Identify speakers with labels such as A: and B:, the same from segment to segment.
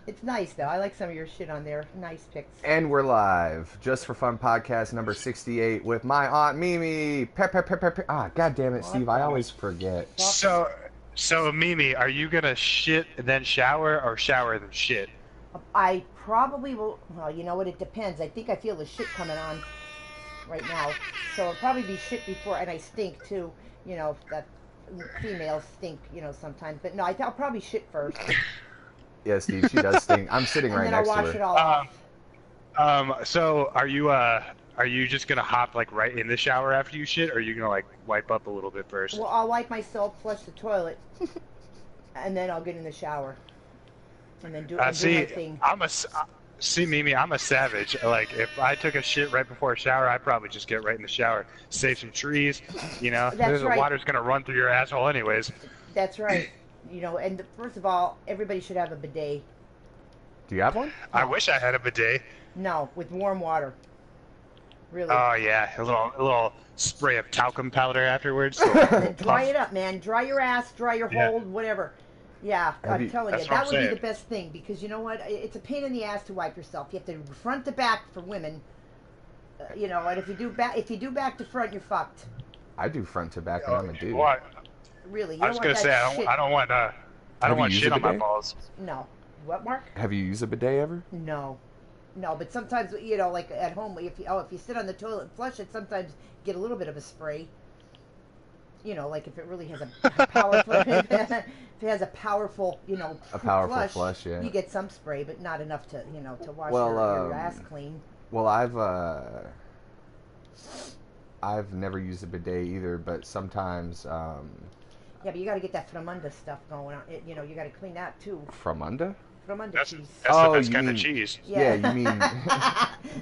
A: It's nice though. I like some of your shit on there. Nice pics.
B: And we're live. Just for Fun podcast number 68 with my Aunt Mimi. Ah, god damn it,
A: What
B: Steve. I
A: the
B: always forget.
A: fuck?
C: So Mimi, are you gonna shit and then shower, or shower then shit?
A: I probably will. Well, you know what? It depends. I think I feel the shit coming on right now, so it'll probably be shit before, and I stink too. You know that females stink. You know sometimes, but no, I'll probably shit first,
B: Yeah, Steve, she does stink. I'm sitting
A: and
B: right
A: then I'll
B: next to
A: wash it
B: her.
A: all off.
C: So are you just gonna hop like right in the shower after you shit, or are you gonna like wipe up a little bit first?
A: Well, I'll wipe myself, flush the toilet, and then I'll get in the shower, and then do my
C: See,
A: thing.
C: see, Mimi, I'm a savage. Like, if I took a shit right before a shower, I'd probably just get right in the shower, save some trees. You know,
A: That's
C: the
A: right.
C: water's gonna run through your asshole anyways.
A: That's right. You know, and first of all, everybody should have a bidet.
B: Do you have one?
C: I wish I had a bidet.
A: No, with warm water. Really.
C: Oh yeah, a little spray of talcum powder afterwards.
A: And then dry it up, man. Dry your ass, dry your
C: Yeah.
A: hold, whatever. Yeah,
B: Have
A: I'm
B: you-
A: telling you,
C: That's what
A: that
C: I'm
A: would be
C: saying.
A: the best thing because you know what? It's a pain in the ass to wipe yourself. You have to front to back for women. You know, and if you do back to front, you're fucked.
B: I do front to back and I'm a dude.
C: What?
A: Really. You
C: I
A: don't
C: was
A: want
C: gonna
A: that
C: say
A: shit.
C: I don't want I
B: Have
C: don't
B: you
C: want
B: used
C: shit
B: a
C: on my
B: bidet?
C: balls.
A: No. What, Mark?
B: Have you used a bidet ever?
A: No. No, but sometimes you know, like at home, if you sit on the toilet and flush it, sometimes get a little bit of a spray. You know, like if it really has a powerful, if it has a powerful, you know,
B: A powerful flush, yeah.
A: you get some spray, but not enough to, you know, to wash
B: Well,
A: your ass clean.
B: Well, I've never used a bidet either, but sometimes
A: Yeah, but you got to get that Framunda stuff going on. You know, you got to clean that too.
B: from under.
A: Framunda
C: That's
A: cheese.
C: that's
B: Oh,
C: the best
B: you
C: kind of
B: mean-
C: cheese.
B: Yeah, you mean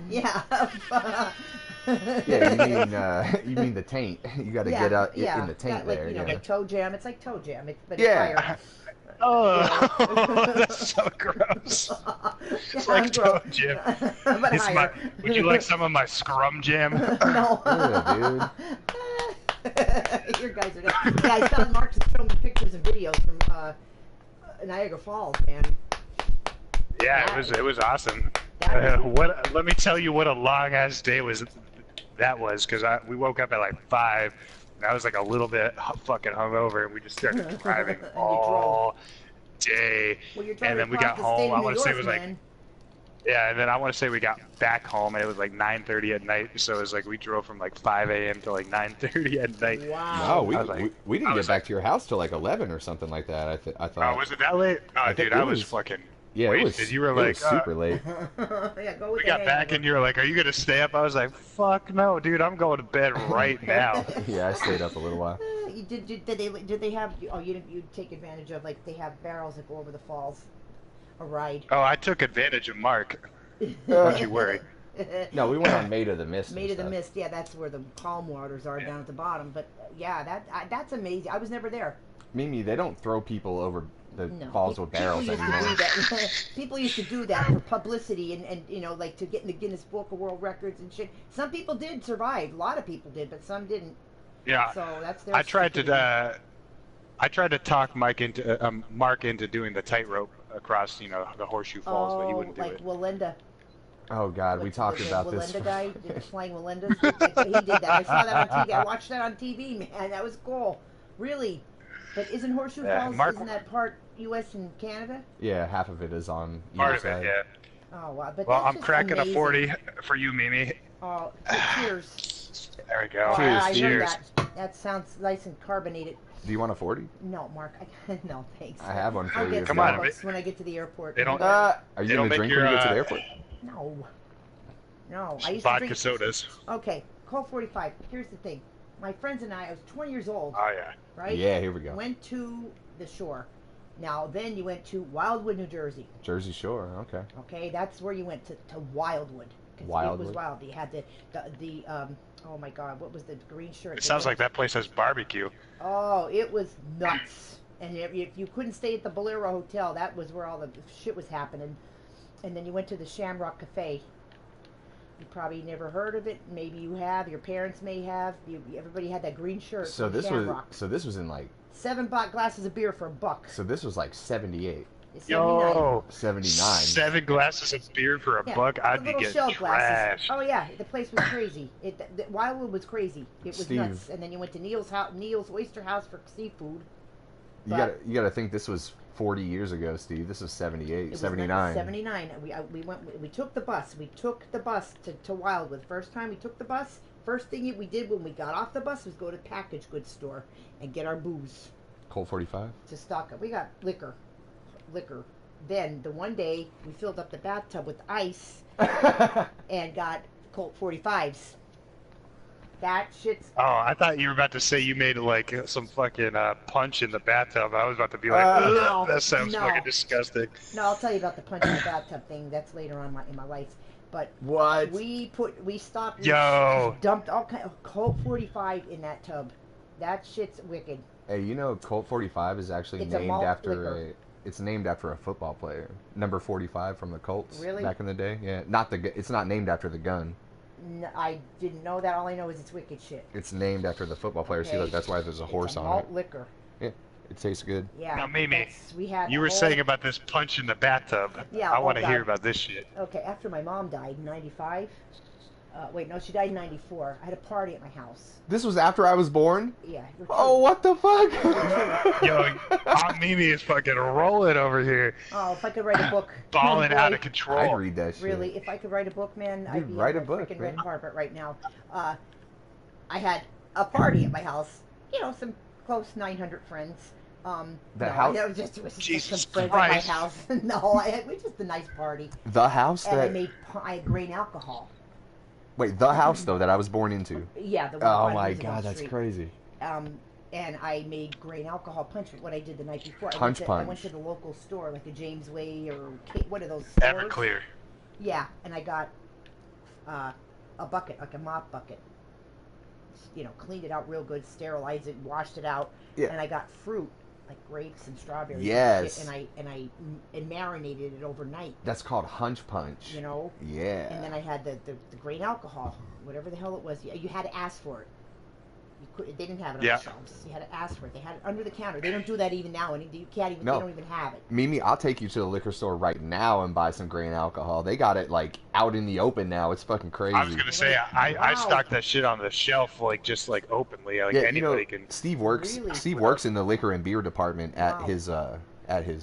A: Yeah.
B: yeah, you mean the taint. You got to get out in the taint
A: like,
B: there.
A: you know,
B: Yeah.
A: like toe jam. It's like toe jam, but
B: Yeah.
A: it's higher.
C: Oh, that's so gross. It's like toe jam.
A: But
C: It's
A: higher.
C: would you like some of my scrum jam?
A: No.
B: Yeah,
A: Your guys are nuts. Yeah, I saw Mark's showing me pictures and videos from Niagara Falls, man.
C: Yeah, it was awesome.
A: That was-
C: What? Let me tell you what a long ass day that was, because we woke up at like 5. And I was like a little bit fucking hungover, and we just started driving
A: And you
C: all day.
A: Well, you're
C: And
A: driving
C: then we
A: across
C: got
A: the
C: home.
A: state
C: I
A: of New
C: want to say it
A: York,
C: was like
A: man.
C: yeah, and then I want to say we got back home, and it was like 9:30 at night. So it was like we drove from like 5 a.m. to like 9:30 at night.
A: Wow.
B: No, we,
C: I was like-
B: we didn't
C: I
B: get
C: was
B: back
C: like-
B: to your house till like 11 or something like that. I thought.
C: Oh, was it that late? Oh,
B: I think
C: dude,
B: it
C: I was
B: was-
C: fucking.
B: Yeah, it was.
C: wasted. You were
B: it
C: like
B: was super late.
A: Yeah, go with
C: We
A: the
C: got back,
A: hangover.
C: and you were like, "Are you gonna stay up?" I was like, "Fuck no, dude, I'm going to bed right now."
B: Yeah, I stayed up a little while.
A: Did they have? Oh, you take advantage of like they have barrels that go over the falls, a ride.
C: Oh, I took advantage of Mark. Don't you worry.
B: No, we went on Maid of the Mist. and
A: Maid of the
B: stuff.
A: Mist, yeah, that's where the calm waters are down at the bottom. But yeah, that's amazing. I was never there.
B: Mimi, they don't throw people over the
A: No,
B: falls with barrels
A: people used
B: anymore.
A: to do that. People used to do that for publicity and you know like to get in the Guinness Book of World Records and shit. Some people did survive. A lot of people did, but some didn't.
C: Yeah,
A: So that's their.
C: I tried
A: stupidity.
C: to. I tried to talk Mark into doing the tightrope across, the Horseshoe Falls, but he wouldn't do
A: like
C: it.
A: Walinda.
B: Oh God, we talked
A: the
B: about this.
A: Walinda guy, playing Walinda. He did that. I saw that on TV. I watched that on TV, man. That was cool. Really. But isn't Horseshoe
C: Yeah,
A: Falls,
C: Mark-
A: isn't that part U.S. and Canada?
B: Yeah, half of it is on
C: Part
B: either
C: of it,
B: side.
C: yeah.
A: Oh, wow. But
C: Well,
A: that's
C: I'm
A: just
C: cracking
A: amazing.
C: a 40 for you, Mimi.
A: Oh, cheers.
C: There we go.
A: Oh,
B: Cheers,
A: I
B: Steve.
A: heard that. That sounds nice and carbonated.
B: Do you want a 40?
A: No, Mark. No, thanks.
B: I have one for
A: I'll
B: you.
A: get
B: if
C: Come
B: you
C: on,
B: want.
A: Starbucks when I get to the airport.
C: They don't-
B: Are you
C: It'll
B: gonna
C: make
B: drink
C: your,
B: when you get to the airport?
A: No. No. I used
C: Vodka
A: to drink.
C: sodas.
A: Okay, Colt 45. Here's the thing. My friends and I was 20 years old,
C: Oh, yeah.
A: right?
B: Yeah, here we go.
A: Went to the shore. Now, then you went to Wildwood, New Jersey.
B: Jersey Shore. Okay.
A: Okay, that's where you went to Wildwood. 'Cause It was
B: Wildwood.
A: wild. You had the oh my God, what was the green shirt?
C: It sounds like that place has barbecue.
A: Oh, it was nuts. And if you couldn't stay at the Bolero Hotel, that was where all the shit was happening. And then you went to the Shamrock Cafe. You probably never heard of it. Maybe you have. Your parents may have. Everybody had that green shirt.
B: So
A: from
B: this
A: Shamrock.
B: was in like
A: glasses of beer for $1.
B: So this was like 78,
A: It's 79.
C: Yo,
B: 79.
C: 7 glasses of beer for
A: Yeah,
C: $1. I'd
A: the
C: be
A: little
C: getting
A: shell glasses.
C: trashed.
A: Oh yeah, the place was crazy. Wildwood was crazy. It was
B: Steve.
A: nuts. And then you went to Neil's house, Neil's Oyster House for seafood.
B: You gotta think this was 40 years ago, Steve. This is 78,
A: It was
B: 79.
A: 79. We took the bus. We took the bus to Wildwood. First time we took the bus. First thing we did when we got off the bus was go to the package goods store and get our booze
B: Colt 45.
A: to stock up. We got liquor. Then the one day we filled up the bathtub with ice and got Colt 45s. That shit's
C: Oh, I thought you were about to say you made like some fucking punch in the bathtub. I was about to be like,
A: No,
C: that sounds
A: no.
C: fucking disgusting.
A: no. I'll tell you about the punch in the bathtub thing. That's later on in my life. But
B: What?
A: we stopped.
C: Yo.
A: Dumped all kind of Colt 45 in that tub. That shit's wicked.
B: Hey, you know Colt 45 is actually
A: It's a
B: named
A: malt
B: after
A: liquor.
B: it's named after a football player, number 45 from the Colts.
A: Really?
B: Back in the day, yeah. It's not named after the gun.
A: I didn't know that. All I know is it's wicked shit.
B: It's named after the football player. See,
A: Okay.
B: look, that's why there's a horse
A: It's a
B: on
A: malt
B: it.
A: liquor.
B: Yeah, it tastes good.
A: Yeah.
C: Now, Mimi,
A: we had
C: You
A: the
C: were
A: whole-
C: saying about this punch in the bathtub.
A: Yeah,
C: I
A: oh,
C: want to hear
A: God.
C: about this shit.
A: Okay, after my mom died in '95. Wait, no, she died in '94. I had a party at my house.
B: This was after I was born.
A: Yeah. we're
B: Oh,
A: two.
B: what the fuck?
C: Yo, Aunt Mimi is fucking rolling over here,
A: Oh, if I could write a book.
C: balling
A: Oh,
C: out
A: boy.
C: of control.
B: I'd read that shit.
A: Really, if I could write a book, man, I'd
B: Dude,
A: be
B: write
A: on
B: a
A: the
B: book,
A: freaking
B: man.
A: red carpet right now. I had a party at my house. You know, some close 900 friends.
B: The
A: no,
B: house-
A: it was just some
C: Jesus
A: friends
C: Christ.
A: at my house. No, it was just a nice party,
B: The house
A: and
B: that.
A: I had grain alcohol.
B: Wait, the house though that I was born into.
A: Yeah, the one
B: Oh
A: on
B: my
A: Roosevelt
B: god, that's
A: Street.
B: crazy.
A: And I made grain alcohol punch. What I did the night before.
B: Punch
A: I went
B: punch.
A: to the local store, like a James Way or what are those stores?
C: Everclear.
A: Yeah, and I got a bucket, like a mop bucket. You know, cleaned it out real good, sterilized it, washed it out,
B: Yeah.
A: and I got fruit like grapes and strawberries.
B: Yes.
A: And shit, and I marinated it overnight.
B: That's called hunch punch.
A: You know,
B: Yeah.
A: and then I had the grain alcohol, whatever the hell it was. You had to ask for it. They didn't have it on
C: Yeah.
A: the shelves. You had to ask for it. They had it under the counter. They don't do that even now, and you can't even.
B: No.
A: They don't even have it.
B: Mimi, I'll take you to the liquor store right now and buy some grain alcohol. They got it like out in the open now. It's fucking crazy.
C: I was gonna say I
A: Wow.
C: stocked that shit on the shelf like just like openly, like
B: yeah,
C: anybody can.
B: Steve works.
A: Really?
B: Steve works in the liquor and beer department at
A: Wow.
B: his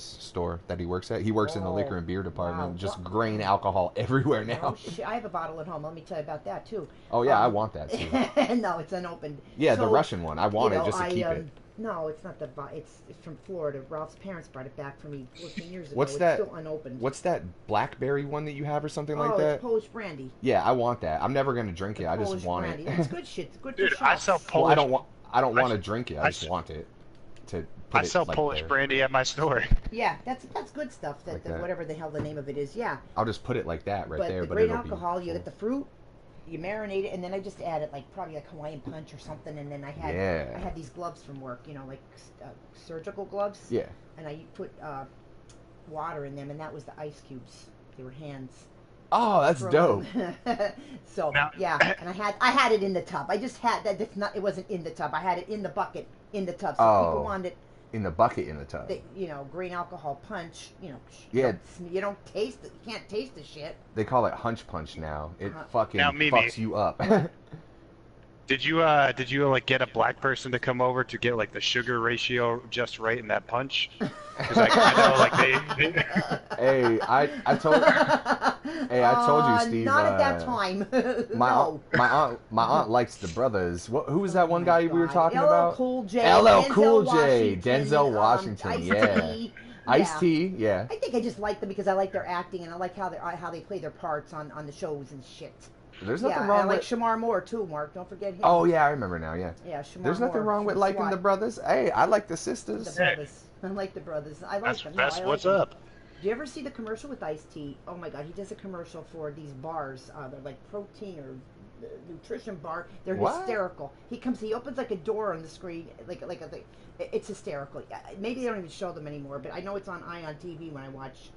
B: store that he works at. He works in the
A: Oh,
B: liquor and beer department.
A: wow.
B: Just grain alcohol everywhere now.
A: Oh shit! I have a bottle at home. Let me tell you about that too.
B: Oh yeah, I want that too.
A: No, it's unopened.
B: Yeah, the
A: So,
B: Russian one. I want
A: you
B: it
A: know,
B: just to keep it.
A: No, it's not it's from Florida. Ralph's parents brought it back for me 14 years ago.
B: What's
A: it's
B: that-
A: still unopened.
B: What's that blackberry one that you have or something like
A: Oh,
B: that?
A: it's Polish brandy.
B: Yeah, I want that. I'm never gonna drink it.
A: The
B: I just
A: Polish
B: want
A: brandy.
B: it.
A: It's good shit. It's good
C: Dude,
A: for
C: I
A: shots.
C: sell
B: Well,
C: Polish.
B: I don't want. I don't
C: I
B: want to
C: s-
B: drink it.
C: I
B: I just
C: s-
B: want it to. Put
C: I
B: it,
C: sell
B: like,
C: Polish
B: there.
C: brandy at my store.
A: Yeah, that's good stuff.
B: Like that.
A: Whatever the hell the name of it is. Yeah,
B: I'll just put it like that right
A: but
B: there.
A: the
B: But
A: grain
B: it'll be
A: alcohol, you
B: full.
A: get the fruit, you marinate it, and then I just added like probably like Hawaiian punch or something, and then I had
B: Yeah.
A: these gloves from work, you know, like surgical gloves.
B: Yeah.
A: And I put water in them, and that was the ice cubes. They were hands.
B: Oh, that's dope.
A: So
C: Now-
A: yeah, and I had it in the tub. I just had that. It's not. It wasn't in the tub. I had it in the bucket in the tub. So
B: Oh.
A: people wanted,
B: In the bucket in the tub.
A: you know, grain alcohol punch. You know,
B: Yeah.
A: You don't taste it. You can't taste the shit.
B: They call it hunch punch now. It
A: Uh-huh.
B: fucking
C: Now, Mimi.
B: fucks you up.
C: Did you like get a black person to come over to get like the sugar ratio just right in that punch? Because I know like they
B: Hey, I told I told you, Steve,
A: Not at that time.
B: my
A: no.
B: my aunt likes the brothers. Who was that one
A: Oh
B: guy
A: my
B: we were
A: God.
B: talking
A: LL
B: about?
A: Cool J.
B: LL
A: Denzel
B: Cool J,
A: Washington,
B: Denzel Washington,
A: Ice-T.
B: Ice-T, yeah.
A: I think I just like them because I like their acting and I like how they play their parts on the shows and shit.
B: There's
A: Yeah,
B: nothing
A: and I
B: wrong
A: like
B: with.
A: Shamar Moore too, Mark. Don't forget him.
B: Oh yeah, I remember now. Yeah.
A: Yeah, Shamar
B: There's nothing
A: Moore
B: wrong with
A: from
B: liking
A: SWAT.
B: the brothers. Hey, I like the
A: The
B: sisters.
A: brothers. I like the brothers. I like
C: that's
A: them.
C: that's
A: I like
C: what's
A: them.
C: up.
A: Do you ever see the commercial with Ice-T? Oh my God, he does a commercial for these bars. They're like protein or nutrition bar. They're
B: What?
A: hysterical. He opens like a door on the screen, it's hysterical. Maybe they don't even show them anymore, but I know it's on Ion TV when I watch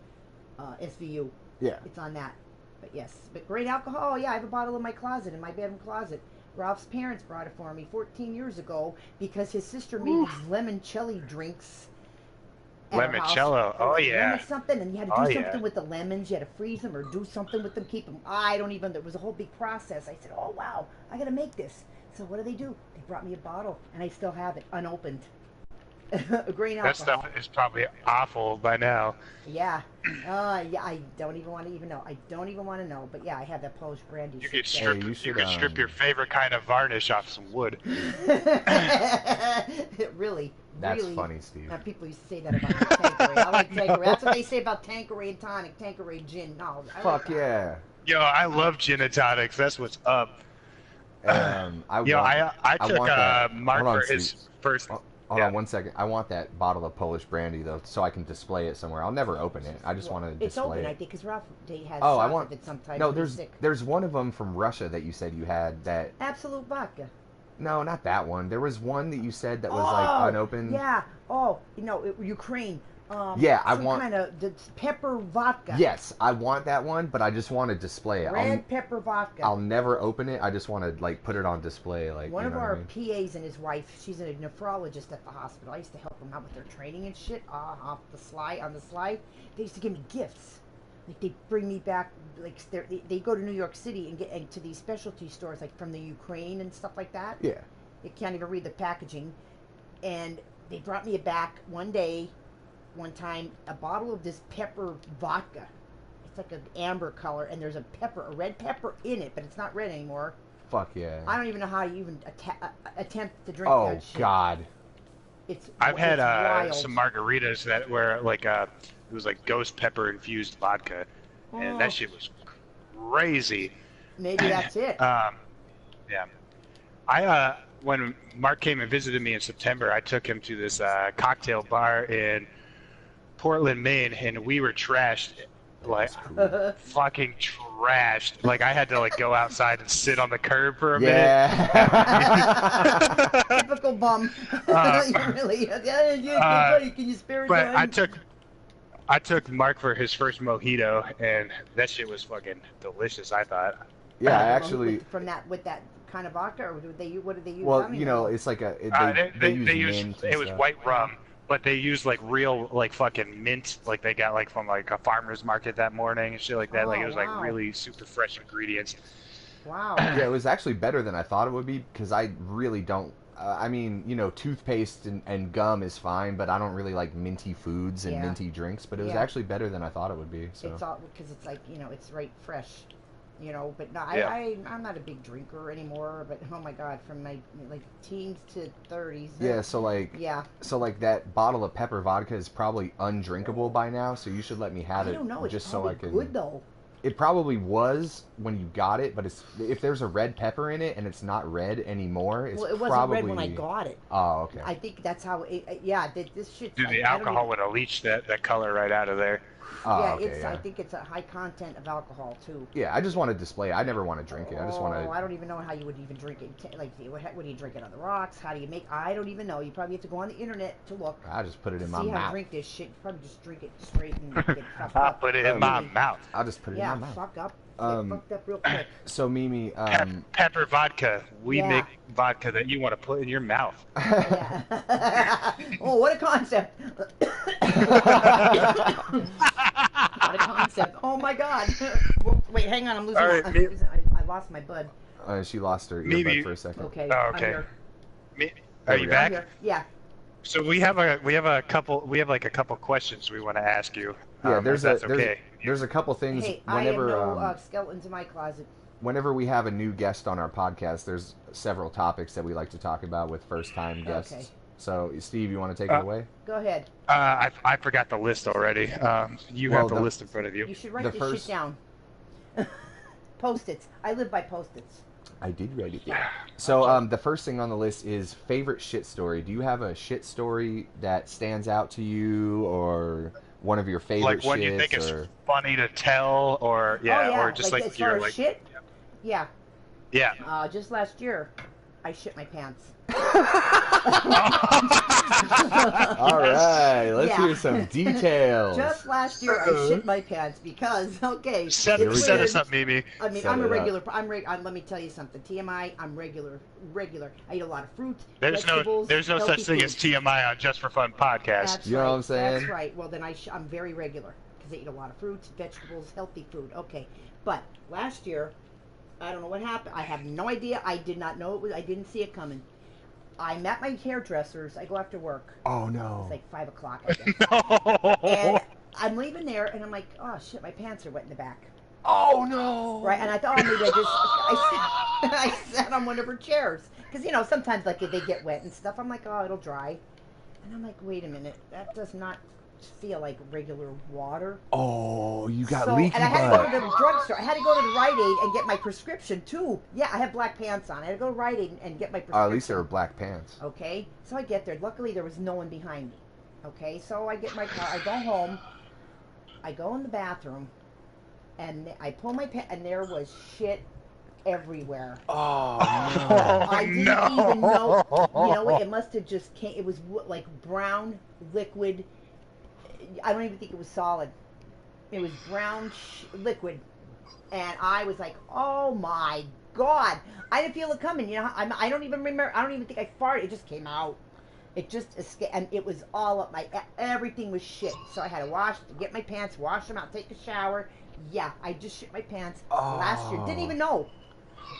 A: SVU.
B: Yeah.
A: It's on that. But yes, but grain alcohol. Oh yeah, I have a bottle in my closet, in my bedroom closet. Ralph's parents brought it for me 14 years ago because his sister made these limoncello drinks. At her house.
C: Limoncello. Oh, yeah.
A: Lemon something, and you had to
C: Oh,
A: do
C: yeah.
A: something with the lemons. You had to freeze them or do something with them, keep them. I don't even. It was a whole big process. I said, "Oh wow, I gotta make this." So what do? They brought me a bottle, and I still have it unopened. Grain
C: That
A: alcohol.
C: stuff is probably awful by now.
A: Yeah. Yeah. I don't even want to even know. I don't even want to know. But yeah, I have that Polish brandy.
C: You could
A: sitting
C: strip.
B: you
C: You,
B: should,
C: could strip your favorite kind of varnish off some wood.
A: there. Really.
B: That's
A: really.
B: funny, Steve.
A: People used to say that about Tanqueray. I like Tanqueray. That's what they say about Tanqueray and tonic, Tanqueray gin. No, I like
B: Fuck
A: that.
B: yeah.
C: Yo, I love gin and tonics. That's what's up.
B: I
C: I took
B: want that.
C: Mark
B: Hold on,
C: for his
B: Steve.
C: first.
B: Hold
C: Yeah.
B: on 1 second. I want that bottle of Polish brandy though, so I can display it somewhere. I'll never open it. I just want to
A: It's
B: display
A: open, I
B: it.
A: think, because Ralph has
B: Oh, I
A: shots
B: want.
A: of it sometimes.
B: No,
A: when he's
B: there's
A: sick.
B: there's one of them from Russia that you said you had. That
A: Absolute vodka.
B: no, not that one. There was one that you said that was
A: Oh,
B: like unopened.
A: Yeah. Oh, Ukraine.
B: Yeah, I
A: some
B: want-
A: kind of pepper vodka.
B: Yes, I want that one, but I just want to display it.
A: Red pepper vodka.
B: I'll never open it. I just want to like put it on display. Like
A: One
B: you
A: of
B: know what I
A: our
B: mean?
A: PAs and his wife, she's a nephrologist at the hospital. I used to help them out with their training and shit off the slide. On the slide, they used to give me gifts. Like they bring me back, like they go to New York City and get into these specialty stores, like from the Ukraine and stuff like that.
B: Yeah.
A: You can't even read the packaging, and they brought me back one time, a bottle of this pepper vodka. It's like an amber color, and there's a red pepper in it, but it's not red anymore.
B: Fuck yeah.
A: I don't even know how you even attempt to drink
B: Oh
A: that shit.
B: God.
C: I've had
A: wild.
C: some margaritas that were like it was like ghost pepper infused vodka, and
A: Oh.
C: that shit was crazy.
A: Maybe that's it.
C: Yeah. When Mark came and visited me in September, I took him to this cocktail bar in Portland, Maine, and we were trashed, like fucking trashed. Like I had to like go outside and sit on the curb for a minute.
B: Yeah.
A: Typical bum. You really? Can you spare a
C: But
A: dime?
C: I took Mark for his first mojito, and that shit was fucking delicious. I thought.
B: Yeah, I
A: From
B: actually.
A: with that kind of vodka, or what did they use?
B: Well,
A: I don't
B: you
A: even
B: know, it's like
C: They
B: use
C: used
B: mint and
C: it was
B: stuff.
C: white rum, but they used like real like fucking mint, like they got like from like a farmer's market that morning and shit like that. Like
A: Oh,
C: it was
A: wow.
C: like really super fresh ingredients.
A: Wow.
B: Yeah, it was actually better than I thought it would be because I really don't. I mean, you know, toothpaste and gum is fine, but I don't really like minty foods and
A: Yeah.
B: minty drinks. But it was
A: Yeah.
B: actually better than I thought it would be. So
A: It's all because it's like it's right fresh, But no,
C: Yeah.
A: I'm not a big drinker anymore. But oh my god, from my like teens to 30s.
B: yeah, so like that bottle of pepper vodka is probably undrinkable by now. So you should let me have
A: I
B: it
A: don't know. It's
B: just so
A: probably
B: I can.
A: good though.
B: It probably was when you got it, but if there's a red pepper in it and it's not red anymore, it's
A: Well, it wasn't
B: probably
A: red when I got it.
B: Oh, okay.
A: I think that's how. This shit.
C: Dude, the alcohol would have leached that color right out of there.
B: Oh,
A: Yeah,
B: okay,
A: I think it's a high content of alcohol too.
B: Yeah, I just want to display it. I never want to drink it. I just want to.
A: I don't even know how you would even drink it. Like, what do you drink it on the rocks? How do you make? I don't even know. You probably have to go on the internet to look.
B: I just put it in my
A: See how to
B: mouth.
A: drink this shit. You probably just drink it straight and get fucked
C: I'll
A: up.
C: put it in my mouth.
B: I'll just put it
A: Yeah,
B: in my mouth.
A: fuck up.
B: Um,
A: Get fucked up real quick.
B: So Mimi,
C: Pepper vodka. We
A: Yeah.
C: make vodka that you want to put in your mouth.
A: Yeah. Oh, what a concept! What a concept! Oh my god! Wait, hang on. I'm losing.
C: All right,
A: I lost my bud.
B: she lost her
C: Maybe-
B: earbud for a second.
A: Okay.
C: Oh,
A: I'm
C: okay.
A: here.
C: Are
B: There
C: you
B: we go.
A: I'm
C: back?
A: here. Yeah.
C: So we have a couple questions we want to ask you.
B: Yeah,
C: if
B: there's
C: that's okay.
B: there's a couple things.
A: Hey, I have
B: Whenever
A: no skeletons in my closet.
B: whenever we have a new guest on our podcast, there's several topics that we like to talk about with first time guests.
A: Okay.
B: So Steve, you want to take it away?
A: Go ahead.
C: I forgot the list already. You
B: Well,
C: have the
B: the-
C: list in front of you.
A: You should write
B: The
A: this
B: first-
A: shit down. Post-its. I live by post-its.
B: I did write it down. So the first thing on the list is favorite shit story. Do you have a shit story that stands out to you, or one of your favorite
C: Like one you
B: shits,
C: think is
B: or
C: funny to tell, or
A: Oh, yeah.
C: or just
A: as
C: like
A: far
C: you're
A: as
C: like
A: shit. Yeah.
C: yeah.
A: Just last year, I shit my pants.
B: All right, let's
A: Yeah.
B: hear some details.
A: Just last year, I shit my pants because, okay,
C: Set
B: Here we
C: set
B: go.
C: us up, Mimi.
A: I mean,
B: Set
A: I'm a
B: it up.
A: regular. Let me tell you something. TMI. I'm regular. I eat a lot of fruit.
C: There's no
A: vegetables,
C: there's no
A: healthy
C: such thing as
A: foods.
C: TMI on Just for Fun podcast.
A: That's
B: You know
A: right.
B: what I'm saying?
A: That's right. Well, then I'm very regular because I eat a lot of fruits, vegetables, healthy food. Okay, but last year, I don't know what happened. I have no idea. I did not know it was. I didn't see it coming. I'm at my hairdresser's. I go after work.
B: Oh no.
A: It's like 5 o'clock. I guess.
C: No.
A: And I'm leaving there, and I'm like, oh shit, my pants are wet in the back.
B: Oh no.
A: Right, and I thought, oh, maybe I sat on one of her chairs. Because, you know, sometimes, like, they get wet and stuff. I'm like, oh, it'll dry. And I'm like, wait a minute. That does not feel like regular water.
B: Oh, you got
A: So,
B: leaky
A: and I had to go
B: butt.
A: to the drugstore. I had to go to the Rite Aid and get my prescription, too. Yeah, I have black pants on. I had to go to Rite Aid and get my prescription.
B: At least they were black pants.
A: Okay, so I get there. Luckily, there was no one behind me. Okay, so I get my car. I go home. I go in the bathroom, and I pull my pants, and there was shit everywhere.
B: Oh
A: I didn't even know. You know what? It must have just came. It was like brown liquid. I don't even think it was solid. It was brown liquid, and I was like, "Oh my god!" I didn't feel it coming. You know, I don't even remember. I don't even think I farted. It just came out. It just escaped, and it was all up my. Everything was shit. So I had to get my pants, wash them out, take a shower. Yeah, I just shit my pants last year. Didn't even know.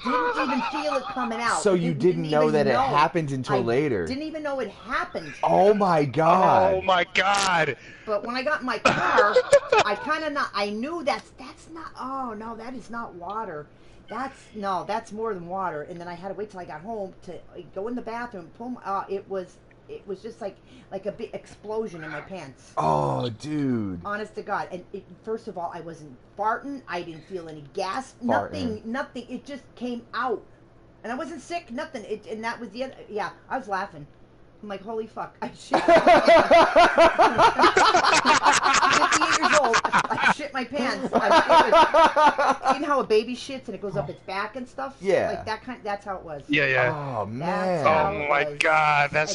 A: Didn't even feel it coming out.
B: So you didn't know
A: even
B: that it
A: know.
B: happened until
A: I
B: later.
A: Didn't even know it happened.
B: Oh my god.
C: Oh my god.
A: But when I got in my car, I knew that's not. Oh no, that is not water. That's more than water. And then I had to wait till I got home to go in the bathroom. It was just like a big explosion in my pants.
B: Oh, dude.
A: Honest to God. And first of all, I wasn't farting. I didn't feel any gas.
B: Farting.
A: Nothing. It just came out. And I wasn't sick. Nothing. And that was the other. Yeah, I was laughing. I'm like, holy fuck. I shit. 58 years old. I shit my pants. You know how a baby shits and it goes up its back and stuff?
B: Yeah.
A: Like that kind. That's how it was.
C: Yeah.
B: Oh
A: That's
B: man.
A: how
C: Oh
A: it
C: my
A: was.
C: god. That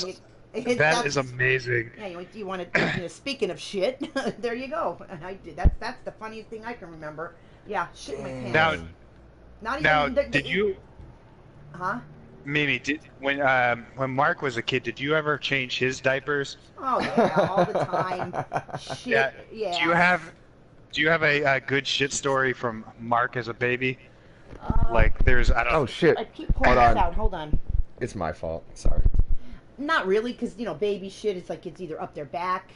A: That's-
C: is amazing.
A: Yeah, you want to. Speaking of shit, there you go. And I did. That's the funniest thing I can remember. Yeah, shit my pants.
C: Now,
A: Not even.
C: now, did you,
A: Huh?
C: Mimi? When Mark was a kid, did you ever change his diapers?
A: Oh yeah, all the time. Shit. Yeah.
C: Do you have a good shit story from Mark as a baby?
A: Uh,
C: Like there's I don't.
B: Oh shit.
A: I keep pulling
B: Hold
A: this
B: on.
A: out. Hold on.
B: It's my fault. Sorry.
A: Not really, because baby shit is like it's either up their back,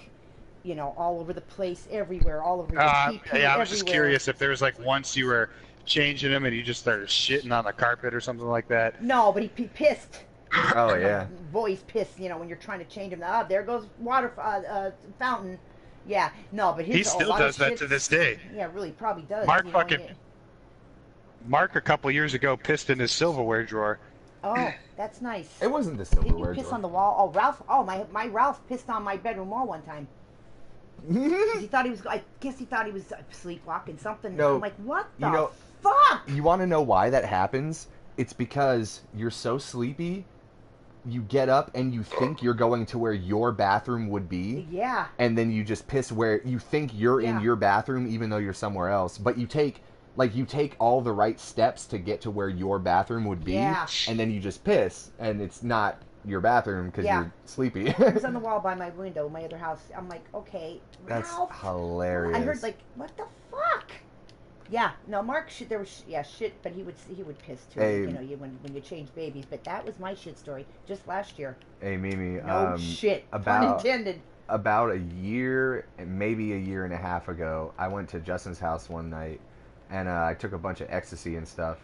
A: all over the place, everywhere, all over your pee-pee,
C: Yeah, I was just
A: everywhere.
C: curious if there was like once you were changing him and you just started shitting on the carpet or something like that.
A: No, but he pissed.
B: Oh yeah.
A: Boys piss, when you're trying to change him. Ah, there goes water fountain. Yeah, no, but
C: He still does that to this day.
A: Yeah, really, probably does.
C: Mark
A: you know,
C: fucking- Mark a couple years ago pissed in his silverware drawer.
A: Oh, that's nice.
B: It wasn't the
A: Didn't you
B: silverware
A: piss
B: drawer.
A: on the wall? Oh, Ralph. Oh, my Ralph pissed on my bedroom wall one time. 'Cause he thought he was. I guess he thought he was sleepwalking something.
B: No,
A: I'm like, what the
B: you know-
A: fuck?
B: You want to know why that happens? It's because you're so sleepy, you get up and you think you're going to where your bathroom would be,
A: Yeah.
B: and then you just piss where you think you're in
A: Yeah.
B: your bathroom even though you're somewhere else. But you take all the right steps to get to where your bathroom would be,
A: Yeah.
B: and then you just piss, and it's not your bathroom because
A: Yeah.
B: you're sleepy.
A: It was on the wall by my window, my other house. I'm like, okay,
B: That's
A: Ralph.
B: hilarious.
A: I heard like, what the fuck? Yeah, no, Mark. There was shit, but he would piss too.
B: Hey.
A: When you change babies. But that was my shit story just last year.
B: Hey Mimi,
A: No shit. Pun
B: about
A: intended.
B: about a year, maybe a year and a half ago, I went to Justin's house one night, and I took a bunch of ecstasy and stuff,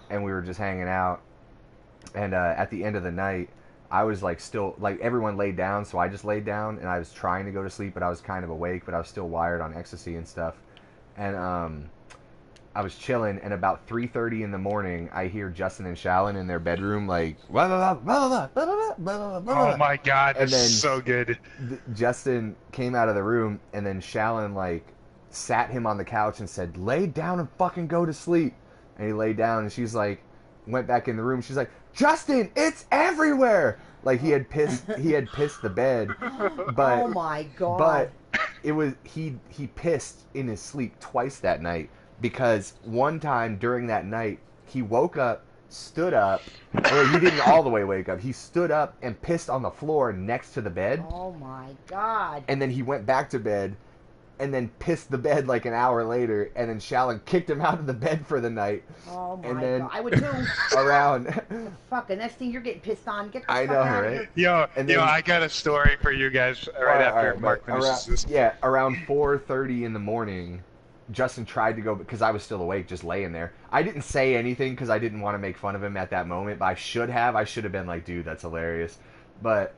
B: and we were just hanging out. And at the end of the night, I was still everyone laid down, so I just laid down, and I was trying to go to sleep, but I was kind of awake, but I was still wired on ecstasy and stuff. And I was chilling, and about 3:30 in the morning, I hear Justin and Shallon in their bedroom
C: Oh my god,
B: And
C: this
B: then-
C: is so good.
B: Justin came out of the room, and then Shallon sat him on the couch and said, "Lay down and fucking go to sleep." And he laid down, and she's like, went back in the room. She's like, Justin, it's everywhere. Like he had pissed the bed, but
A: Oh my God.
B: but it was he pissed in his sleep twice that night, because one time during that night he woke up, stood up, or he didn't all the way wake up. He stood up and pissed on the floor next to the bed,
A: Oh my God.
B: and then he went back to bed and then pissed the bed like an hour later, and then Shallon kicked him out of the bed for the night.
A: Oh my
B: And then
A: God. I would too.
B: around
A: Fuck, the next thing you're getting pissed on. Get the
B: I
A: fuck
B: know,
A: out of
B: right?
A: here.
C: Yo, I got a story for you guys right after Mark finishes this.
B: Yeah, around 4:30 in the morning, Justin tried to go, because I was still awake, just laying there. I didn't say anything because I didn't want to make fun of him at that moment, but I should have. I should have been like, dude, that's hilarious. But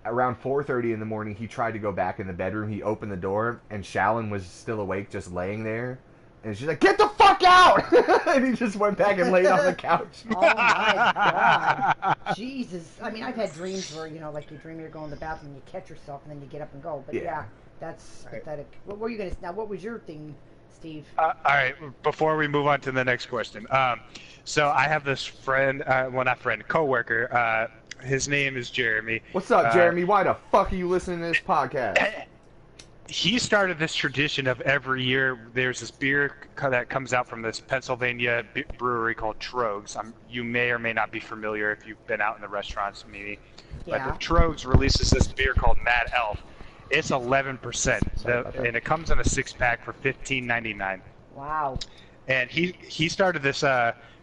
B: around 4:30 in the morning, he tried to go back in the bedroom. He opened the door, and Shallon was still awake, just laying there. And she's like, get the fuck out! And he just went back and laid on the couch.
A: Oh my God. Jesus. I mean, I've had dreams where, like you dream you're going to the bathroom and you catch yourself and then you get up and go. But
B: Yeah.
A: yeah, that's pathetic. What were you going to, now what was your thing, Steve?
C: All right, before we move on to the next question. So I have this friend, well, not friend, coworker. His name is Jeremy.
B: What's up, Jeremy? Why the fuck are you listening to this podcast?
C: He started this tradition of every year there's this beer that comes out from this Pennsylvania brewery called Trogs. You may or may not be familiar if you've been out in the restaurants, maybe.
A: Yeah.
C: But the Trogs releases this beer called Mad Elf. It's 11%, and it comes in a 6-pack for $15.99.
A: Wow.
C: And he started this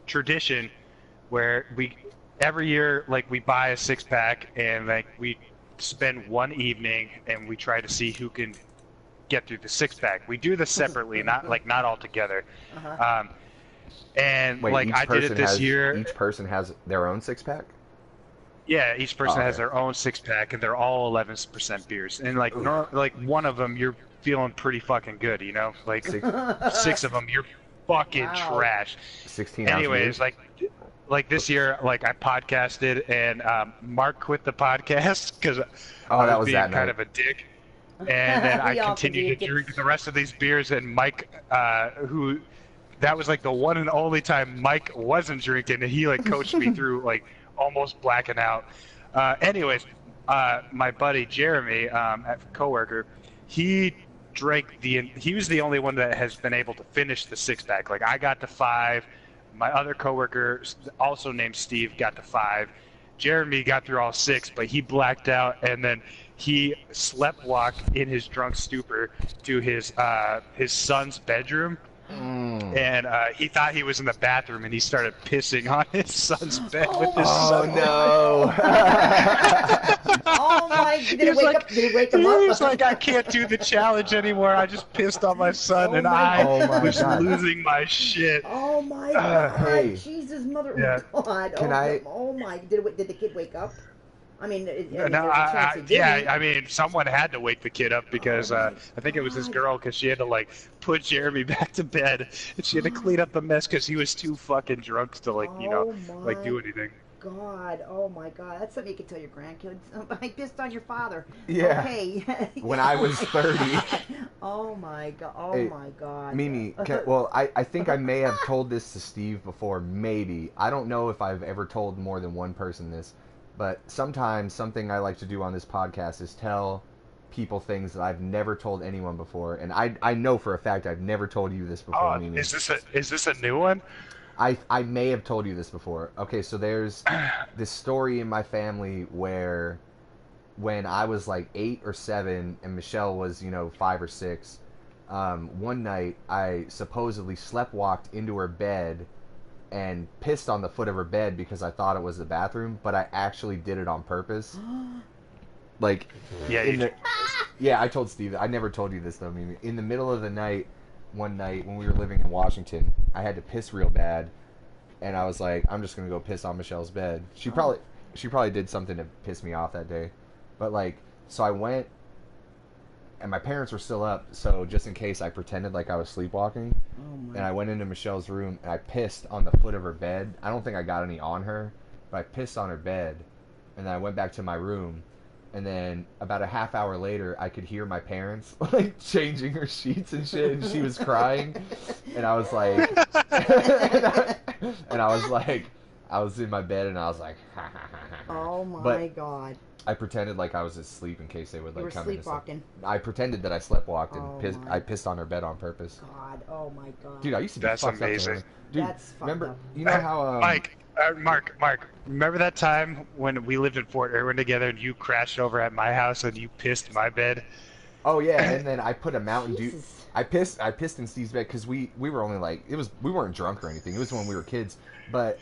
C: tradition where every year, like, we buy a 6-pack and like we spend one evening and we try to see who can get through the 6-pack. We do this separately, not all together.
A: Uh-huh.
C: And
B: Wait,
C: like
B: each
C: I did it
B: person
C: this
B: has-
C: year.
B: Each person has their own 6-pack?
C: Yeah, each person
B: Oh,
C: has
B: okay.
C: their own 6-pack, and they're all 11% beers. And like like one of them, you're feeling pretty fucking good, Like 6 of them, you're fucking
A: Wow.
C: trash.
B: 16
C: Anyways,
B: ounce
C: like this year, like I podcasted, and Mark quit the podcast because I
B: that
C: was
B: was
C: being
B: that
C: kind
B: night.
C: of a dick. And then I
A: We all
C: continued to
A: did.
C: drink the rest of these beers, and Mike, who that was like the one and only time Mike wasn't drinking, and he like coached me through like almost blacking out. Anyways, my buddy Jeremy, a coworker, he was the only one that has been able to finish the 6-pack. Like I got to 5. My other coworker, also named Steve, got to 5. Jeremy got through all 6, but he blacked out, and then he sleptwalked in his drunk stupor to his son's bedroom. And he thought he was in the bathroom, and he started pissing on his son's bed with his
B: Oh
C: son.
B: no!
A: Oh my! Did
C: He
A: it
C: was
A: wake
C: like-
A: up? Did it wake him
C: He
A: up?
C: was like, I can't do the challenge anymore. I just pissed on my son,
A: Oh
C: and
A: my
B: Oh my
C: was
B: God.
C: losing my shit.
A: Oh my God!
B: hey.
A: Jesus, mother
C: Yeah.
A: God!
B: Can
A: oh,
B: I-
A: Oh my! Did the kid wake up? I mean, there's a
C: No,
A: chance he didn't.
C: yeah, I mean, someone had to wake the kid up because I think it was his girl, because she had to like put Jeremy back to bed, and she had to clean up the mess because he was too fucking drunk to like like do anything.
A: God, oh my God, that's something you can tell your grandkids. I pissed on your father.
B: Yeah.
A: Okay.
B: When I was 30.
A: Oh my God. Oh
B: Hey,
A: my God.
B: Mimi, I think I may have told this to Steve before, maybe. I don't know if I've ever told more than one person this, but sometimes something I like to do on this podcast is tell people things that I've never told anyone before, and I know for a fact I've never told you this before,
C: Oh,
B: Mimi.
C: is this a new one?
B: I may have told you this before. Okay, so there's this story in my family where when I was like 8 or 7 and Michelle was, 5 or 6, one night I supposedly sleptwalked into her bed and pissed on the foot of her bed because I thought it was the bathroom, but I actually did it on purpose. Like,
C: Yeah,
B: yeah, I told Steve. I never told you this though. I mean, in the middle of the night, one night when we were living in Washington, I had to piss real bad, and I was like, I'm just gonna go piss on Michelle's bed. She probably did something to piss me off that day, but like, so I went, and my parents were still up, so just in case, I pretended like I was sleepwalking,
A: Oh my.
B: and I went into Michelle's room and I pissed on the foot of her bed. I don't think I got any on her, but I pissed on her bed, and then I went back to my room. And then about a half hour later, I could hear my parents like changing her sheets and shit, and she was crying. And I was like, and I was like, I was in my bed and I was like, ha ha ha ha.
A: Oh my
B: But
A: God.
B: I pretended like I was asleep in case they would
A: You were
B: like come in. And
A: sleepwalking.
B: I pretended that I sleptwalked and
A: Oh my.
B: I pissed on her bed on purpose.
A: God. Oh my God.
B: Dude, I used to be
C: That's
B: fucked
C: amazing.
B: up to her. Dude,
A: That's fucked
B: remember?
A: up.
B: You know how
C: Mark, remember that time when we lived in Fort Irwin together and you crashed over at my house and you pissed my bed?
B: Oh yeah, and then I put a Mountain Dew.
A: Jesus.
B: I pissed in Steve's bed because we were only like we weren't drunk or anything. It was when we were kids, but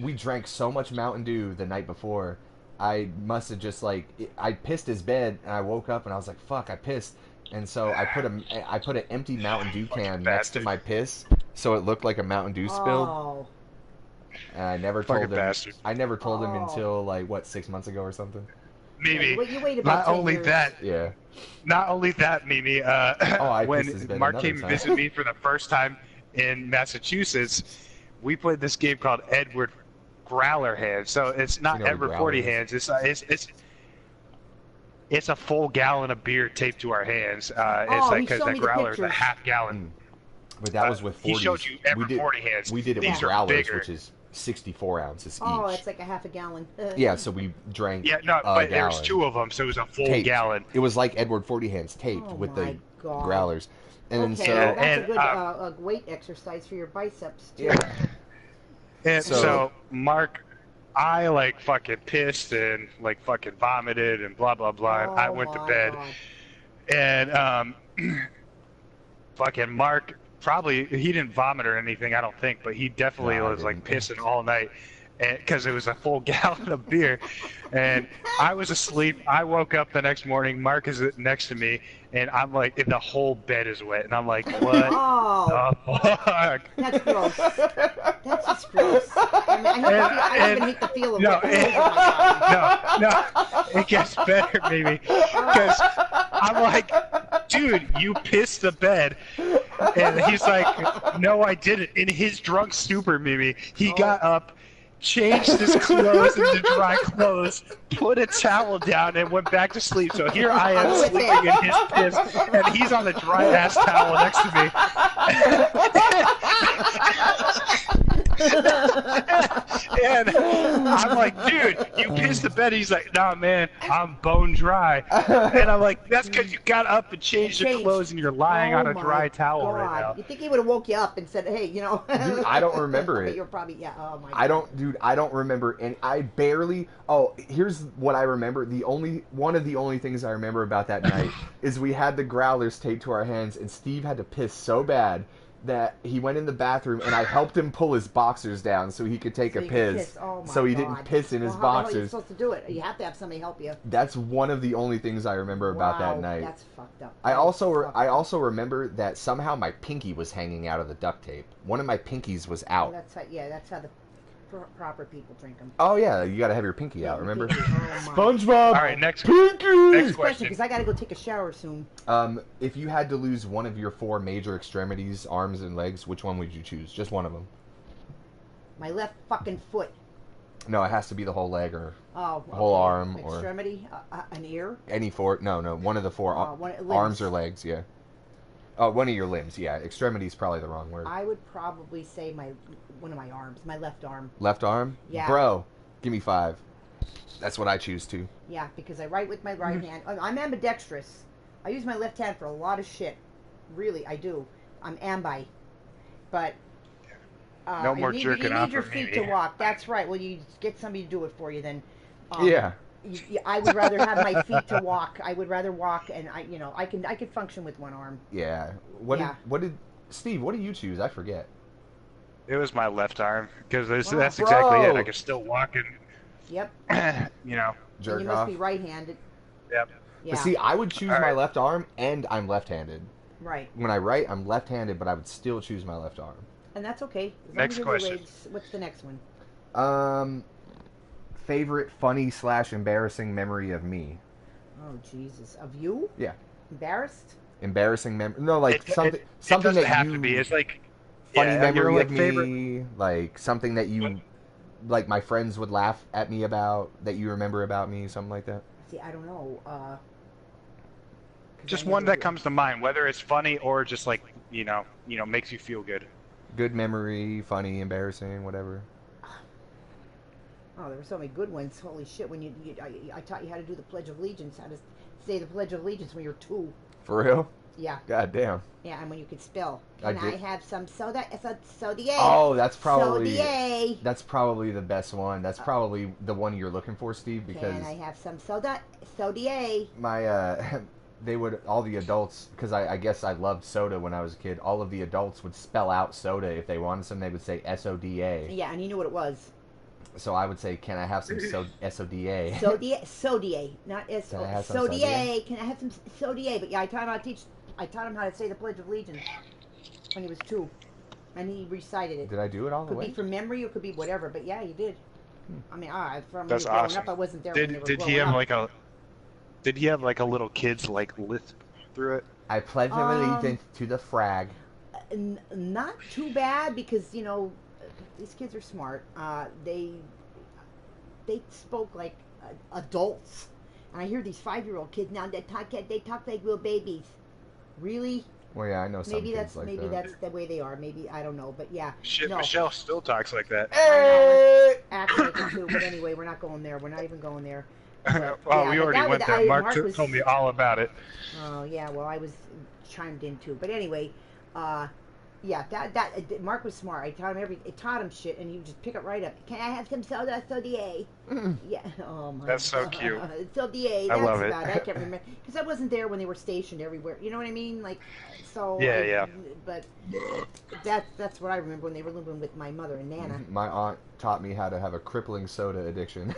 B: we drank so much Mountain Dew the night before. I must have just I pissed his bed and I woke up and I was like, fuck, I pissed. And so I put an empty Mountain Dew can next to my piss so it looked like a Mountain Dew spilled.
A: Oh.
B: And I never told
C: Fucking
B: him.
C: bastard.
B: I never told him
A: Oh.
B: until 6 months ago or something.
C: Mimi,
A: You wait about
C: not
A: 10
C: only
A: years.
C: that,
B: Yeah.
C: not only that, Mimi.
B: I
C: when
B: pissed his bed
C: Mark
B: another
C: came to
B: time.
C: visit me for the first time in Massachusetts, we played this game called Edward Growler Hands. So it's not
B: You know what
C: Edward
B: Growler
C: 40
B: is.
C: hands. It's a full gallon of beer taped to our hands. It's
A: Oh,
C: like
A: he
C: because
A: showed
C: that
A: me the
C: growler is a
A: pictures.
C: half gallon.
B: But that was with 40s.
C: He showed you Edward 40 hands.
B: We did it with
C: These are
B: growlers,
C: bigger.
B: which is 64 ounces
A: Oh,
B: each.
A: it's like a half a gallon.
B: Yeah, so we drank
C: Yeah, no,
B: a
C: but there was
B: gallon.
C: 2 of them, so it was a full
B: Taped.
C: gallon.
B: It was like Edward 40 hands taped
A: Oh
B: with
A: my
B: the
A: God.
B: growlers. And
A: Okay,
B: then so
A: well, that's
C: And,
A: a good weight exercise for your biceps too.
B: Yeah.
C: And
B: So-
C: so Mark, I like fucking pissed and like fucking vomited and blah blah blah. And I
A: Oh
C: went to
A: my
C: bed,
A: God.
C: and fucking Mark probably he didn't vomit or anything, I don't think, but he definitely
B: No, I
C: was like
B: didn't.
C: pissing all night, because it was a full gallon of beer, and I was asleep. I woke up the next morning. Mark is next to me, and I'm like, the whole bed is wet, and I'm like, what?
A: Oh,
C: the fuck?
A: that's gross. That's just gross. I even hate the feel of
C: No,
A: wet clothes on my body.
C: No, it gets better, maybe, because I'm like, dude, you pissed the bed, and he's like, no, I didn't. In his drunk stupor, Mimi, he got up, changed his clothes into dry clothes, put a towel down, and went back to sleep. So here I am sleeping in his piss, and he's on the dry ass towel next to me. And I'm like, dude, you pissed the bed. He's like, nah, man, I'm bone dry. And I'm like, that's because you got up and changed your clothes and you're lying on a
A: Oh
C: dry
A: my
C: towel
A: God.
C: right now.
A: You think he would have woke you up and said, "Hey, you know"?
B: Dude, I don't remember it.
A: You're probably Oh my.
B: I
A: God.
B: I don't remember any. I barely. Oh, here's what I remember. One of the only things I remember about that night is we had the growlers taped to our hands, and Steve had to piss so bad that he went in the bathroom, and I helped him pull his boxers down so he could take
A: So
B: a
A: you could
B: piss.
A: Oh my
B: So he
A: God.
B: didn't piss in his
A: Well, how the hell are you
B: boxers.
A: supposed to do it? You have to have somebody help you.
B: That's one of the only things I remember about that
A: Wow,
B: night.
A: That's fucked up.
B: I
A: That
B: also
A: is
B: re-
A: fucked
B: I
A: up.
B: also remember that somehow my pinky was hanging out of the duct tape. One of my pinkies was out.
A: That's how the proper people drink them.
B: Oh yeah, you got to have your pinky out. Remember?
A: Oh, my.
B: SpongeBob.
C: All right, next
B: Pinky.
C: next
A: Question,
C: question.
A: because I got to go take a shower soon.
B: If you had to lose one of your 4 major extremities, arms and legs, which one would you choose? Just one of them.
A: My left fucking foot.
B: No, it has to be the whole leg or
A: Oh,
B: Whole
A: okay.
B: arm or-
A: extremity, an ear.
B: any 4. No, one of the 4
A: limbs.
B: arms or legs. Yeah. Oh, one of your limbs. Yeah, extremity is probably the wrong word.
A: I would probably say one of my arms, my left arm.
B: Left arm.
A: Yeah.
B: Bro, give me 5. That's what I choose to.
A: Yeah, because I write with my right hand. I'm ambidextrous. I use my left hand for a lot of shit. Really, I do. I'm ambi. But
C: No more jerking
A: you
C: off
A: need your
C: for
A: feet
C: Mimi.
A: to walk. That's right. Well, you get somebody to do it for you then.
B: Yeah.
A: I would rather have my feet to walk. I would rather walk, and I could function with one arm.
B: Yeah.
A: Yeah.
B: What did Steve? What did you choose? I forget.
C: It was my left arm, because
A: Wow.
C: that's exactly it.
B: Bro.
C: I can still walk
A: Yep.
C: and, you know.
B: Jerk
A: and you must
B: off.
A: be right-handed.
C: Yep.
A: Yeah.
B: But see, I would choose
C: All
B: my
C: right.
B: left arm, and I'm left-handed.
A: Right.
B: When I write, I'm left-handed, but I would still choose my left arm.
A: And that's okay. As long
C: Next
A: as you're
C: question.
A: related- What's the next one?
B: Favorite funny/embarrassing memory of me?
A: Oh Jesus! Of you?
B: Yeah.
A: Embarrassed?
B: Embarrassing memory? No, like something
C: It
B: something
C: doesn't
B: that
C: have
B: you
C: to be. It's like
B: funny
C: yeah,
B: memory
C: your, like,
B: of me,
C: favorite.
B: like something that you
C: What?
B: like my friends would laugh at me about that you remember about me, something like that.
A: See, I don't know. 'Cause
C: Just
A: I
C: one
A: never
C: that comes to mind, whether it's funny or just like you know makes you feel good.
B: Good memory, funny, embarrassing, whatever.
A: Oh, there were so many good ones. Holy shit! When I taught you how to do the Pledge of Allegiance, how to say the Pledge of Allegiance when you're 2.
B: For real?
A: Yeah.
B: God damn.
A: Yeah, and when you could spell.
B: I
A: Can I
B: did.
A: have some soda? Soda.
B: Oh, that's probably
A: Soda.
B: that's probably the best one. That's probably the one you're looking for, Steve, because
A: Can I have some soda? Soda.
B: my they would all the adults, because I guess I loved soda when I was a kid. All of the adults would spell out soda if they wanted some. They would say SODA.
A: Yeah, and you knew what it was.
B: So I would say, can I have some SODA?
A: Soda, not S.
B: Can I have some
A: Soda. Can I have some soda? But yeah, I taught him how to say the Pledge of Allegiance when he was 2, and he recited it.
B: Did I do it all the
A: Could
B: way?
A: be from memory or could be whatever, but yeah, you did. I mean, from
C: That's
A: growing
C: awesome.
A: up, I wasn't there when they were
C: Did
A: growing
C: he have
A: up.
C: like a? Did he have like a little kid's like lisp through it?
B: I pledge allegiance to the flag.
A: Not too bad because these kids are smart. They spoke like adults, and I hear these 5-year-old kids now that they talk like real babies. Really?
B: Well, yeah, I know some
A: Maybe
B: kids
A: that's
B: like
A: maybe
B: that.
A: that's the way they are. Maybe I don't know, but yeah.
C: Shit,
A: No.
C: Michelle still talks like that.
B: Hey!
A: Acts like it too, but anyway, we're not going there. We're not even going there.
C: Well,
A: yeah,
C: we
A: but
C: already
A: that
C: went
A: was-
C: there. Mark
A: Mark was-
C: told me all about it.
A: Oh yeah, well I was chimed in too. But anyway, yeah, that Mark was smart. I taught him shit, and he would just pick it right up. Can I have some soda? Soda. Yeah. Oh my.
C: That's so
A: God.
C: cute.
A: Soda.
C: I love it.
A: I can't remember because I wasn't there when they were stationed everywhere. You know what I mean? Like, so.
C: Yeah.
A: But that's what I remember when they were living with my mother and Nana.
B: My aunt taught me how to have a crippling soda addiction.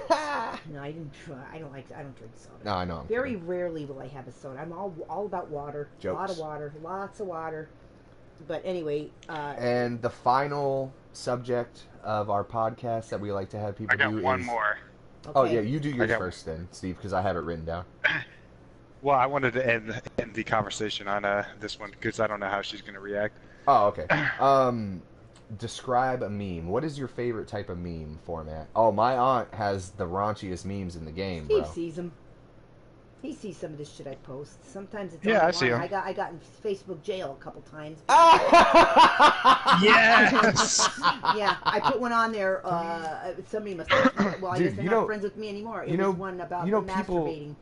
A: No, I didn't. I don't drink soda.
B: No, I know. I'm
A: Very
B: kidding.
A: rarely will I have a soda. I'm all about water. A lot of
B: Jokes.
A: water. Lots of water. But anyway,
B: And the final subject of our podcast that we like to have people
C: I got
B: do
C: one
B: is...
C: more.
A: okay.
B: Oh, yeah, you do yours
C: got-
B: first then, Steve, because I have it written down.
C: Well, I wanted to end the conversation on this one because I don't know how she's gonna react.
B: Oh, okay. Describe a meme. What is your favorite type of meme format? Oh, my aunt has the raunchiest memes in the game,
A: He
B: bro.
A: sees them. He sees some of this shit I post. Sometimes it's
C: Yeah,
A: online.
C: I see 'em.
A: I got in Facebook jail a couple times.
C: Yes.
A: Yeah, I put one on there. Somebody must. Well, I
B: Dude,
A: guess they're
B: you
A: not
B: know-
A: friends with me anymore. It
B: you know-
A: was one about
B: people,
A: masturbating.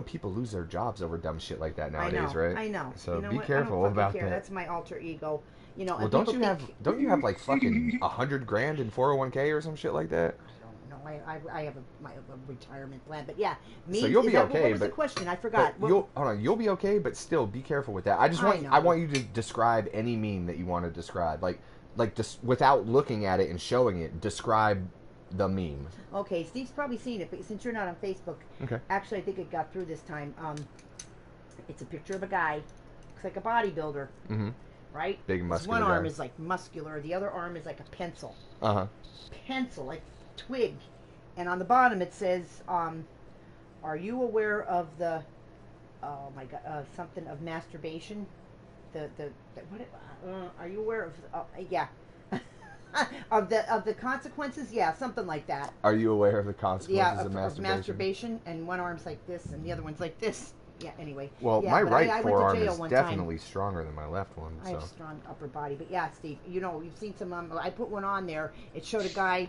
B: people lose their jobs over dumb shit like that
A: I
B: nowadays,
A: know.
B: right?
A: I know.
B: So
A: You know
B: be
A: what?
B: careful
A: I don't
B: about
A: fucking care.
B: that.
A: That's my alter ego.
B: Well,
A: and
B: don't
A: people
B: you
A: think-
B: have like fucking $100,000 in 401k or some shit like that?
A: No, I have a retirement plan, but yeah, me.
B: So you'll be
A: What
B: okay,
A: was the
B: but-
A: question? I forgot.
B: But you'll be okay, but still be careful with that. I
A: know.
B: want you to describe any meme that you want to describe, like just without looking at it and showing it. Describe the meme.
A: Okay, Steve's probably seen it, but since you're not on Facebook,
B: Okay.
A: actually, I think it got through this time. It's a picture of a guy, looks like a bodybuilder,
B: Mm-hmm.
A: right?
B: Big
A: His
B: muscular
A: one arm
B: guy.
A: is like muscular, the other arm is like a pencil,
B: Uh-huh.
A: like twig, and on the bottom it says, "Are you aware of the, oh my god, something of masturbation? Are you aware of? Yeah." of the consequences, yeah, something like that.
B: Are you aware of the consequences
A: Yeah,
B: of masturbation?
A: masturbation, and one arm's like this, and the other one's like this. Yeah. Anyway.
B: Well,
A: yeah,
B: my
A: but
B: right
A: I went to
B: forearm
A: jail
B: is
A: one time.
B: definitely stronger than my left one.
A: I
B: So
A: have strong upper body, but yeah, Steve, you've seen some. I put one on there. It showed a guy,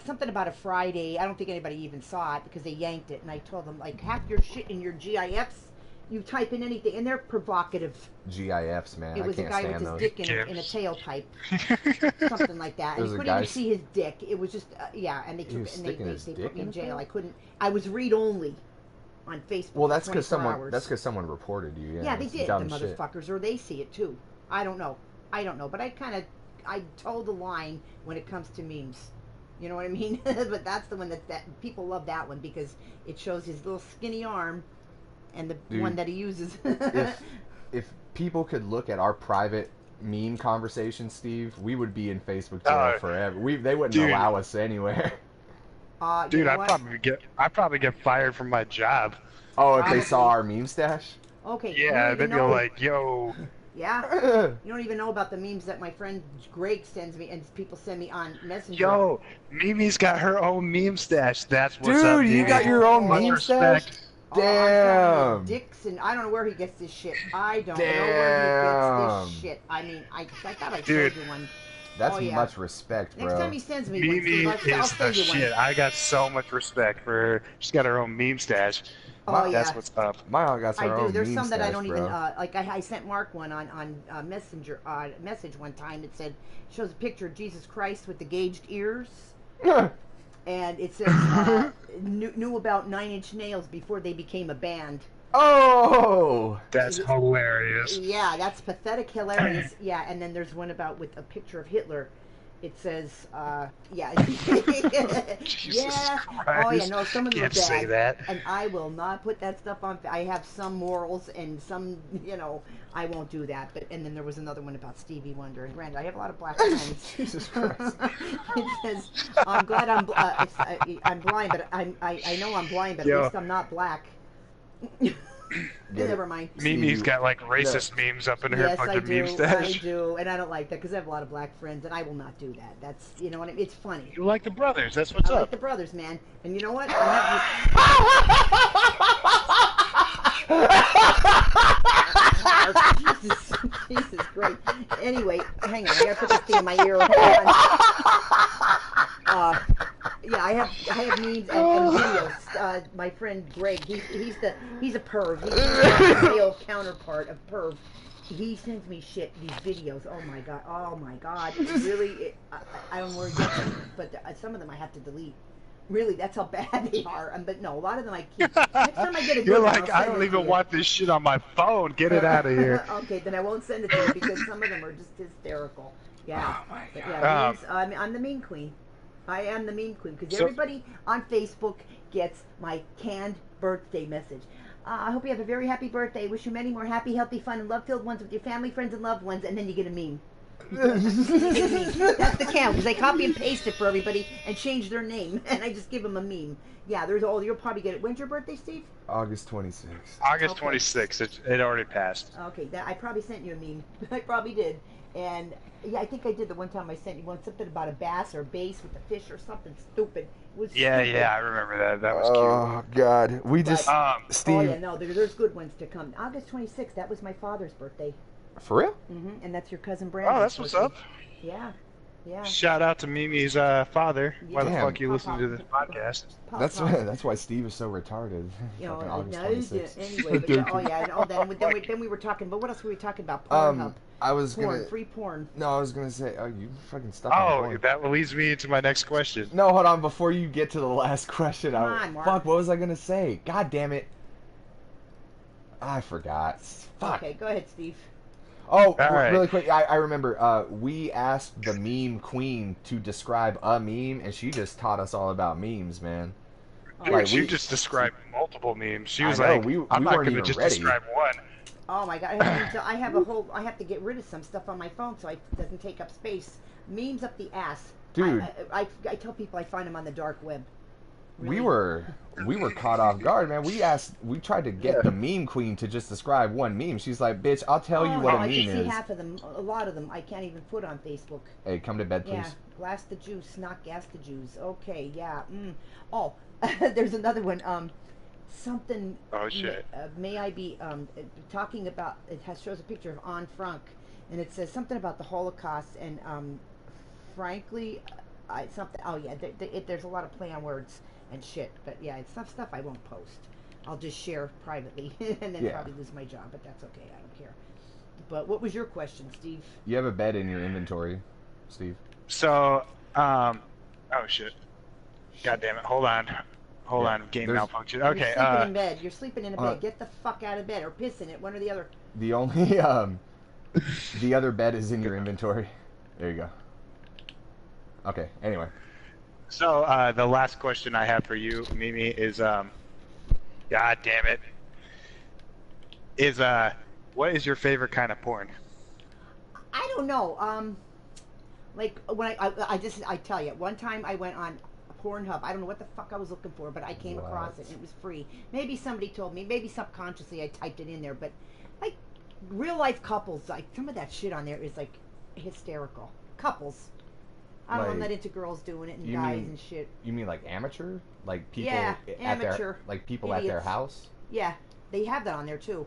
A: something about a Friday. I don't think anybody even saw it because they yanked it, and I told them like half your shit in your GIFs, you type in anything, and they're provocative.
B: GIFs, man,
A: It was
B: I
A: a
B: can't
A: guy with
B: stand
A: his
B: those.
A: dick in a tailpipe, something like that, and
B: There's
A: you
B: a
A: couldn't even
B: guy-
A: see his dick. It was just yeah, and they
B: He
A: took
B: was
A: it and they
B: sticking his
A: put
B: dick
A: me
B: in
A: in
B: a
A: jail.
B: tail?
A: I couldn't. I was read only on Facebook.
B: Well,
A: for
B: that's because
A: 24 hours.
B: That's because someone reported you. Yeah,
A: Yeah, they
B: it's
A: did, the
B: dumb shit.
A: motherfuckers, or they see it too. I don't know, but I told the line when it comes to memes. You know what I mean? But that's the one that people love that one because it shows his little skinny arm, and the
B: Dude,
A: one that he uses.
B: If people could look at our private meme conversation, Steve, we would be in Facebook jail forever. They wouldn't
C: Dude.
B: allow us anywhere.
A: You
C: Dude,
A: know
C: I'd
A: what?
C: probably get fired from my job.
B: Oh, if they
A: Probably.
B: saw our meme stash?
A: Okay. you
C: Yeah,
A: don't
C: they'd
A: even
C: be
A: know.
C: like, "Yo,
A: Yeah. You don't even know about the memes that my friend Greg sends me, and people send me on Messenger.
C: yo, Mimi's got her own meme stash. That's what's
B: Dude,
C: up,
B: you
C: Mimi.
B: got your own
C: Much
B: meme
C: respect.
B: stash?
A: Oh, I'm telling you,
B: Damn.
A: dicks, and I don't know where he gets this shit. I don't know where he gets
B: Damn.
A: this shit. I mean, I thought I
C: Dude.
A: showed you one.
B: that's
A: Oh, yeah.
B: much respect, bro.
A: Next time he sends me one,
C: Mimi
A: Steve, I'll
C: is
A: send
C: the
A: you one.
C: shit. I got so much respect for her. She's got her own meme stash.
A: Oh,
C: That's
A: yeah.
C: what's up.
B: My aunt got
A: I
B: her
A: do.
B: own
A: There's
B: meme
A: some that I
B: stash,
A: don't
B: bro.
A: even like. I sent Mark one on Messenger message one time. It said shows a picture of Jesus Christ with the gauged ears, and it says knew about Nine Inch Nails before they became a band.
B: Oh,
C: That's hilarious.
A: Yeah, that's pathetic, hilarious. Yeah, and then there's one about with a picture of Hitler. It says, yeah,
C: Jesus
A: yeah.
C: Christ.
A: Oh yeah, no, some of them are
C: Can't say
A: bad,
C: that.
A: and I will not put that stuff on. I have some morals and some, I won't do that. But and then there was another one about Stevie Wonder. And granted, I have a lot of black friends.
B: Jesus Christ.
A: It says, I'm glad I'm blind, but I know I'm blind, but
C: Yo.
A: at least I'm not black. Never mind.
C: Mimi's got like racist memes up in her
A: Yes, I
C: fucking
A: do.
C: meme stash.
A: I do, and I don't like that because I have a lot of black friends, and I will not do that. That's what I mean. It's funny.
C: You like the brothers? That's what's
A: I like
C: up.
A: the brothers, man. And you know what? Jesus Christ. Anyway, hang on. I gotta put this thing in my ear. Hold on. Yeah, I have memes and videos. My friend Greg, he's a perv. He's the male counterpart of perv. He sends me shit, these videos. Oh my god. Really, I don't know where he gets them, but some of them I have to delete. Really, that's how bad they are. But no, a lot of them I keep. Next time I get a good
C: You're
A: one,
C: like,
A: I'll
C: I
A: send
C: don't
A: it to
C: even
A: you.
C: want this shit on my phone. Get it out of here.
A: Okay, then I won't send it to you because some of them are just hysterical. Yeah.
B: Oh my
A: But
B: God.
A: yeah, memes, I'm the meme queen. I am the meme queen because
C: So-
A: everybody on Facebook gets my canned birthday message. I hope you have a very happy birthday. Wish you many more happy, healthy, fun, and love-filled ones with your family, friends, and loved ones, and then you get a meme. That's the count because I copy and paste it for everybody and change their name, and I just give them a meme. Yeah, you'll probably get it. When's your birthday, Steve?
B: August 26th.
C: August
A: Okay.
C: 26th. It already passed.
A: Okay, I probably sent you a meme. I probably did. And yeah, I think I did the one time I sent you one something about a bass or bass with a fish or something stupid. It was
C: Yeah,
A: stupid.
C: I remember that. That was
B: Oh God, we just Steve.
A: Oh yeah, no, there's good ones to come. August 26th, that was my father's birthday.
B: For real?
A: And that's your cousin
C: cute.
A: Brandon's
C: Oh, that's what's
A: birthday.
C: up.
A: Yeah.
C: Shout out to Mimi's father. Why the
B: Damn.
C: fuck you listen to this podcast?
A: Pop,
B: That's
A: pop.
B: that's why Steve is so retarded.
A: You know,
B: Fucking August
A: no,
B: 26th.
A: anyway, but yeah, oh yeah, and all that. Then we were talking. But what else were we talking about? Pornhub,
B: I was
A: porn,
B: gonna.
A: free porn.
B: No, I was gonna say. Oh, you fucking stuck.
C: Oh, that leads me into my next question.
B: No, hold on. Before you get to the last question,
A: Come on, Mark.
B: fuck. What was I gonna say? God damn it! I forgot. Fuck.
A: Okay, go ahead, Steve.
B: Oh,
C: right.
B: really quick. I remember. We asked the meme queen to describe a meme, and she just taught us all about memes, man.
C: Dude,
B: Like,
C: she
B: we-
C: just described multiple memes. She
B: I
C: was
B: know,
C: like,
B: we
C: I'm not
B: weren't
C: going to
B: even
C: just
B: ready.
C: describe one.
A: Oh my god, I have to get rid of some stuff on my phone so it doesn't take up space. Memes up the ass.
B: Dude.
A: I tell people I find them on the dark web.
B: We were caught off guard, man. We tried to get the meme queen to just describe one meme. She's like, "Bitch, I'll tell you what a
A: I
B: meme
A: can see
B: is."
A: half of them. A lot of them I can't even put on Facebook.
B: Hey, come to bed, please.
A: Yeah, glass the juice, not gas the Jews. Okay, yeah. Oh, there's another one. Something.
C: Oh, shit.
A: May I be talking about? Shows a picture of Anne Frank, and it says something about the Holocaust. And frankly, something. Oh yeah, there's a lot of play on words and shit. But yeah, it's stuff I won't post. I'll just share privately, and then
B: Yeah.
A: probably lose my job. But that's okay. I don't care. But what was your question, Steve?
B: You have a bed in your inventory, Steve.
C: So, oh shit. God damn it. Hold on, game
B: There's-
C: malfunction.
A: You're
C: Okay,
A: sleeping in bed. You're sleeping in a bed.
B: uh,
A: Get the fuck out of bed or piss in it. One or the other.
B: The only the other bed is in your inventory. There you go. Okay. Anyway,
C: so the last question I have for you, Mimi, is God damn it, is what is your favorite kind of porn?
A: I don't know. Like when I tell you, one time I went on Pornhub. I don't know what the fuck I was looking for, but I came across it and it was free. Maybe somebody told me. Maybe subconsciously I typed it in there. But like real life couples, like some of that shit on there is like hysterical. Couples. I don't know. I'm
B: Like,
A: not into girls doing it and
B: you
A: guys
B: mean-
A: and shit.
B: you mean like amateur, like people
A: Yeah,
B: at
A: amateur
B: their like people at their
A: idiots.
B: house?
A: Yeah, they have that on there too.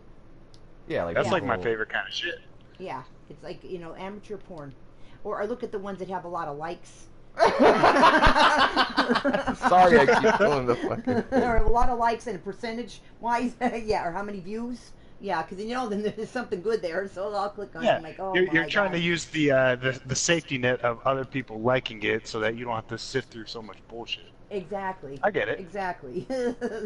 B: Yeah, like
C: That's like my
B: people-
C: favorite kind of shit.
A: Yeah, it's like amateur porn. or I look at the ones that have a lot of likes.
B: Sorry, I keep pulling the fucking thing.
A: Or a lot of likes and percentage wise, yeah, or how many views. Yeah, because then there's something good there, so I'll click on it.
C: Yeah,
A: I'm like, oh
C: you're
A: my
C: trying
A: God.
C: to use the safety net of other people liking it so that you don't have to sift through so much bullshit.
A: Exactly.
C: I get it.
A: Exactly.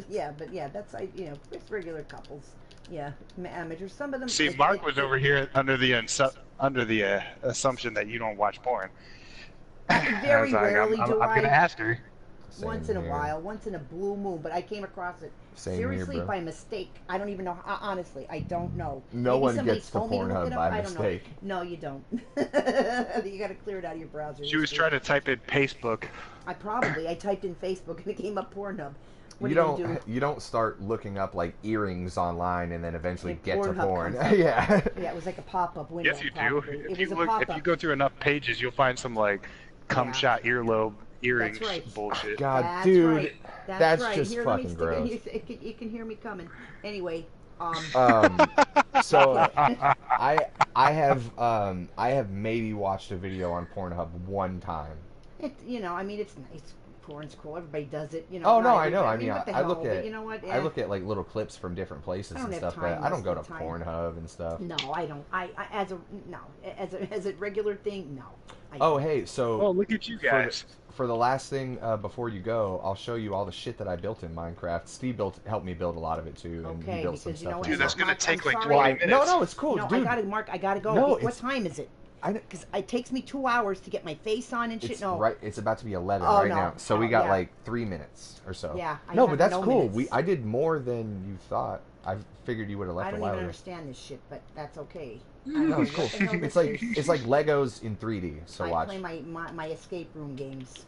A: Yeah, but yeah, that's it's regular couples. Yeah, amateurs. Some of them.
C: See, Mark was over here under the assumption that you don't watch porn.
A: Very
C: I was like,
A: rarely
C: I'm
A: do
C: gonna
A: I.
C: ask her.
B: Same
A: Once in a
B: here.
A: while, once in a blue moon, but I came across it
B: Same
A: seriously
B: here, bro.
A: by mistake. I don't even know. Honestly, I don't know.
B: No
A: Maybe
B: one
A: somebody
B: gets to
A: told me to look
B: Pornhub
A: it up.
B: by
A: I don't know.
B: mistake.
A: No, you don't. You got to clear it out of your browser.
C: She was trying to type in Facebook.
A: I typed in Facebook and it came up Pornhub. What
B: You
A: are you gonna
B: don't
A: do?
B: you don't start looking up like earrings online and then eventually
A: And
B: get to
A: Pornhub
B: porn.
A: comes up.
B: Yeah.
A: Yeah, it was like a pop-up window.
C: Yes, you do.
A: probably.
C: If
A: It
C: you
A: was a
C: look, if
A: pop-up.
C: you go through enough pages, you'll find some like cum
A: Yeah.
C: shot earlobe earrings
A: right.
C: bullshit.
B: God,
A: That's
B: dude,
A: right.
B: that's
A: right.
B: just
A: Here, let me
B: fucking
A: stick
B: gross.
A: it. You can hear me coming. Anyway,
B: So I have maybe watched a video on Pornhub one time.
A: I mean, it's nice. Porn's cool. Everybody does it.
B: Oh no,
A: not
B: I know. I
A: everybody.
B: mean,
A: what the
B: I
A: hell?
B: look
A: But
B: at
A: you know what?
B: I look at like little clips from different places
A: I don't
B: and
A: have
B: stuff, but
A: time
B: I don't
A: most
B: go
A: of
B: to
A: the time.
B: Pornhub and stuff.
A: No, I don't. I as a regular thing, no.
B: Oh hey, so
C: Oh, look at you guys.
B: for the last thing before you go, I'll show you all the shit that I built in Minecraft. Steve helped me build a lot of it too, and he
A: Okay,
B: built some
A: because you know
B: stuff.
A: what?
C: Dude, that's
B: himself.
C: gonna
A: Mark,
C: take
A: I'm
C: like
A: sorry.
C: 20 minutes.
B: No, it's cool,
A: No,
B: dude.
A: I gotta go.
B: No,
A: What
B: it's-
A: time is it?
B: I,
A: Because it takes me 2 hours to get my face on and shit.
B: it's
A: No.
B: right. It's about to be 11
A: Oh,
B: right
A: no.
B: now, so we
A: Oh,
B: got
A: yeah.
B: like 3 minutes or so.
A: Yeah, I
B: No,
A: have
B: but that's
A: no
B: cool.
A: minutes.
B: I did more than you thought. I figured you would have left
A: I
B: a
A: don't
B: while
A: even
B: ago.
A: understand this shit, but that's okay.
B: No, it's cool. It's like Legos in 3D. So
A: I
B: watch.
A: play my escape room games.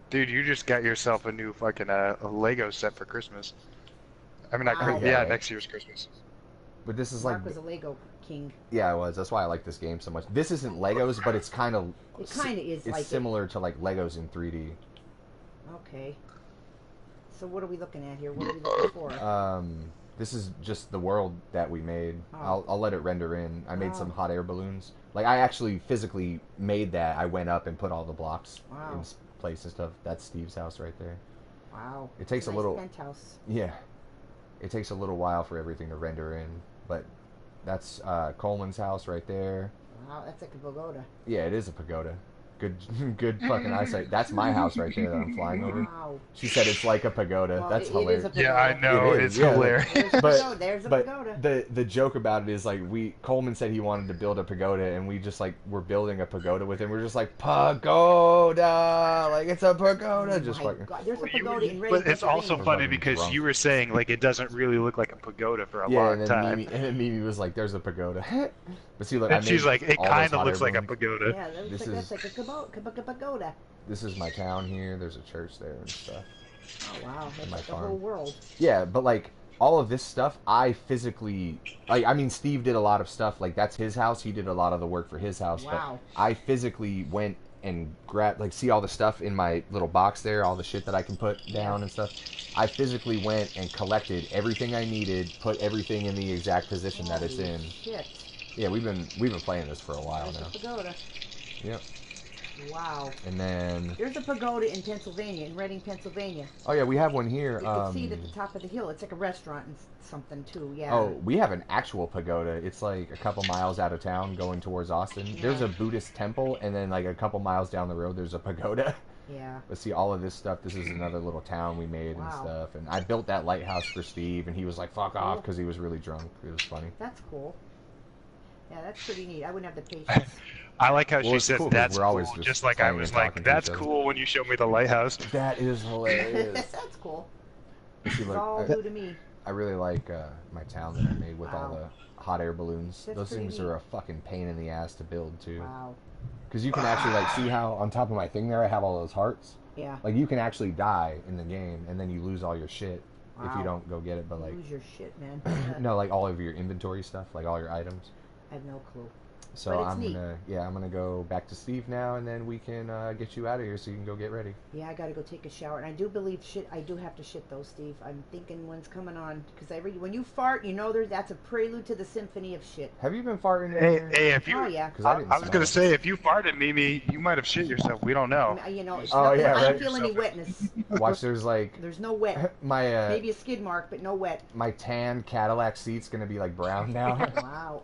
C: Dude, you just got yourself a new fucking Lego set for Christmas. I mean, not
A: Wow.
C: yeah,
B: Right.
C: next year's Christmas.
B: But this is
A: Mark
B: like,
A: was a Lego king.
B: yeah, I was. That's why I like this game so much. This isn't Legos, but it's kind of.
A: It kind of is
B: It's
A: like
B: similar to like Legos in 3D.
A: Okay. So what are we looking at here? What are we looking for?
B: This is just the world that we made.
A: Oh.
B: I'll let it render in. I made
A: Oh.
B: some hot air balloons. Like I actually physically made that. I went up and put all the blocks
A: Wow.
B: in place and stuff. That's Steve's house right there.
A: Wow.
B: It takes
A: It's
B: a little.
A: penthouse.
B: Yeah. It takes a little while for everything to render in, but that's Coleman's house right there.
A: Wow, that's like a pagoda.
B: Yeah, it is a pagoda. Good fucking eyesight. That's my house right there that I'm flying over.
A: Wow.
B: She said it's like a pagoda.
A: Well,
B: That's
A: it
B: hilarious.
A: is a
C: Yeah, I
A: pagoda.
C: know.
B: It is,
C: It's
B: yeah.
C: hilarious.
A: There's a
B: But-
A: pagoda. There's a
B: But
A: pagoda.
B: the joke about it is like Coleman said he wanted to build a pagoda, and we just like we're building a pagoda with him. We're just like pagoda, like it's a pagoda.
A: Oh
B: Just
A: my
B: fucking.
A: God. There's a pagoda in Reading,
C: But it's also
A: Pennsylvania.
C: funny
B: fucking
C: because
B: drunk.
C: you were saying like it doesn't really look like a pagoda for a
B: Yeah,
C: long
B: and then
C: time.
B: Mimi was like, "There's a pagoda." But see, look,
C: And she's like, it kind of
B: of
C: looks like a pagoda.
A: Yeah,
B: This
A: that's like a pagoda.
B: This is my town here. There's a church there and stuff.
A: Oh wow, that's
B: My
A: like the
B: farm.
A: whole world.
B: Yeah, but like all of this stuff, I physically like. I mean, Steve did a lot of stuff. Like that's his house. He did a lot of the work for his house.
A: Wow.
B: But I physically went and grabbed, like, see all the stuff in my little box there, all the shit that I can put down and stuff. I physically went and collected everything I needed, put everything in the exact position that it's
A: Holy
B: in.
A: Shit.
B: Yeah, we've been playing this for a while
A: There's
B: now.
A: a pagoda.
B: Yep.
A: Wow.
B: And then,
A: There's a pagoda in Pennsylvania, in Reading, Pennsylvania.
B: oh yeah, we have one here.
A: You can see it at the top of the hill. It's like a restaurant and something too. Yeah.
B: Oh, we have an actual pagoda. It's like a couple miles out of town going towards Austin. There's
A: Yeah.
B: a Buddhist temple, and then like a couple miles down the road, there's a pagoda.
A: Yeah.
B: But see, all of this stuff, this is another little town we made and
A: Wow.
B: stuff. And I built that lighthouse for Steve, and he was like, fuck off,
A: Cool.
B: because he was really drunk. It was funny.
A: That's cool. Yeah, that's pretty neat. I wouldn't have the patience.
C: I like how
B: Well,
C: she
B: it's
C: says
B: cool 'cause
C: that's
B: we're always
C: cool,
B: just
C: just like I
B: playing
C: was
B: and
C: like,
B: talking to
C: that's
B: each other.
C: cool when you showed me the lighthouse.
B: That is hilarious.
A: That's cool.
B: See,
A: It's
B: look,
A: all new to me.
B: I really like my town that I made with all
A: Wow.
B: the hot air balloons.
A: That's
B: Those
A: pretty
B: things
A: neat.
B: are a fucking pain in the ass to build, too.
A: Wow.
B: Because you can actually, like, see how on top of my thing there I have all those hearts?
A: Yeah.
B: Like, you can actually die in the game, and then you lose all your shit if
A: Wow.
B: you don't go get it. But, like,
A: Lose your shit, man.
B: no, like, all of your inventory stuff, like, all your items.
A: I have no clue.
B: So
A: But it's
B: I'm
A: neat.
B: gonna go back to Steve now, and then we can get you out of here so you can go get ready.
A: Yeah, I gotta go take a shower, and I do believe shit. I do have to shit though, Steve. I'm thinking when's coming on because when you fart, you know that's a prelude to the symphony of shit.
B: Have you been farting in
C: Hey,
B: here?
C: hey, if you,
A: Oh yeah.
B: Because I didn't.
C: I was
B: smell
C: gonna
B: it.
C: say, if you farted, Mimi, you might have shit yourself. We don't know.
A: You know, it's
B: Oh,
A: nothing,
B: yeah,
A: I
B: right.
A: don't feel any wetness.
B: Watch, there's like
A: There's no wet.
B: my
A: Maybe a skid mark, but no wet.
B: my tan Cadillac seat's gonna be like brown now.
A: Wow.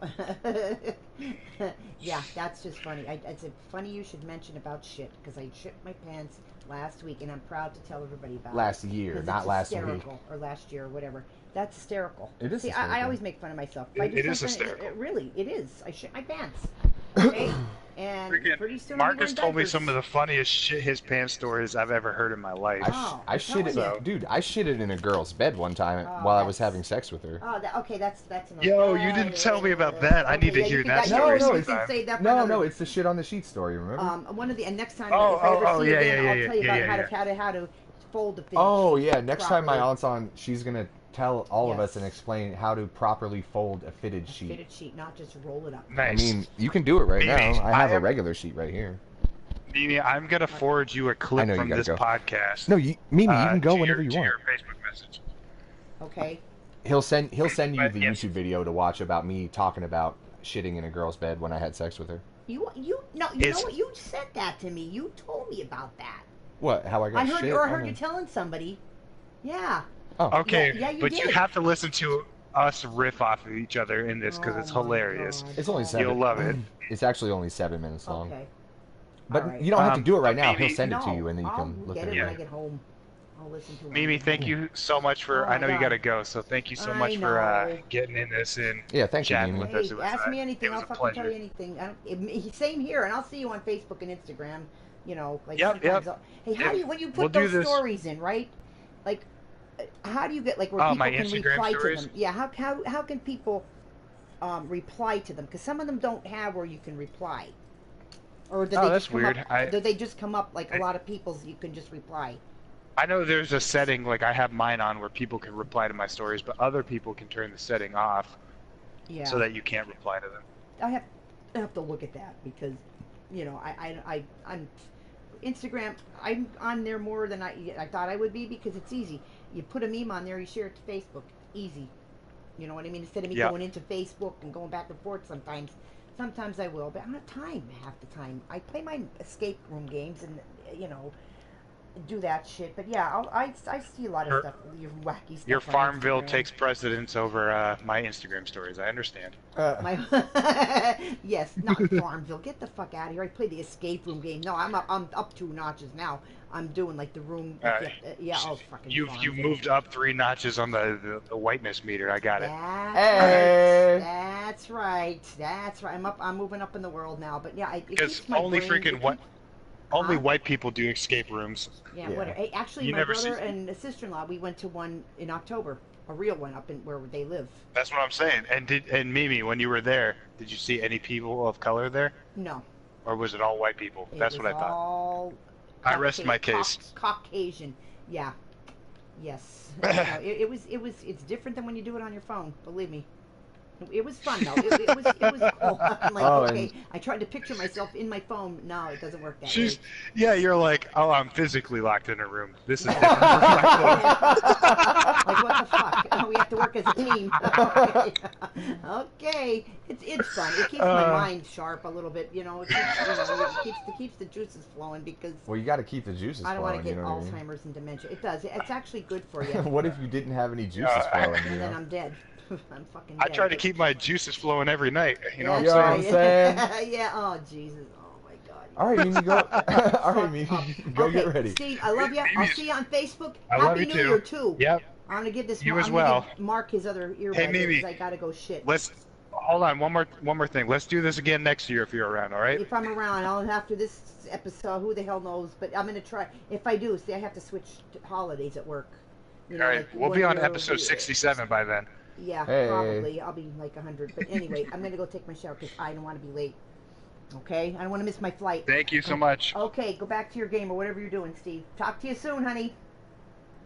A: Yeah, that's just funny. It's funny you should mention about shit because I shit my pants last week, and I'm proud to tell everybody about
B: Last
A: it.
B: year,
A: 'Cause
B: not
A: it's
B: last
A: hysterical,
B: week.
A: or last year, or whatever. That's hysterical.
B: It is
A: See, I
B: hysterical.
A: always make fun of myself.
C: It is
A: something-
C: hysterical.
A: really, it is. I shit my pants. Okay, and
C: Freaking
A: pretty soon I'll be
C: Marcus
A: wearing
C: told me
A: diapers.
C: some of the funniest shit his pants stories I've ever heard in my life.
A: Oh,
B: I
A: I'm
B: shit it,
A: telling
C: you.
B: dude. I shit it in a girl's bed one time
A: Oh,
B: while I was
A: that's-
B: having sex with her.
A: Oh, okay, that's enough.
C: Yo, you didn't tell me about that. I need to
A: yeah,
C: hear
A: you can-
C: that
A: yeah,
C: story
A: you can
C: sometime.
A: save that for
B: No,
A: another-
B: no, it's the shit on the sheet story. Remember?
A: One of the and next time
C: Oh,
A: if I ever
C: oh,
A: see you
C: yeah,
A: again,
C: yeah,
A: I'll
C: yeah,
A: tell you
C: yeah,
A: about
C: yeah,
A: how to fold the finish.
B: Oh yeah, next time my
A: properly.
B: aunt's on, she's gonna tell all of
A: Yes.
B: us and explain how to properly fold a fitted sheet.
A: Fitted sheet, not just roll it up.
B: I
C: Nice.
B: mean, you can do it right
C: Maybe.
B: now. I have
C: I
B: a
C: am-
B: regular sheet right here.
C: Mimi, I'm gonna forward you a
B: I
C: clip
B: know you
C: from
B: gotta
C: this
B: go.
C: podcast.
B: No, Mimi, you can go
C: to
B: whenever you
C: to
B: want.
C: your Facebook message.
A: Okay.
B: He'll send you
C: But
B: the
C: yes.
B: YouTube video to watch about me talking about shitting in a girl's bed when I had sex with her.
A: You know
C: It's-
A: what? You said that to me. You told me about that.
B: What? How I got
A: I heard
B: shit?
A: or I
B: on
A: heard
B: a-
A: you telling somebody. Yeah.
B: Oh,
C: Okay,
A: Yeah, you
C: but you
A: did.
C: have to listen to us riff off of each other in this because
A: Oh
C: it's
A: my
C: hilarious.
A: God.
B: it's only
A: Oh,
B: 7.
C: You'll love it.
B: It's actually only 7 minutes long.
A: Okay.
B: But
A: All right.
B: you don't have to do it right now.
C: Mimi-
B: He'll send it to
A: No,
B: you, and then you
A: I'll
B: can look
A: get
B: at
A: it
B: it.
A: when I
B: later.
A: get home. I'll listen to it.
C: Mimi, thank you so much for.
A: Oh
C: I
A: my
C: know you
A: God.
C: gotta go, so thank you so
A: I
C: much for
A: know.
C: getting in this and
B: Yeah, thank you,
C: chatting
B: Mimi.
C: with us.
A: Hey,
C: It was,
A: ask me anything.
C: it was
A: I'll
C: a
A: fucking
C: pleasure.
A: tell you anything. Same here, and I'll see you on Facebook and Instagram. You know, like
C: Yep,
A: sometimes.
C: yep.
A: Hey, how
C: Yep.
A: do you when you
C: We'll
A: put
C: do
A: those
C: this.
A: stories in, right? Like, how do you get like where
C: Oh,
A: people
C: my
A: can
C: Instagram
A: reply
C: stories?
A: to them? Yeah, how can people reply to them? Because some of them don't have where you can reply, or do
C: Oh,
A: they
C: that's
A: just come
C: weird.
A: Up, do they just come up like a lot of people's? You can just reply.
C: I know there's a setting like I have mine on where people can reply to my stories, but other people can turn the setting off
A: Yeah.
C: so that you can't reply to them.
A: I have to look at that because, you know, I'm Instagram. I'm on there more than I thought I would be because it's easy. You put a meme on there, you share it to Facebook, easy. You know what I mean? Instead of me
C: Yeah.
A: going into Facebook and going back and forth sometimes. Sometimes I will, but I don't have time half the time. I play my escape room games and you know do that shit. But yeah, I see a lot of
C: Your-
A: stuff, your wacky stuff.
C: Your
A: on
C: Farmville
A: Instagram.
C: takes precedence over my Instagram stories. I understand.
A: My yes, not Farmville. Get the fuck out of here! I play the escape room game. No, I'm up 2 notches now. I'm doing like the room. Yeah, oh fucking.
C: You've
A: Farmville.
C: moved up 3 notches on the whiteness meter. I got it.
B: Hey.
A: That's right. That's right. I'm moving up in the world now. But yeah, it
C: Because
A: keeps my
C: only
A: brain-
C: freaking
A: it
C: what.
A: keeps-
C: Only
A: Huh?
C: white people do escape rooms.
A: Yeah,
B: Yeah.
A: whatever. Hey, actually,
C: You
A: my
C: never
A: brother
C: see-
A: and sister-in-law, we went to one in October, a real one up in where they live.
C: That's what I'm saying. And Mimi, when you were there, did you see any people of color there,
A: No,
C: or was it all white people?
A: it
C: That's
A: was
C: what I thought.
A: all
C: I rest my case.
A: Caucasian. Yeah. Yes. It's different than when you do it on your phone. Believe me. It was fun though. It was cool. I'm like,
B: Oh,
A: okay.
B: and-
A: I tried to picture myself in my phone. No, it doesn't work that
C: She's,
A: way.
C: yeah, you're like, oh, I'm physically locked in a room. This is different from my phone.
A: Like what the fuck? Oh, we have to work as a team. Okay. It's fun. It keeps my mind sharp a little bit. You know, it keeps the juices flowing because
B: Well, you got to keep the juices
A: I don't want
B: flowing.
A: to
B: You
A: get
B: know what I mean?
A: Alzheimer's and dementia. It does. It's actually good for you.
B: What if you didn't have any juices
C: Yeah, I-
B: flowing? You
A: And then
B: know?
A: I'm dead. I'm fucking
C: I
A: dead.
C: try to keep my juices flowing every night. You know what I'm
B: Yeah,
C: saying?
B: what I'm saying?
A: Yeah. Oh Jesus. Oh my God.
B: All right, Mimi, go. All right, Mimi, go
A: Okay,
B: get ready.
A: Steve, I love you. I'll
C: Mimi's-
A: see you on Facebook.
C: I
A: Happy
C: love you
A: New
C: too.
A: Year too.
C: Yep.
A: I'm gonna give this.
C: You
A: I'm
C: as
A: gonna
C: well.
A: give Mark his other earbud
C: Hey, Mimi.
A: because I gotta go shit.
C: Let's hold on. One more thing. Let's do this again next year if you're around. All right.
A: If I'm around, I'll after this episode. Who the hell knows? But I'm gonna try. If I do, see, I have to switch to holidays at work. You know,
C: All right.
A: like
C: We'll
A: one
C: be on
A: year
C: episode
A: will be-
C: 67 by then.
A: Yeah,
B: Hey.
A: probably. I'll be like 100. But anyway, I'm gonna go take my shower because I don't want to be late. Okay, I don't want to miss my flight.
C: Thank you so much.
A: Okay, go back to your game or whatever you're doing, Steve. Talk to you soon, honey.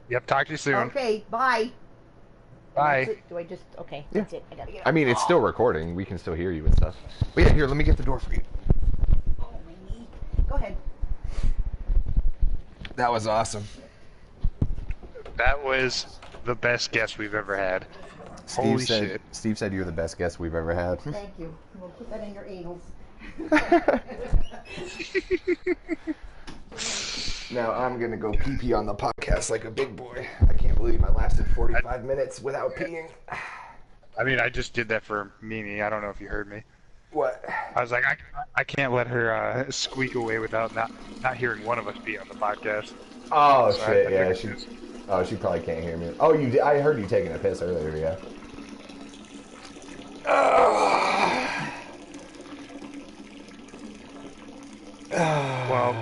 C: Yep. Talk to you soon.
A: Okay, bye.
C: Bye.
A: That's it? Do I just... Okay,
B: Yeah.
A: that's it. I gotta get
B: I mean, it's still recording. We can still hear you and stuff. But yeah, here, let me get the door for you.
A: Oh, my knee. Go ahead.
B: That was awesome.
C: That was the best guest we've ever had. Holy shit.
B: Steve said you're the best guest we've ever had.
A: Thank you. We'll put that in your anals.
B: Now I'm gonna go pee on the podcast like a big boy. I can't believe I lasted 45 minutes without peeing.
C: I mean, I just did that for Mimi. I don't know if you heard me.
B: What?
C: I was like, I can't let her squeak away without not hearing one of us be on the podcast.
B: Oh
C: So
B: shit!
C: I
B: Yeah,
C: figured
B: she probably can't hear me. Oh, you did? I heard you taking a piss earlier. Yeah.
C: Well,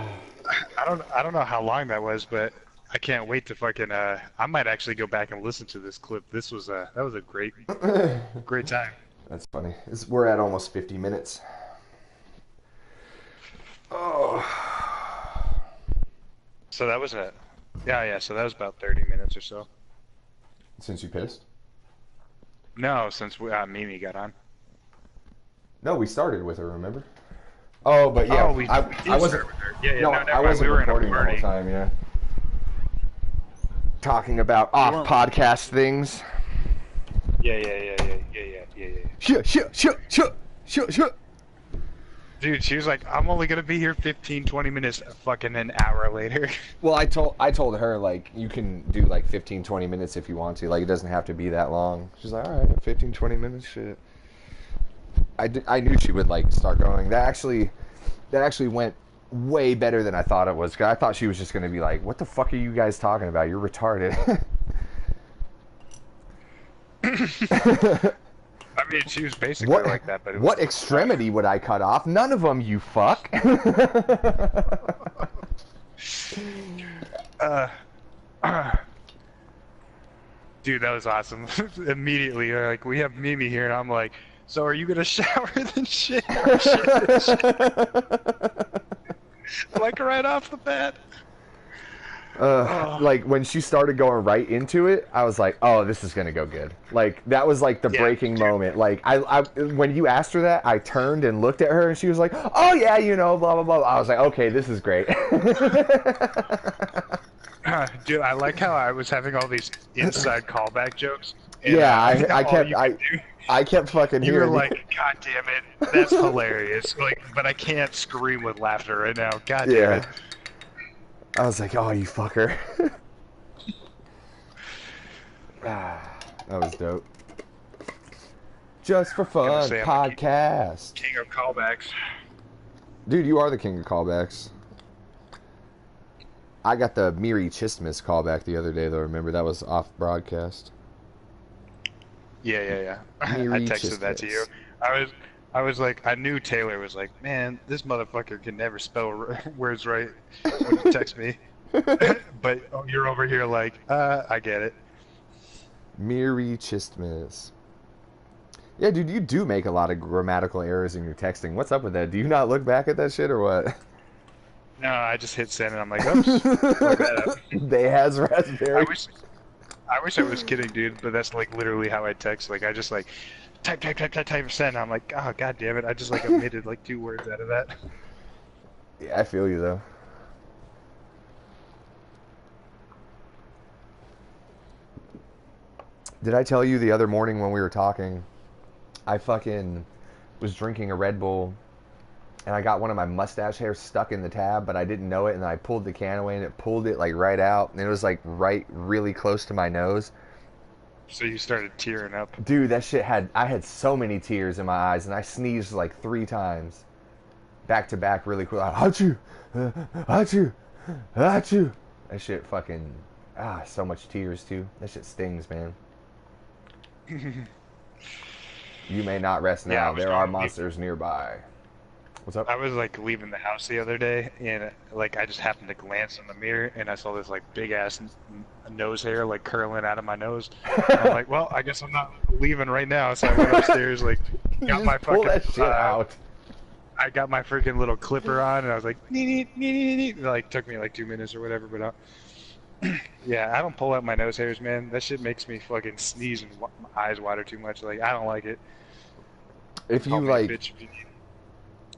C: I don't know how long that was, but I can't wait to fucking. I might actually go back and listen to this clip. That was a great time.
B: That's funny. We're at almost 50 minutes. Oh.
C: So that was it. Yeah. So that was about 30 minutes or so.
B: Since you pissed?
C: No, since Mimi got on.
B: No, we started with her. Remember? Oh, but yeah,
C: Oh, we
B: I
C: did
B: wasn't.
C: start with her. Yeah,
B: No,
C: never
B: I
C: mind.
B: wasn't
C: We were in a
B: recording the whole
C: party.
B: time. Yeah. Talking about off podcast things.
C: Yeah.
B: Sure.
C: Dude, she was like, I'm only gonna be here 15, 20 minutes. Fucking an hour later.
B: Well, I told her, like, you can do like 15, 20 minutes if you want to. Like, it doesn't have to be that long. She's like, all right, 15, 20 minutes, shit. I knew she would like start going. That actually went way better than I thought it was. 'Cause I thought she was just gonna be like, what the fuck are you guys talking about? You're retarded.
C: I mean, she was basically like that, but it was
B: what extremity would I cut off? None of them, you fuck.
C: Dude, that was awesome. Immediately, like, we have Mimi here, and I'm like, so are you gonna shower then shit? Or shit? Like, right off the bat.
B: Like when she started going right into it, I was like, "Oh, this is gonna go good." Like that was like the breaking moment. Like I when you asked her that, I turned and looked at her, and she was like, "Oh yeah, you know, blah blah blah." I was like, "Okay, this is great."
C: Dude, I like how I was having all these inside callback jokes. And,
B: Yeah, I
C: I
B: kept fucking
C: You were
B: hearing.
C: like, God damn it, that's hilarious. Like, but I can't scream with laughter right now. God damn
B: Yeah.
C: it.
B: I was like, "Oh, you fucker." That was dope. Just for fun
C: say I'm the
B: podcast.
C: King of callbacks.
B: Dude, you are the king of callbacks. I got the Miri Chismis callback the other day, though. Remember, that was off broadcast.
C: Yeah. I
B: Miri
C: texted that to you. I was like, I knew Taylor was like, man, this motherfucker can never spell words right when you text me. But you're over here like, I get it.
B: Miri Chismis. Yeah, dude, you do make a lot of grammatical errors in your texting. What's up with that? Do you not look back at that shit or what?
C: No, I just hit send and I'm like, oops, look that up.
B: They has raspberry.
C: I wish I was kidding, dude, but that's like literally how I text. Like I just like type send. I'm like, oh god damn it! I just like omitted like 2 words out of that.
B: Yeah, I feel you though. Did I tell you the other morning when we were talking, I fucking was drinking a Red Bull and I got one of my mustache hairs stuck in the tab, but I didn't know it, and I pulled the can away and it pulled it like right out, and it was like really close to my nose.
C: So you started tearing up.
B: Dude, that shit I had so many tears in my eyes, and I sneezed like 3 times. Back to back really quick. Achoo! Achoo! Achoo! That shit fucking, so much tears too. That shit stings, man. You may not rest now. There are monsters nearby. What's up?
C: I was like leaving the house the other day, and like I just happened to glance in the mirror, and I saw this like big ass nose hair like curling out of my nose. I'm like, well, I guess I'm not leaving right now. So I went upstairs, like got my
B: pull
C: fucking
B: that shit out.
C: I got my freaking little clipper on, and I was like, nee. It like took me like 2 minutes or whatever, but Yeah, I don't pull out my nose hairs, man. That shit makes me fucking sneeze and my eyes water too much. Like, I don't like it.
B: If
C: Call
B: you
C: me a
B: like,
C: bitch if you need.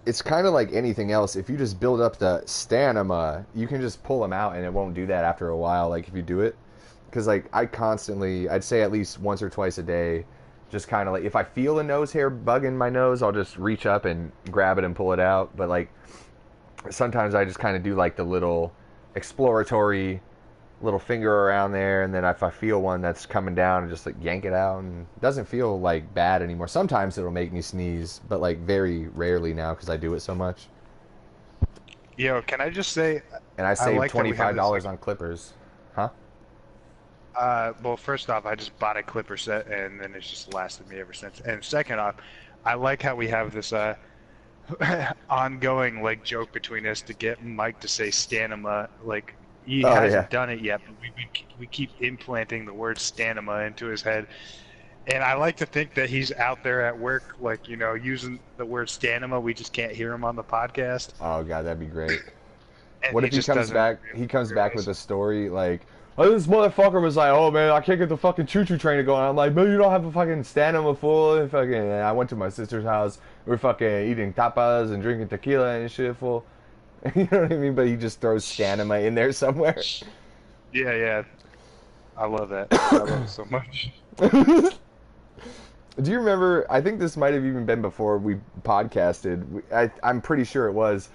B: it's kind of like anything else. If you just build up the stamina, you can just pull them out, and it won't do that after a while. Like if you do it, because like I constantly, I'd say at least once or twice a day, just kind of like if I feel a nose hair bug in my nose, I'll just reach up and grab it and pull it out. But like sometimes I just kind of do like the little exploratory little finger around there, and then if I feel one that's coming down, and just like yank it out, and it doesn't feel like bad anymore. Sometimes it'll make me sneeze, but like very rarely now because I do it so much.
C: Yo, can I just say,
B: And I
C: I
B: saved
C: like that we have this,
B: $25
C: like,
B: on clippers. Huh?
C: well, first off, I just bought a clipper set, and then it's just lasted me ever since. And second off, I like how we have this ongoing like joke between us to get Mike to say Stanima. Like he
B: Oh
C: hasn't
B: yeah.
C: done it yet, but we keep implanting the word Stanima into his head. And I like to think that he's out there at work, like, using the word Stanima. We just can't hear him on the podcast.
B: Oh god, that'd be great.
C: And
B: What if he
C: just
B: comes
C: doesn't
B: back? He comes back
C: realize.
B: with a story like, "Oh, this motherfucker was like, oh man, I can't get the fucking choo-choo train to go." And I'm like, "Man, you don't have a fucking stamina full." And fucking, and I went to my sister's house. We're fucking eating tapas and drinking tequila and shit full. You know what I mean? But he just throws stamina in there somewhere.
C: Yeah, yeah. I love that. I love it so much.
B: Do you remember? I think this might have even been before we podcasted. I'm pretty sure it was.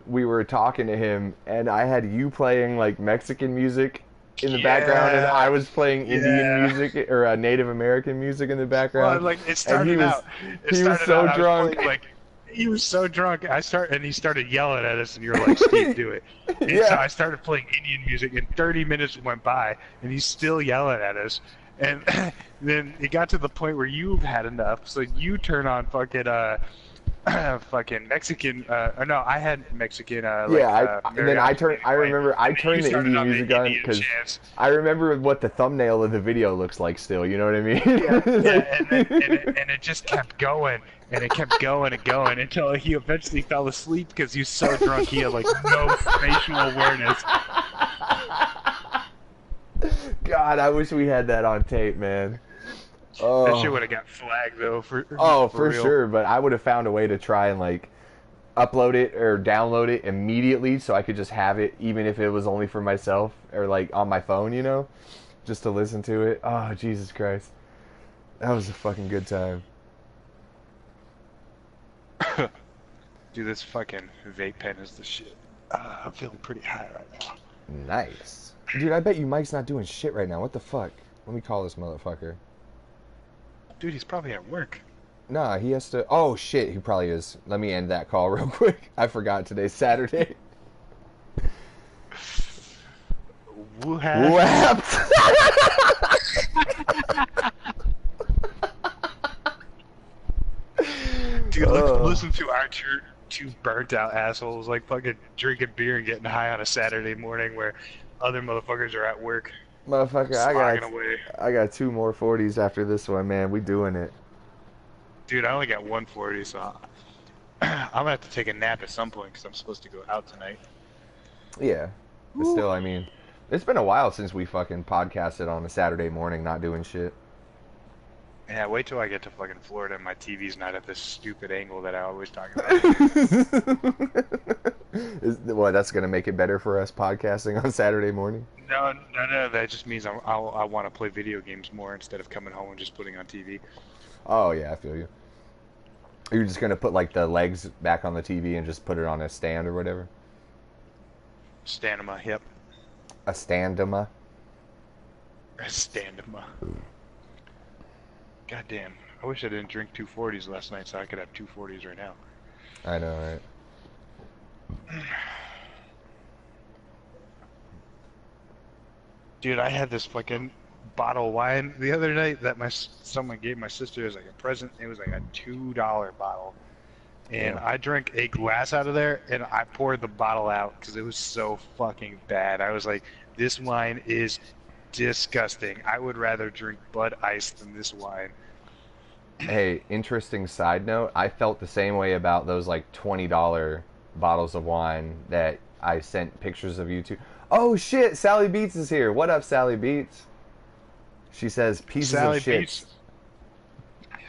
B: We were talking to him, and I had you playing like Mexican music in the background, and I was playing Indian
C: Yeah.
B: music or Native American music in the
C: Well,
B: background.
C: like it
B: And
C: started out. It
B: he was
C: started
B: so
C: out, I was
B: drunk.
C: playing, like he was so drunk. And he started yelling at us, and you're like, "Steve, do it." And so
B: Yeah.
C: I started playing Indian music, and 30 minutes went by, and he's still yelling at us. And then it got to the point where you've had enough, so you turn on fucking fucking Mexican. Or no, I had Mexican.
B: Yeah, and then I
C: mariachi
B: remember I
C: and then
B: turned
C: you
B: the
C: started
B: Indian
C: on the
B: music on
C: Indian
B: because
C: chants.
B: I remember what the thumbnail of the video looks like still. You know what I mean?
C: Yeah, and it just kept going, and it kept going and going until he eventually fell asleep because he was so drunk he had like no facial awareness.
B: God, I wish we had that on tape, man. Oh.
C: That shit would have got flagged though for real.
B: Sure, but I would have found a way to try and like upload it or download it immediately so I could just have it even if it was only for myself or like on my phone, just to listen to it. Oh, Jesus Christ. That was a fucking good time.
C: Dude, this fucking vape pen is the shit. I'm feeling pretty high right now.
B: Nice. Dude, I bet you Mike's not doing shit right now. What the fuck? Let me call this motherfucker.
C: Dude, he's probably at work.
B: Nah, he has to. Oh shit, he probably is. Let me end that call real quick. I forgot today's Saturday.
C: Woo-ha.
B: Whapped.
C: Dude, listen to our two burnt out assholes like fucking drinking beer and getting high on a Saturday morning where other motherfuckers are at work.
B: Motherfucker,
C: Slogging away.
B: I got 2 more 40s after this one, man. We doing it.
C: Dude, I only got 140, so I'm gonna have to take a nap at some point because I'm supposed to go out tonight.
B: Yeah. But still, I mean, it's been a while since we fucking podcasted on a Saturday morning not doing shit.
C: Yeah, wait till I get to fucking Florida and my TV's not at this stupid angle that I always talk about.
B: What, that's going to make it better for us podcasting on Saturday morning?
C: No. That just means I want to play video games more instead of coming home and just putting on TV.
B: Oh, yeah, I feel you. You're just going to put, like, the legs back on the TV and just put it on a stand or whatever?
C: Standema, yep.
B: A standema?
C: Standema. God damn. I wish I didn't drink 240s last night so I could have 240s right now.
B: I know, right?
C: Dude, I had this fucking bottle of wine the other night that someone gave my sister as like a present. It was like a $2 bottle. And
B: Yeah.
C: I drank a glass out of there and I poured the bottle out because it was so fucking bad. I was like, this wine is disgusting. I would rather drink Bud Ice than this wine.
B: Hey, interesting side note. I felt the same way about those like $20 bottles of wine that I sent pictures of you to. Oh shit, Sally Beats is here. What up, Sally Beats? She says pieces
C: Sally
B: of shit.
C: Beats.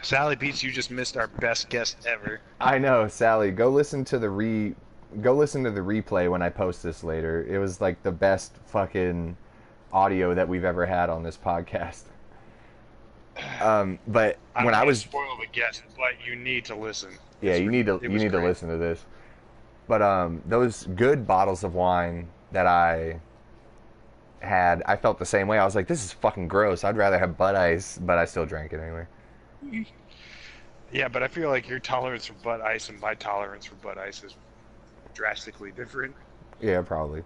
C: Sally Beats, you just missed our best guest ever.
B: I know, Sally. Go listen to the replay when I post this later. It was like the best fucking audio that we've ever had on this podcast. But
C: I'm
B: when I
C: gonna
B: was
C: spoil the guest, but you need to listen.
B: yeah, you need to
C: great.
B: listen to this. But those good bottles of wine that I had, I felt the same way. I was like, this is fucking gross. I'd rather have Bud Ice, but I still drank it anyway.
C: Yeah, but I feel like your tolerance for Bud Ice and my tolerance for Bud Ice is drastically different.
B: Yeah, probably.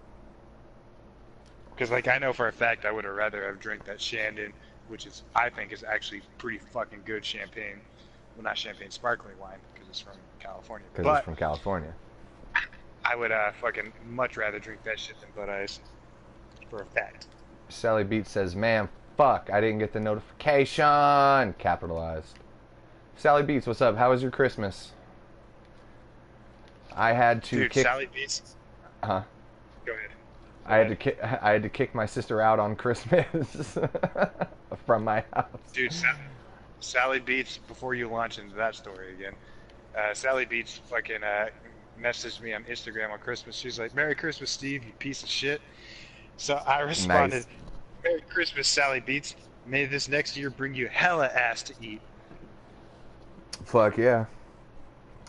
C: Because, like, I know for a fact I would have rather have drank that Shandon, which is, I think, is actually pretty fucking good champagne. Well, not champagne, sparkling wine, because it's from California.
B: Because it's from California.
C: I would fucking much rather drink that shit than Bud Ice, for a fact.
B: Sally Beats says, man, fuck, I didn't get the notification. Capitalized. Sally Beats, what's up? How was your Christmas? I had to
C: Dude,
B: kick...
C: Sally Beats.
B: Huh?
C: Go ahead.
B: I had to kick my sister out on Christmas from my house.
C: Dude, Sally Beats, before you launch into that story again, Sally Beats fucking messaged me on Instagram on Christmas. She's like, Merry Christmas, Steve, you piece of shit. So I responded,
B: Nice.
C: Merry Christmas, Sally Beats. May this next year bring you hella ass to eat.
B: Fuck yeah.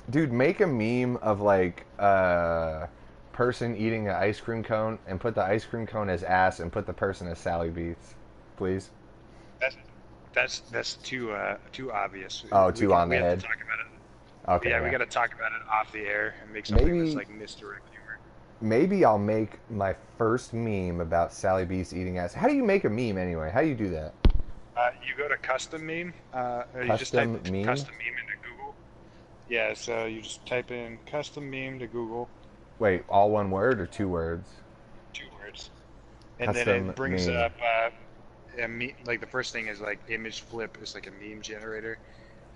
B: Dude, make a meme of like a person eating an ice cream cone and put the ice cream cone as ass and put the person as Sally Beats. Please.
C: That's too obvious.
B: Oh, too on the
C: we have
B: head.
C: to talk about it.
B: Okay.
C: Yeah, we got to talk about it off the air and make something
B: Maybe-
C: that's like misdirect humor.
B: Maybe I'll make my first meme about Sally Beats eating ass. How do you make a meme anyway? How do you do that?
C: You go to custom meme. Or you just type
B: Custom meme?
C: custom meme into Google. Yeah, so you just type in custom meme to Google,
B: Wait, all one word or two words?
C: 2 words, and then
B: Custom
C: it brings
B: meme.
C: up like the first thing is like image flip is like a meme generator,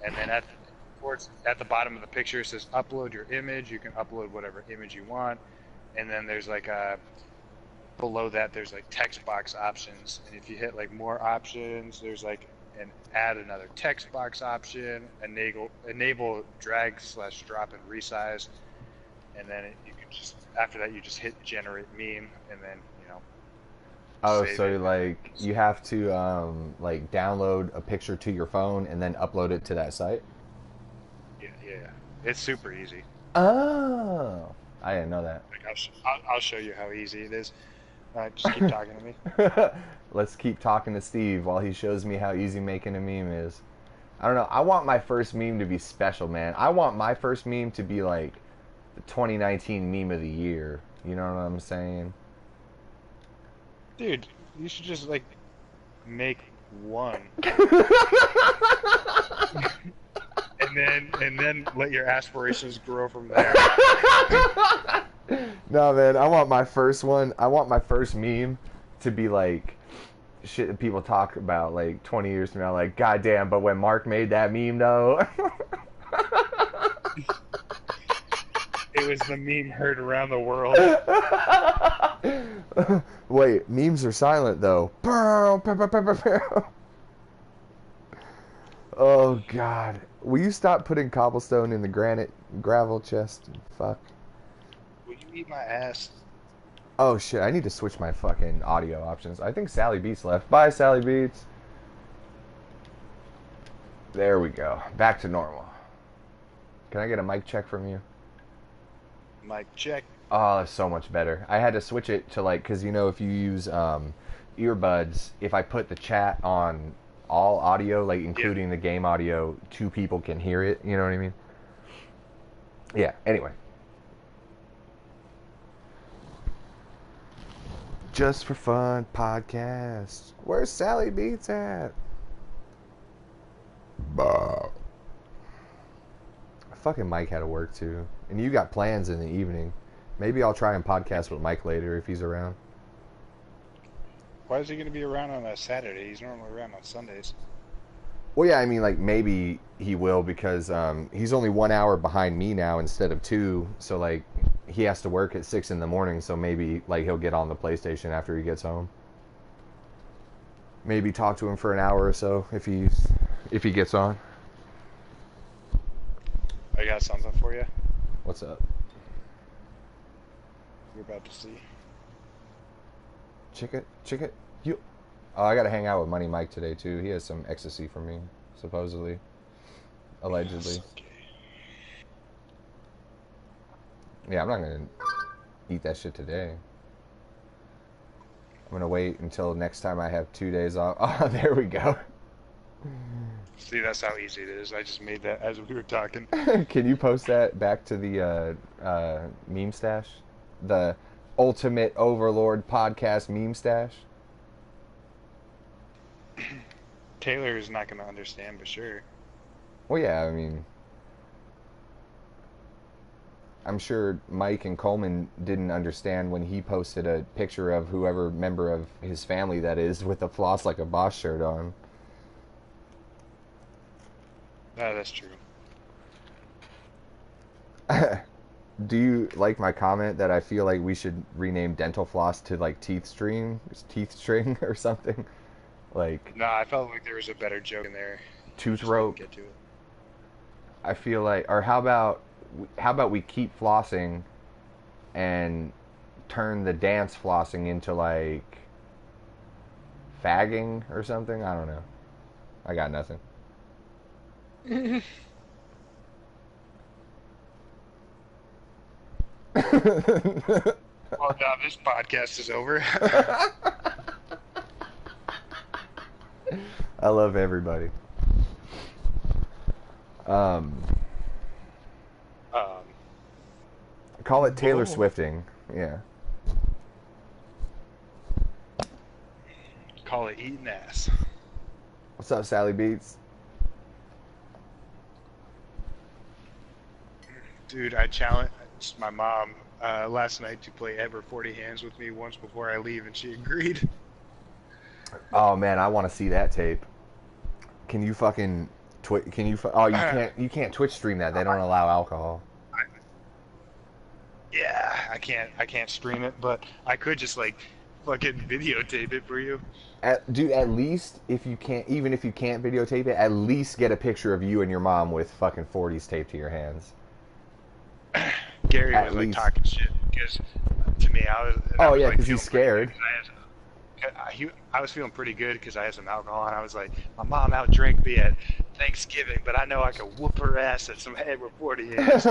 C: and then towards at the bottom of the picture it says upload your image. You can upload whatever image you want, and then there's like below that there's like text box options, and if you hit like more options, there's like an add another text box option, enable drag / drop and resize, and then you can just after that you just hit generate meme, and then
B: Oh,
C: save
B: so
C: it.
B: like you have to like download a picture to your phone and then upload it to that site?
C: yeah, it's super easy.
B: Oh, I didn't know that.
C: Like I'll show you how easy it is. Just keep talking to me.
B: Let's keep talking to Steve while he shows me how easy making a meme is. I don't know. I want my first meme to be special, man. I want my first meme to be like the 2019 meme of the year. You know what I'm saying?
C: Dude, you should just like make one, and then let your aspirations grow from there.
B: No, man. I want my first one. I want my first meme to be like shit that people talk about like 20 years from now. Like, goddamn, but when Mark made that meme, though.
C: It was the meme heard around the world.
B: Wait, memes are silent though. Oh God, will you stop putting cobblestone in the granite gravel chest? Fuck.
C: Will you eat my ass?
B: Oh shit, I need to switch my fucking audio options. I think Sally Beats left. Bye, Sally Beats. There we go. Back to normal. Can I get a mic check from you?
C: Mic check.
B: Oh, that's so much better. I had to switch it to like, because you know, if you use earbuds, if I put the chat on all audio, like including the game audio, 2 people can hear it. You know what I mean? Yeah, anyway. Just for Fun podcast. Where's Sally Beats at? Bah. Fucking Mike had to work too. And you got plans in the evening. Maybe I'll try and podcast with Mike later if he's around.
C: Why is he going to be around on a Saturday? He's normally around on Sundays.
B: Well, yeah, I mean, like, maybe he will because he's only 1 hour behind me now instead of 2. So, like, he has to work at 6 in the morning, so maybe like he'll get on the PlayStation after he gets home. Maybe talk to him for an hour or so if he gets on.
C: I got something for you.
B: What's up?
C: You're about to see.
B: Chicken. You. Oh, I gotta hang out with Money Mike today too. He has some ecstasy for me, supposedly, allegedly.
C: Okay.
B: Yeah, I'm not gonna eat that shit today. I'm gonna wait until next time I have 2 days off. Oh, there we go.
C: See, that's how easy it is. I just made that as we were talking.
B: Can you post that back to the meme stash? The Ultimate Overlord Podcast meme stash?
C: Taylor is not going to understand, but sure.
B: Well, yeah, I mean, I'm sure Mike and Coleman didn't understand when he posted a picture of whoever member of his family that is with a Floss Like a Boss shirt on.
C: No, that's true.
B: Do you like my comment that I feel like we should rename dental floss to like teeth string or something? Like
C: No, I felt like there was a better joke in there.
B: tooth
C: Just
B: rope.
C: didn't get to it.
B: I feel like, or how about we keep flossing and turn the dance flossing into like fagging or something? I don't know. I got nothing.
C: Well, now this podcast is over.
B: I love everybody.
C: Um,
B: Call it Taylor
C: Oh.
B: Swifting. Yeah.
C: call it eating ass.
B: What's up, Sally Beats?
C: Dude, I challenged my mom last night to play Ever 40 Hands with me once before I leave, and she agreed.
B: Oh man, I want to see that tape. Can you fucking Can you? Oh, you can't. You can't Twitch stream that. They don't allow alcohol.
C: Yeah, I can't stream it, but I could just like fucking videotape it for you.
B: At least if you can't, even if you can't videotape it, at least get a picture of you and your mom with fucking 40s taped to your hands.
C: Gary
B: At
C: was like
B: least.
C: talking shit because to me I was.
B: Oh,
C: was,
B: yeah,
C: like,
B: 'cause he's
C: feeling pretty
B: scared.
C: good 'cause I was feeling pretty good because I had some alcohol, and I was like, my mom outdrank me at Thanksgiving, but I know I could whoop her ass at some Edward 40 Hands.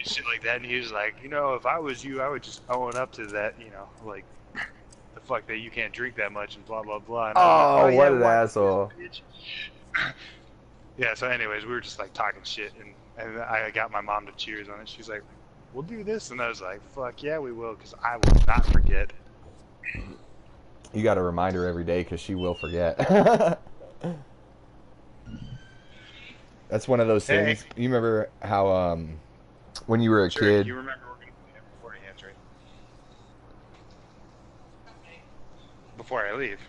C: And shit like that, and he was like, you know, if I was you, I would just own up to that, you know, like the fuck that you can't drink that much and blah blah blah. And I was like,
B: What
C: yeah,
B: an
C: why,
B: asshole.
C: bitch? Yeah, so anyways, we were just like talking shit, and I got my mom to cheers on it. She's like, we'll do this, and I was like, fuck yeah, we will, because I will not forget.
B: You got to remind her every day because she will forget. That's one of those
C: Hey.
B: things. You remember how when you were a
C: Sure,
B: kid?
C: you remember we're gonna play it before he hands, right? Before I leave.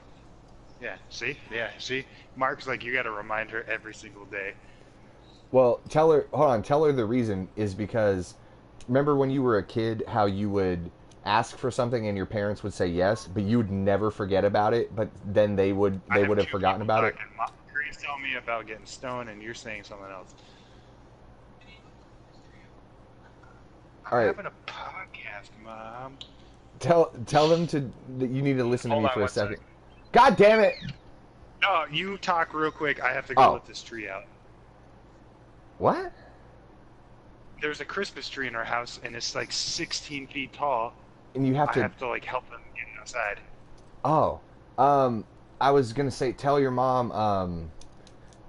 C: Yeah, see? Mark's like, you gotta remind her every single day.
B: Well, tell her the reason is because remember when you were a kid how you would ask for something and your parents would say yes, but you would never forget about it, but then they would have
C: two
B: forgotten
C: people
B: about it.
C: talking. Grace telling me about getting stoned, and you're saying something else.
B: All right.
C: I'm having a podcast, Mom.
B: Tell them that you need to listen to
C: Hold
B: me
C: on
B: for a
C: one
B: second.
C: second.
B: God damn it!
C: No, you talk real quick. I have to go
B: Oh.
C: let this tree out.
B: What?
C: There's a Christmas tree in our house, and it's like 16 feet tall.
B: And you have
C: I
B: to.
C: have to like help them get it outside.
B: Oh, I was gonna say, tell your mom.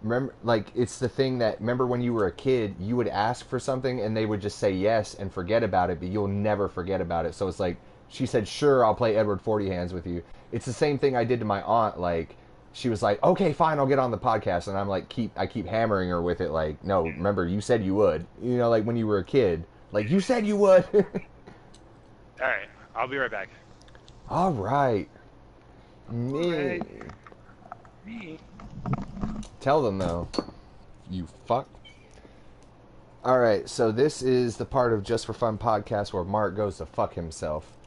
B: Remember, like it's the thing that remember when you were a kid, you would ask for something and they would just say yes and forget about it, but you'll never forget about it. So it's like she said, "Sure, I'll play Edward 40 Hands with you." It's the same thing I did to my aunt. Like she was like, "Okay, fine, I'll get on the podcast," and I'm like, I keep hammering her with it. Like, no, remember you said you would. You know, like when you were a kid, like you said you would.
C: All right, I'll be right back.
B: All right. Me.
C: Me.
B: Tell them though. You fuck. All right, so this is the part of Just for Fun podcast where Mark goes to fuck himself.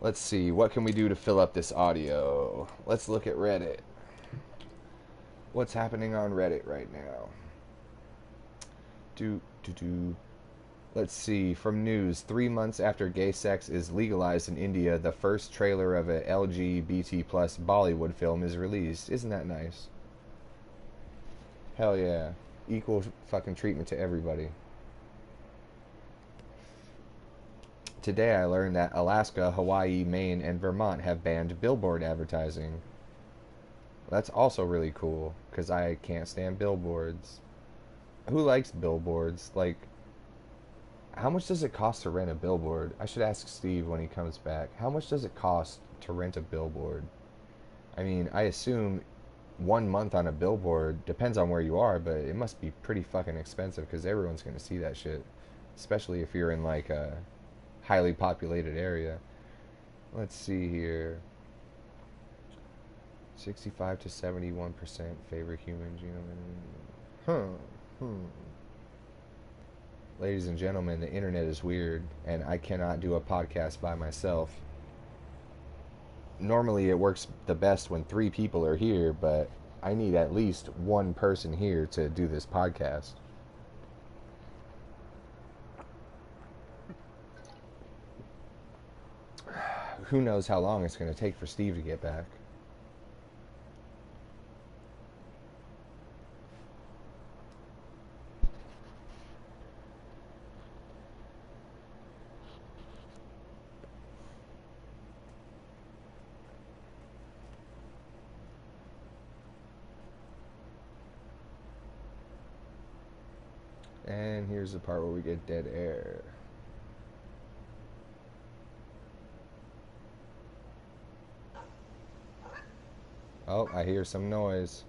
B: Let's see, what can we do to fill up this audio? Let's look at Reddit. What's happening on Reddit right now? Let's see, from news, 3 months after gay sex is legalized in India, the first trailer of a LGBT plus Bollywood film is released. Isn't that nice? Hell yeah. Equal fucking treatment to everybody. Today I learned that Alaska, Hawaii, Maine, and Vermont have banned billboard advertising. That's also really cool, because I can't stand billboards. Who likes billboards? Like, how much does it cost to rent a billboard? I should ask Steve when he comes back. How much does it cost to rent a billboard? I mean, I assume 1 month on a billboard, depends on where you are, but it must be pretty fucking expensive because everyone's going to see that shit. Especially if you're in like a highly populated area. Let's see here. 65 to 71% favor human genome. Ladies and gentlemen, the internet is weird, and I cannot do a podcast by myself. Normally it works the best when 3 people are here, but I need at least 1 person here to do this podcast. Who knows how long it's going to take for Steve to get back. And here's the part where we get dead air. Oh, I hear some noise.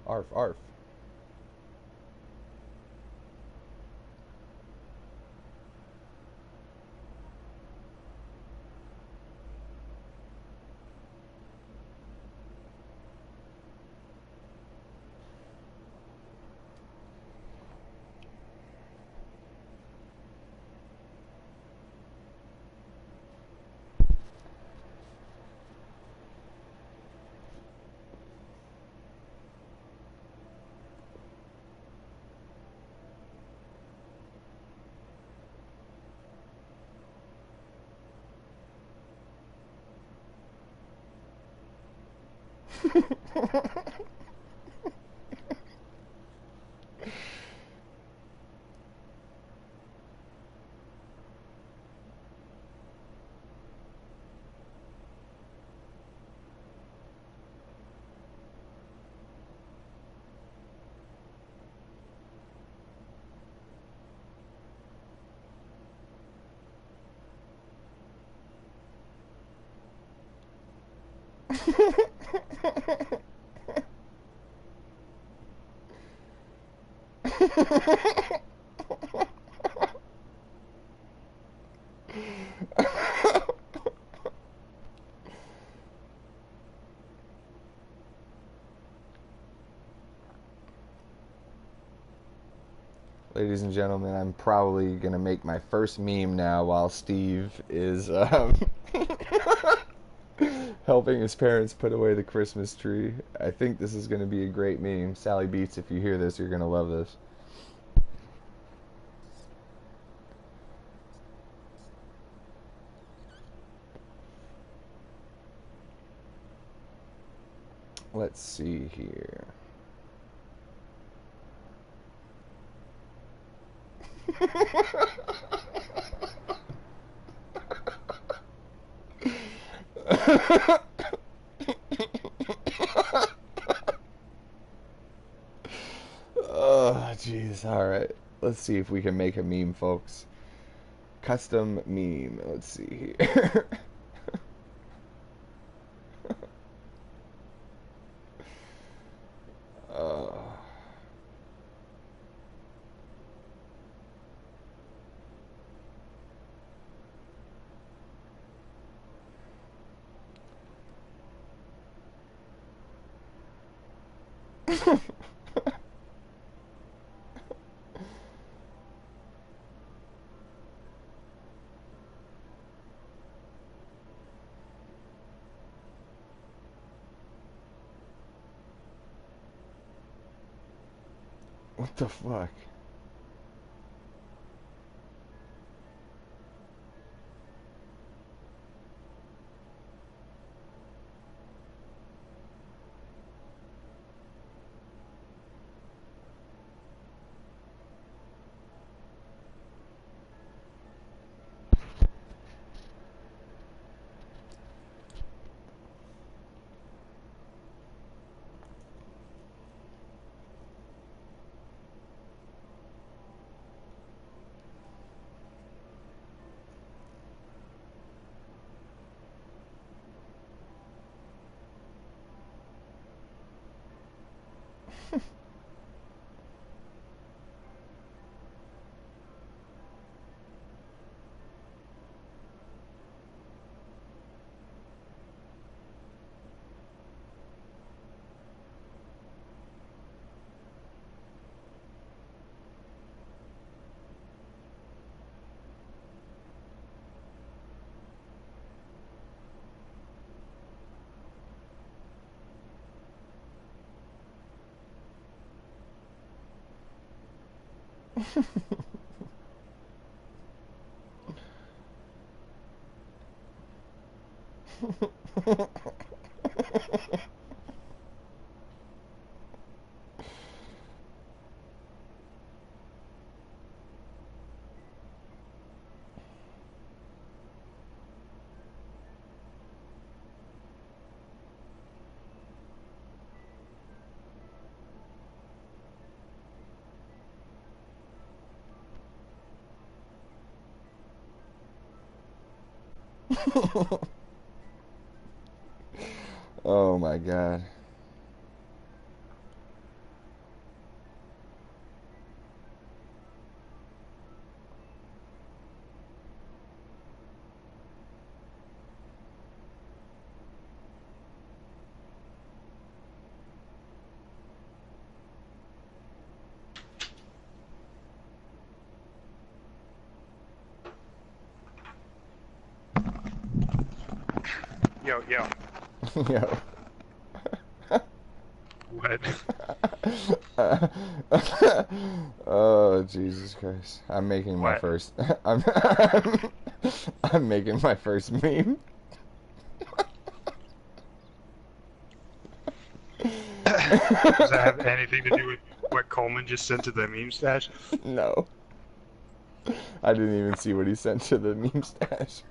B: Arf, arf. Ladies and gentlemen, I'm probably going to make my first meme now while Steve is helping his parents put away the Christmas tree. I think this is going to be a great meme. Sally Beats, if you hear this, you're going to love this. Let's see here. Oh, jeez. All right. Let's see if we can make a meme, folks. Custom meme. Let's see here.
D: What the fuck? Oh my god.
C: Yo.
D: Yo.
C: What?
D: Oh Jesus Christ! I'm making my
C: What?
D: first. I'm making my first meme.
C: Does that have anything to do with what Coleman just sent to the meme stash?
D: No, I didn't even see what he sent to the meme stash.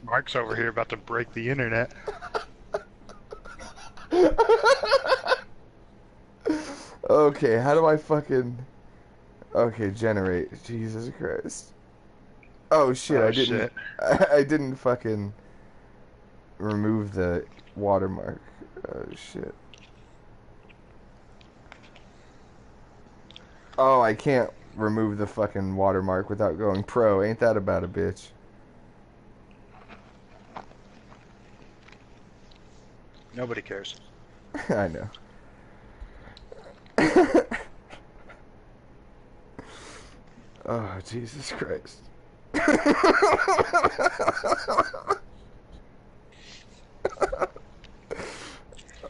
C: Mark's over here about to break the internet.
D: Okay, how do I fucking... Okay, generate. Jesus Christ. Oh shit,
C: Oh,
D: I didn't...
C: shit.
D: I didn't fucking remove the watermark. Oh shit. Oh, I can't remove the fucking watermark without going pro. Ain't that about a bitch?
C: Nobody cares.
D: I know. Oh, Jesus Christ.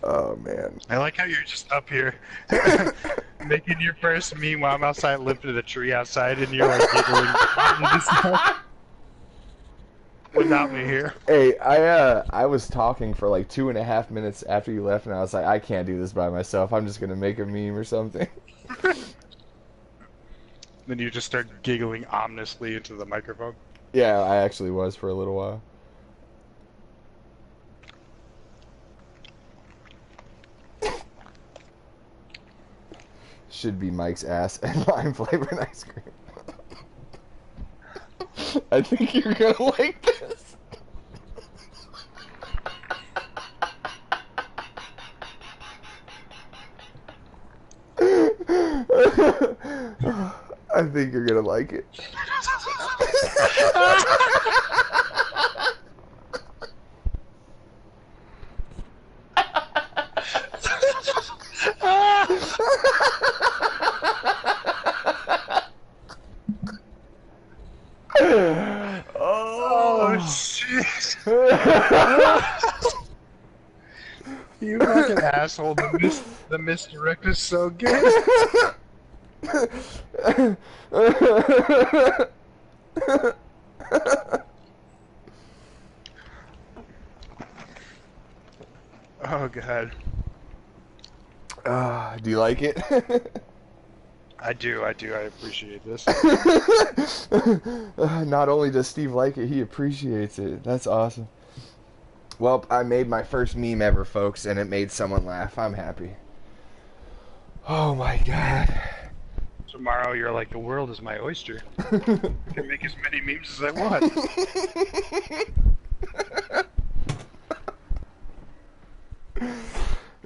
D: Oh, man.
C: I like how you're just up here making your first meme while I'm outside limping to the tree outside and you're like giggling without me here.
D: Hey, I was talking for like 2.5 minutes after you left, and I was like, I can't do this by myself. I'm just gonna make a meme or something.
C: Then you just start giggling ominously into the microphone.
D: Yeah, I actually was for a little while. Should be Mike's ass and lime flavored ice cream. I think you're gonna like this. I think you're gonna like it. Oh
C: Oh shit! You fucking asshole! The misdirect is so good. Oh god.
D: Do you like it?
C: I do. I appreciate this.
D: Not only does Steve like it, he appreciates it. That's awesome. Well, I made my first meme ever, folks, and it made someone laugh. I'm happy. Oh my god.
C: Tomorrow you're like, the world is my oyster. I can make as many memes as I want.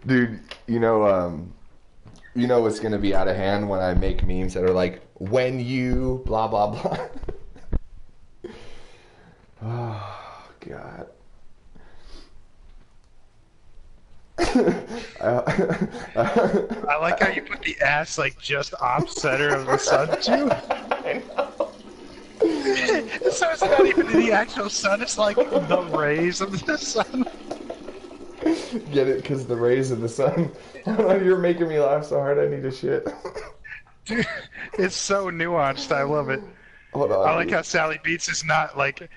D: Dude, you know what's gonna be out of hand when I make memes that are like, when you blah blah blah. Oh god.
C: I like how you put the ass like just off center of the sun too.
D: I know.
C: So it's not even the actual sun, it's like the rays of the sun.
D: Get it? Because the rays of the sun. You're making me laugh so hard I need a shit.
C: Dude, it's so nuanced, I love it.
D: Hold on.
C: I like how Sally Beats is not like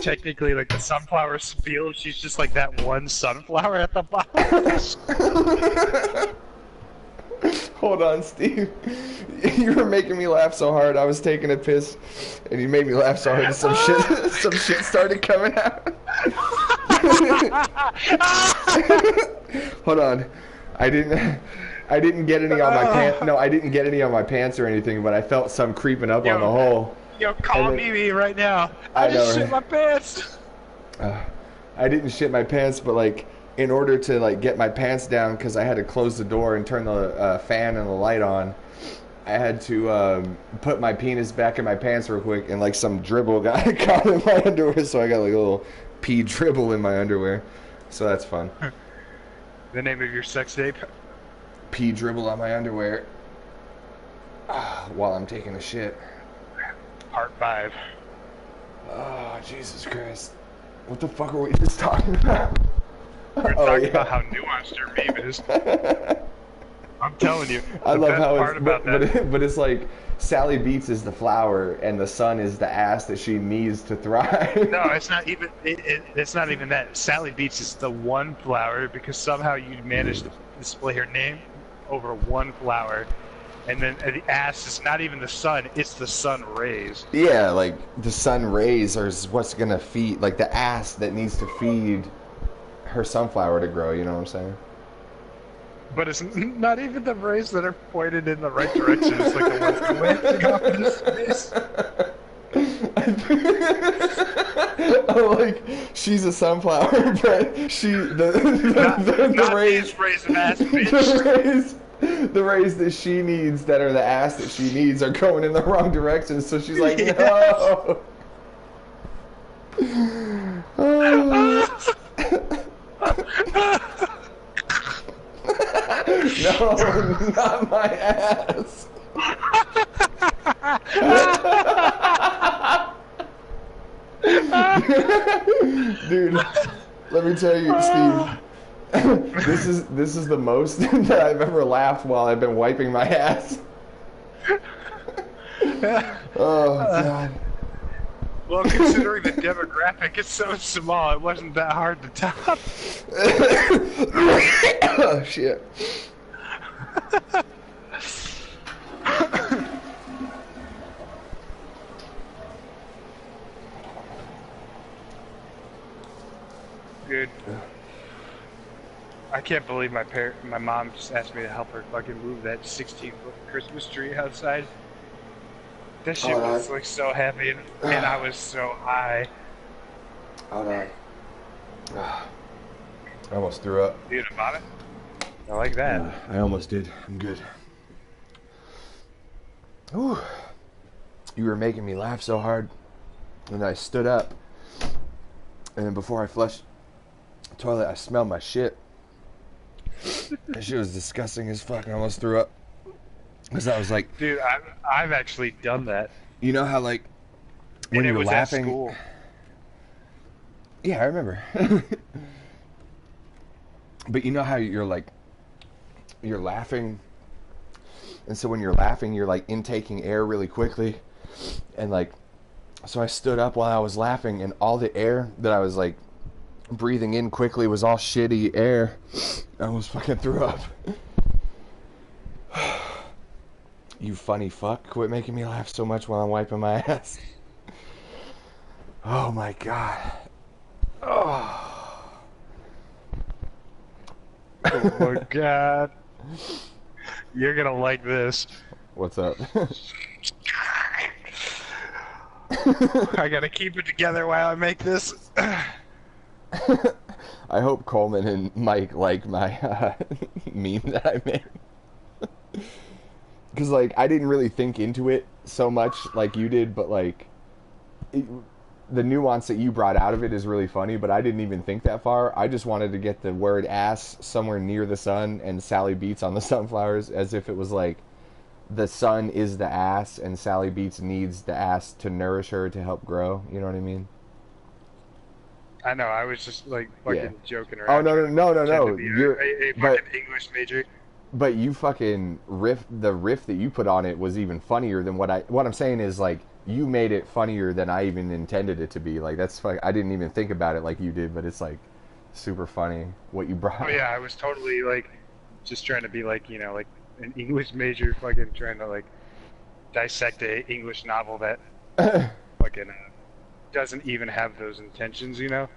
C: technically like the sunflower's field, she's just like that one sunflower at the bottom.
D: Hold on, Steve. You were making me laugh so hard. I was taking a piss, and you made me laugh so hard that some shit started coming out. Hold on. I didn't get any on my pants. No, I didn't get any on my pants or anything, but I felt some creeping up on the hole.
C: Yo, call me right now.
D: I
C: just
D: know,
C: shit
D: right?
C: my pants.
D: I didn't shit my pants, but like in order to like get my pants down, because I had to close the door and turn the fan and the light on, I had to put my penis back in my pants real quick, and like some dribble got caught in my underwear, so I got like a little pee dribble in my underwear. So that's fun.
C: The name of your sex tape?
D: Pee dribble on my underwear while I'm taking a shit.
C: Part 5.
D: Oh, Jesus Christ. What the fuck are we just talking about?
C: We're talking about how nuanced your meme is. I'm telling you.
D: I love
C: best
D: how
C: part
D: it's,
C: about that.
D: but it's like Sally Beats is the flower and the sun is the ass that she needs to thrive.
C: No, it's not even. It's not even that. Sally Beats is the one flower because somehow you managed to display her name over one flower, and then the ass is not even the sun; it's the sun rays.
D: Yeah, like the sun rays are what's gonna feed, like the ass that needs to feed her sunflower to grow. You know what I'm saying?
C: But it's not even the rays that are pointed in the right direction. It's like the ones glancing off into space.
D: Oh, like she's a sunflower, but the rays
C: of ass, bitch.
D: the rays that she needs, that are the ass that she needs, are going in the wrong direction. So she's like, no. Oh. No, not my ass. Dude, let me tell you, Steve. This is the most that I've ever laughed while I've been wiping my ass. Oh God.
C: Well, considering the demographic is so small, it wasn't that hard to top.
D: Oh shit.
C: Dude, I can't believe my mom just asked me to help her fucking move that 16-foot Christmas tree outside. That shit was like so heavy, and I was so high.
D: Hold on. I almost threw up.
C: You gonna vomit? I like that.
D: I almost did. I'm good. Ooh. You were making me laugh so hard, and I stood up, and then before I flushed the toilet, I smelled my shit. That shit was disgusting as fuck. I almost threw up. Because I was like...
C: Dude, I've actually done that.
D: You know how, like, when
C: and it
D: you're
C: was
D: laughing...
C: at school.
D: Yeah, I remember. But you know how you're like, you're laughing, and so when you're laughing, you're like intaking air really quickly, and like, so I stood up while I was laughing, and all the air that I was like breathing in quickly was all shitty air. I almost fucking threw up. You funny fuck, quit making me laugh so much while I'm wiping my ass. Oh my god. Oh.
C: Oh my god. You're gonna like this.
D: What's up?
C: I gotta keep it together while I make this.
D: I hope Coleman and Mike like my meme that I made. Because, like, I didn't really think into it so much like you did, but, like, the nuance that you brought out of it is really funny, but I didn't even think that far. I just wanted to get the word ass somewhere near the sun and Sally Beats on the sunflowers, as if it was, like, the sun is the ass and Sally Beats needs the ass to nourish her to help grow. You know what I mean?
C: I know, I was just, like, fucking joking
D: Oh,
C: around.
D: no.
C: Pretend to be
D: You're,
C: a
D: but,
C: fucking English major.
D: But you fucking the riff that you put on it was even funnier than what I'm saying is, like, you made it funnier than I even intended it to be. Like, that's I didn't even think about it like you did, but it's like super funny what you brought.
C: Oh yeah, I was totally like just trying to be like, you know, like an English major, fucking trying to like dissect a English novel that fucking doesn't even have those intentions, you know.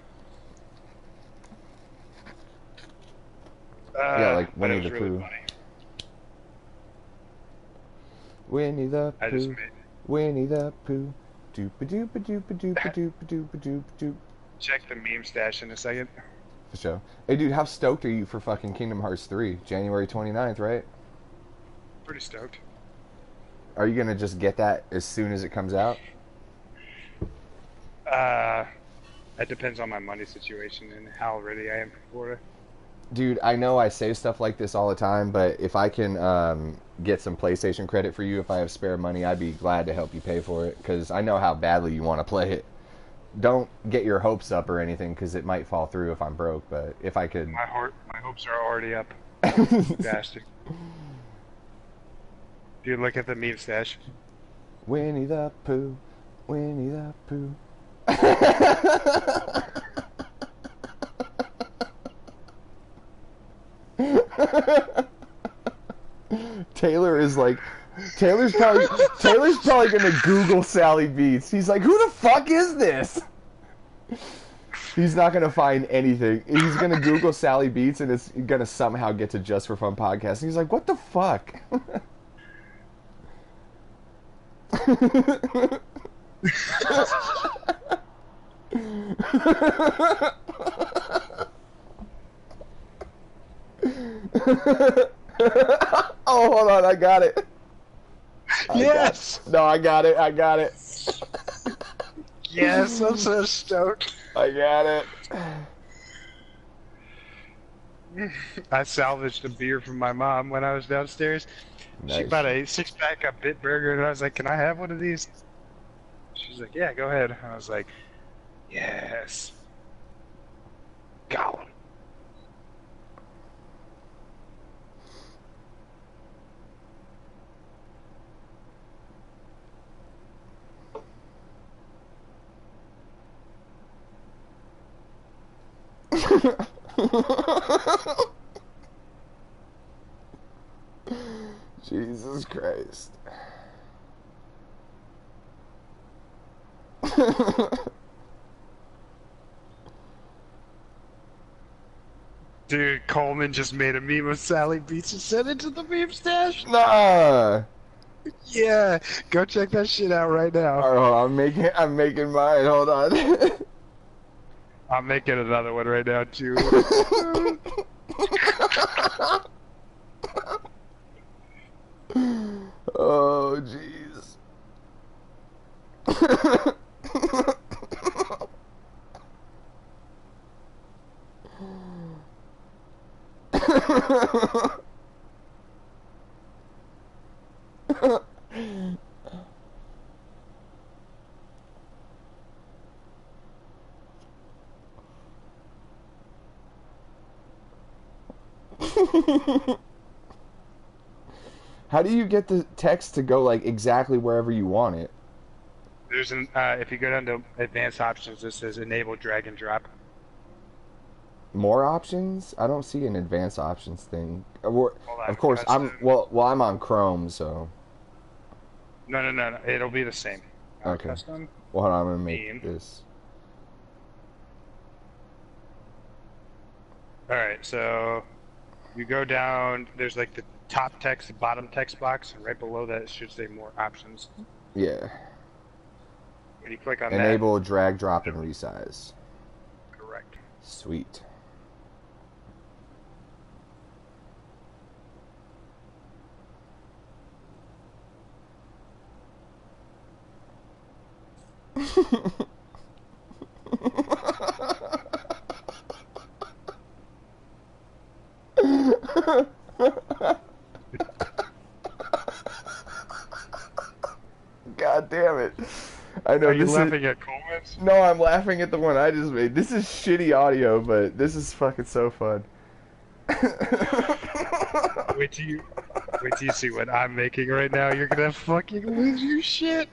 D: Yeah, like
C: but it
D: Winnie
C: was
D: the
C: really
D: Pooh.
C: funny.
D: Winnie the
C: I just
D: Pooh.
C: made,
D: Winnie the Pooh. Doopa doopa doopa doopa doopa doopa doopa doop.
C: check the meme stash in a second.
D: For sure. Hey, dude, how stoked are you for fucking Kingdom Hearts 3? January 29th, right?
C: Pretty stoked.
D: Are you gonna just get that as soon as it comes out?
C: It depends on my money situation and how ready I am for it.
D: Dude, I know I say stuff like this all the time, but if I can get some PlayStation credit for you, if I have spare money, I'd be glad to help you pay for it, because I know how badly you want to play it. Don't get your hopes up or anything, because it might fall through if I'm broke, but if I could...
C: My hopes are already up. Bastard. Dude, look at the meme stash.
D: Winnie the Pooh, Winnie the Pooh. Taylor's probably gonna Google Sally Beats. He's like, who the fuck is this? He's not gonna find anything. He's gonna Google Sally Beats and it's gonna somehow get to Just for Fun podcast. And he's like, what the fuck? Oh, hold on, I got it.
C: Yes!
D: No, I got it.
C: Yes, I'm so stoked.
D: I got it.
C: I salvaged a beer from my mom when I was downstairs.
D: Nice.
C: She bought a 6-pack of Bitburger, and I was like, can I have one of these? She's like, yeah, go ahead. I was like, yes. Got one.
D: Jesus Christ.
C: Dude, Coleman just made a meme of Sally Beats and sent it to the meme stash.
D: Nah.
C: Yeah, go check that shit out right now.
D: Alright, hold on. I'm making mine. Hold on.
C: I'm making another one right now too.
D: Oh, jeez. How do you get the text to go like exactly wherever you want it?
C: There's an if you go down to advanced options, this says enable drag and drop.
D: More options? I don't see an advanced options thing.
C: Hold on,
D: Of course,
C: custom.
D: I'm on Chrome, so.
C: No. It'll be the same.
D: Okay.
C: Custom.
D: Well, hold on, I'm gonna make
C: Theme.
D: this.
C: All right, so you go down. There's like the top text, the bottom text box, and right below that it should say more options.
D: Yeah.
C: When you click on
D: Enable drag, drop, and resize.
C: that, correct.
D: Sweet. God damn it. I know
C: Are you
D: this
C: laughing at Coleman's?
D: No, I'm laughing at the one I just made. This is shitty audio, but this is fucking so fun.
C: Wait till you see what I'm making right now. You're gonna fucking lose your shit.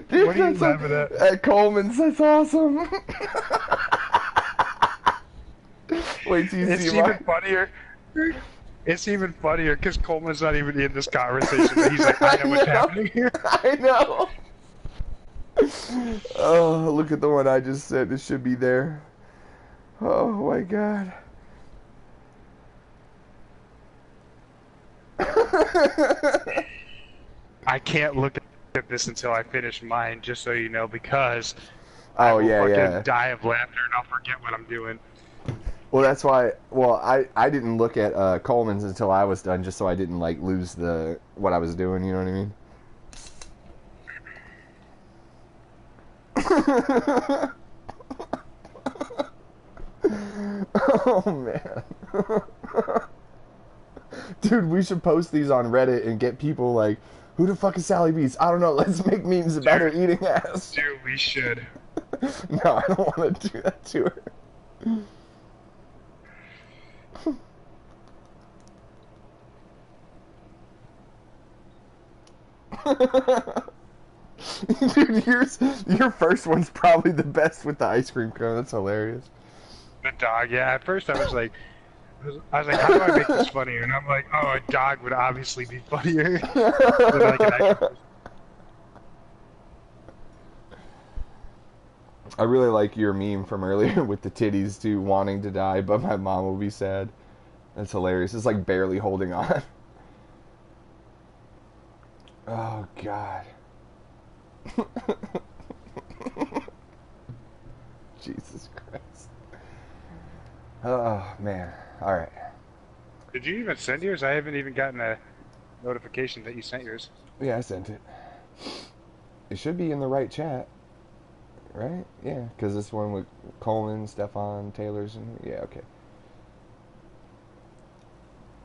D: Dude,
C: What are you
D: that's
C: laughing at?
D: At Coleman's, that's awesome. Wait till you
C: It's
D: see
C: even
D: my...
C: funnier. It's even funnier because Coleman's not even in this conversation. But he's like, I know what's happening here.
D: I know. Oh, look at the one I just said. It should be there. Oh my god.
C: I can't look at this until I finish mine, just so you know, because
D: Oh,
C: I will
D: yeah,
C: fucking
D: yeah.
C: die of laughter and I'll forget what I'm doing.
D: Well, that's why. Well, I didn't look at Coleman's until I was done, just so I didn't like lose what I was doing. You know what I mean? Oh man. Dude, we should post these on Reddit and get people like, who the fuck is Sally Beats? I don't know. Let's make memes about her eating ass.
C: Dude, we should.
D: No, I don't want to do that to her. Dude, your first one's probably the best with the ice cream cone. That's hilarious.
C: The dog, yeah. At first I was like, how do I make this funnier? And I'm like, oh, a dog would obviously be funnier than like an actual.
D: I really like your meme from earlier with the titties too, wanting to die, but my mom will be sad. That's hilarious. It's like barely holding on. Oh god. Jesus Christ. Oh man. All right.
C: Did you even send yours? I haven't even gotten a notification that you sent yours.
D: Yeah, I sent it. It should be in the right chat. Right? Yeah, because this one with Coleman, Stefan, Taylor's, and yeah, okay.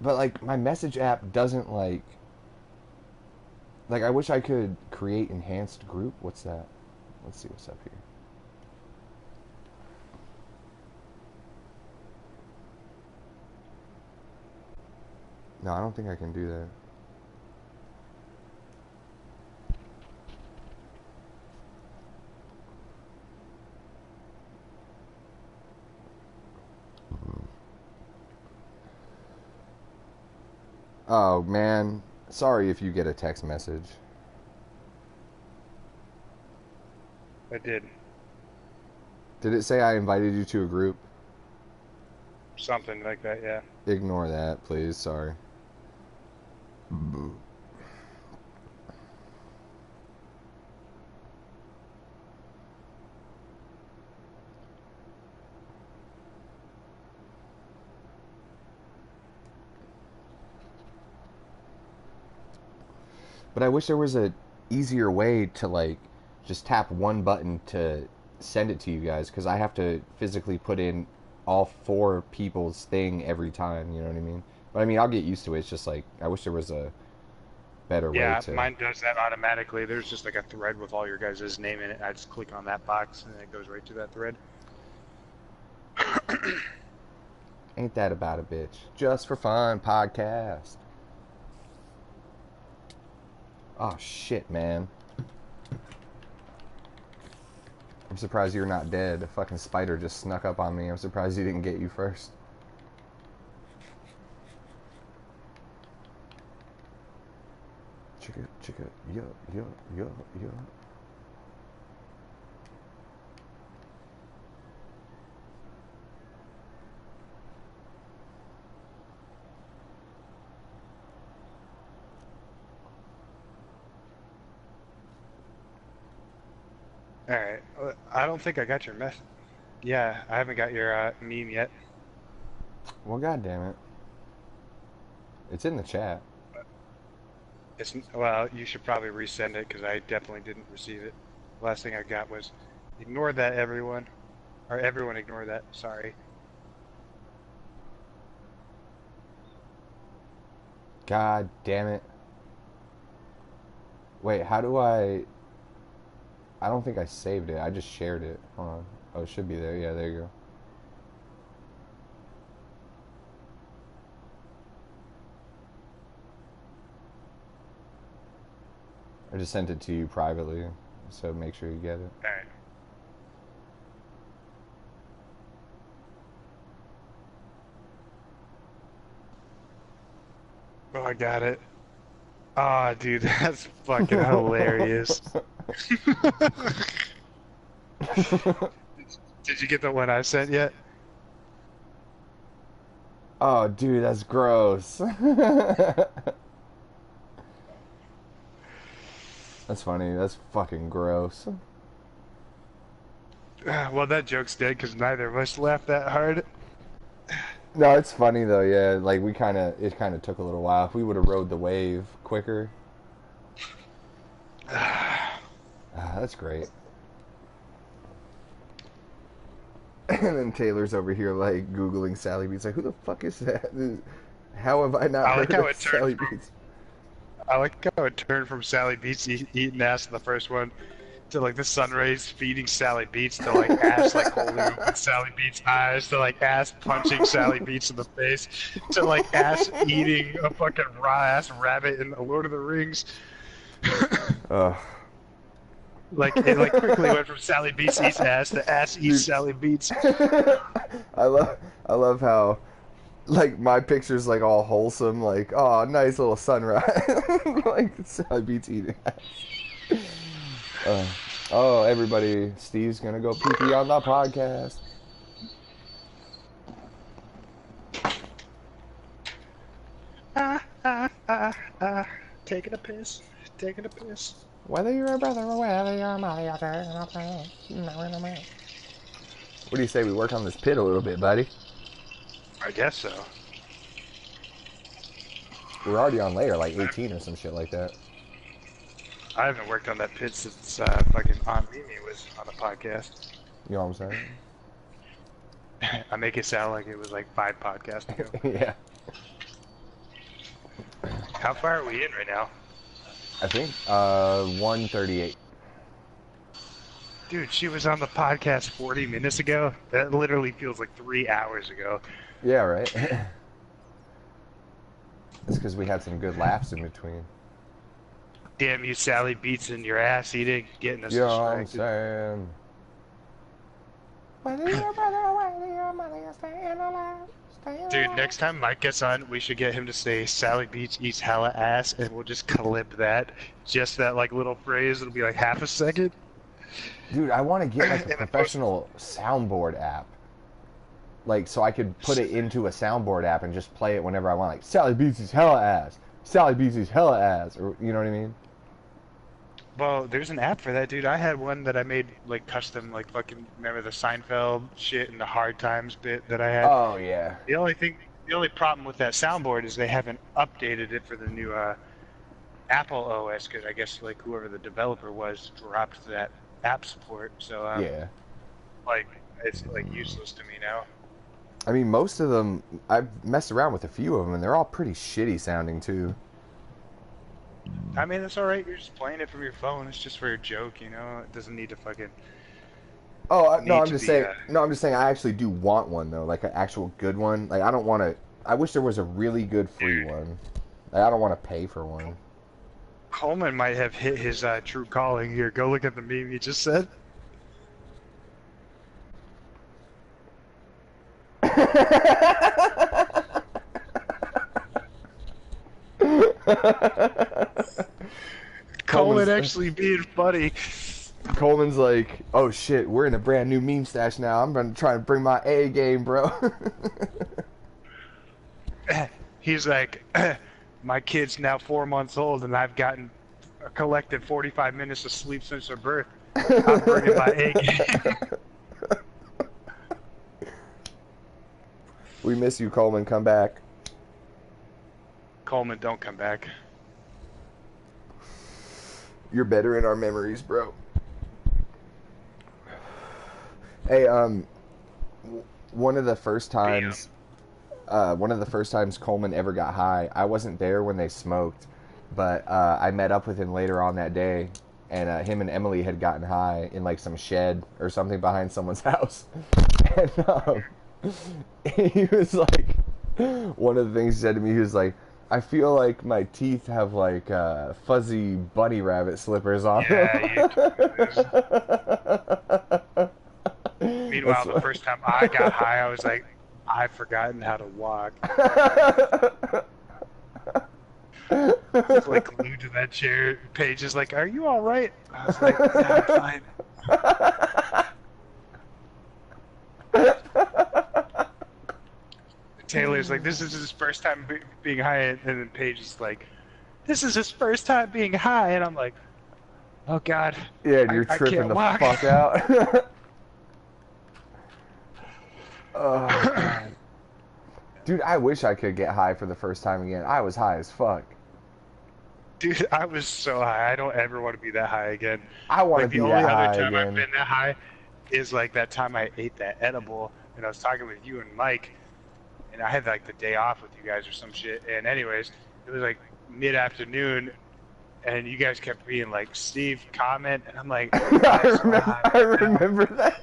D: But like my message app doesn't like I wish I could create enhanced group. What's that? Let's see what's up here. No, I don't think I can do that. Oh man, sorry if you get a text message.
C: I did.
D: Did it say I invited you to a group?
C: Something like that, yeah.
D: Ignore that, please. Sorry. But I wish there was a easier way to like just tap one button to send it to you guys, because I have to physically put in all 4 people's thing every time, you know what I mean? But I mean, I'll get used to it. It's just like I wish there was
B: better way
C: Yeah,
B: to.
C: mine does that automatically. There's just like a thread with all your guys' name in it. I just click on that box and it goes right to that thread.
B: Ain't that about a bitch? Just for fun podcast. Oh shit, man. I'm surprised you're not dead. A fucking spider just snuck up on me. I'm surprised he didn't get you first. Chicka, chicka, yo, yo, yo, yo.
C: Alright, I don't think I got your message. Yeah, I haven't got your meme yet.
B: Well, goddamn it. It's in the chat.
C: Well, you should probably resend it because I definitely didn't receive it. Last thing I got was, ignore that, everyone. Or everyone ignore that, sorry.
B: God damn it. Wait, how do I don't think I saved it. I just shared it. Hold on. Oh, it should be there. Yeah, there you go. I just sent it to you privately, so make sure you get it.
C: Alright. Oh, I got it. Ah, dude, that's fucking hilarious. Did you get the one I sent yet?
B: Oh, dude, that's gross. That's funny. That's fucking gross.
C: Well, that joke's dead because neither of us laughed that hard.
B: No, it's funny though. Yeah, like it kind of took a little while. If we would have rode the wave quicker. That's great. And then Taylor's over here like Googling Sally Beats. Like, who the fuck is that? How have I not heard of Sally Beats?
C: I like how it turned from Sally Beats eating ass in the first one to like the Sunrays feeding Sally Beats to like ass like holding open Sally Beats' eyes to like ass punching Sally Beats in the face to like ass eating a fucking raw ass rabbit in the Lord of the Rings. Like it like quickly went from Sally Beats eats ass to ass eats Sally Beats.
B: I love how like my picture's like all wholesome, like oh nice little sunrise, like Sally Beats eating ass. Oh everybody, Steve's gonna go pee pee on the podcast.
C: Taking a piss, taking a piss.
B: Whether you're a brother or whether you're a mother, what do you say we work on this pit a little bit, buddy?
C: I guess so.
B: We're already on layer like 18 or some shit like that.
C: I haven't worked on that pit since fucking Aunt Mimi was on the podcast.
B: You know what I'm saying?
C: I make it sound like it was like 5 podcasts ago.
B: Yeah.
C: How far are we in right now?
B: I think 138.
C: Dude, she was on the podcast 40 minutes ago. That literally feels like 3 hours ago.
B: Yeah, right? It's because we had some good laughs in between.
C: Damn you, Sally Beats in your ass eating, getting us
B: You know what I'm
C: distracted.
B: saying? Whether you're a brother or whether you're a mother, you're staying alive.
C: Dude, next time Mike gets on, we should get him to say Sally Beats eats hella ass, and we'll just clip that. Just that like little phrase. It'll be like half a second.
B: Dude, I want to get like a professional soundboard app. Like, so I could put it into a soundboard app and just play it whenever I want. Like, Sally Beats eats hella ass. Sally Beats eats hella ass. Or, you know what I mean?
C: Well, there's an app for that, dude. I had one that I made like custom, like fucking remember the Seinfeld shit and the Hard Times bit that I had.
B: Oh, yeah.
C: The only problem with that soundboard is they haven't updated it for the new Apple OS because I guess like whoever the developer was dropped that app support. So
B: Yeah.
C: like it's like useless to me now.
B: I mean, most of them, I've messed around with a few of them, and they're all pretty shitty sounding, too.
C: I mean, it's alright. You're just playing it from your phone. It's just for a joke, you know? It doesn't need to fucking
B: Oh no,
C: need
B: I'm
C: to
B: just
C: be,
B: saying. No, I'm just saying. I actually do want one though, like an actual good one. Like I don't want to. I wish there was a really good free one. Like, I don't want to pay for one.
C: Coleman might have hit his true calling here. Go look at the meme he just said. Coleman actually being funny.
D: Coleman's like, oh shit, we're in a brand new meme stash now. I'm gonna try and bring my A game, bro.
C: He's like, my kid's now 4 months old, and I've gotten a collective 45 minutes of sleep since her birth. I'm bringing my A game.
D: We miss you, Coleman. Come back.
C: Coleman, don't come back.
D: You're better in our memories, bro. Hey, one of the first times Coleman ever got high, I wasn't there when they smoked, but I met up with him later on that day, and him and Emily had gotten high in like some shed or something behind someone's house, and he was like, one of the things he said to me, he was like, I feel like my teeth have like fuzzy bunny rabbit slippers on them.
C: Meanwhile, the first time I got high, I was like, I've forgotten how to walk. Just like glued to that chair. Paige is like, are you all right? I was like, yeah, I'm fine. Taylor's like, this is his first time being high, and then Paige is like, this is his first time being high, and I'm like, oh god.
D: Yeah, and you're tripping the
C: walk.
D: fuck out. Oh, God. Dude, I wish I could get high for the first time again. I was high as fuck.
C: Dude, I was so high. I don't ever want to be that high again.
D: I want to
C: Like,
D: be
C: the
D: that
C: only
D: high
C: other time
D: again.
C: I've been that high is like that time I ate that edible, and I was talking with you and Mike, and I had like the day off with you guys or some shit. And anyways, it was like mid-afternoon, and you guys kept being like, Steve, comment, and I'm like,
D: I remember that.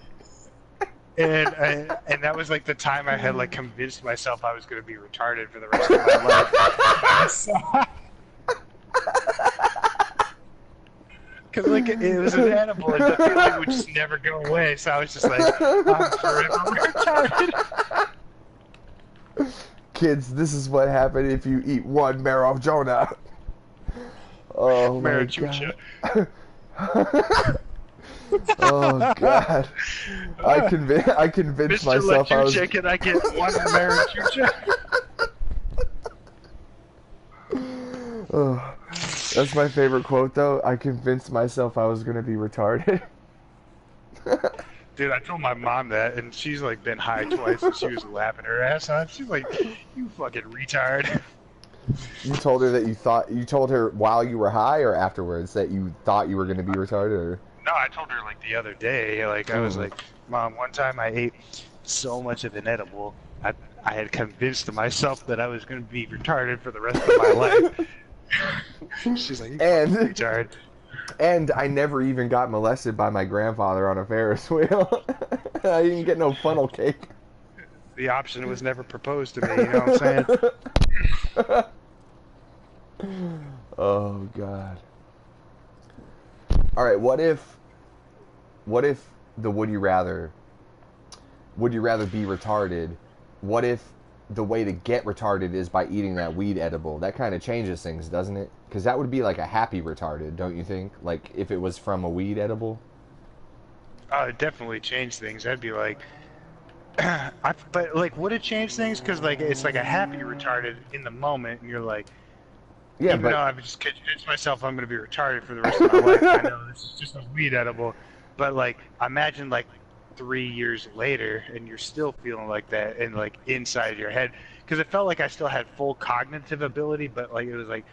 C: And that was like the time I had like convinced myself I was going to be retarded for the rest of my life. Because like it was an edible, and the feeling would just never go away. So I was just like, I'm forever retarded.
D: Kids, this is what happened if you eat one Marrow Jonah. Oh my
C: Marachucha.
D: God. Oh God! I convinced
C: Mr.
D: myself I was.
C: Lechucha, can I get one Marachucha?
D: Oh, that's my favorite quote, though. I convinced myself I was gonna be retarded.
C: Dude, I told my mom that, and she's like been high twice, and she was laughing her ass off. She's like, "You fucking retard."
D: You told her that you told her while you were high or afterwards that you thought you were gonna be retarded, or?
C: No, I told her like the other day. Like I was like, Mom, one time I ate so much of an edible, I had convinced myself that I was going to be retarded for the rest of my life. She's like, you retard.
D: And I never even got molested by my grandfather on a Ferris wheel. I didn't get no funnel cake.
C: The option was never proposed to me. You know what I'm saying?
D: Oh God. All right, what if the would you rather be retarded? What if the way to get retarded is by eating that weed edible? That kind of changes things, doesn't it? Because that would be like a happy retarded, don't you think? Like if it was from a weed edible.
C: It definitely changed things. I'd be like, but like, would it change things? Because like it's like a happy retarded in the moment, and you're like.
D: Yeah,
C: even though I've just convinced myself I'm going to be retarded for the rest of my life, I know this is just a weed edible. But like, imagine like 3 years later, and you're still feeling like that, and like inside your head, because it felt like I still had full cognitive ability, but like it was like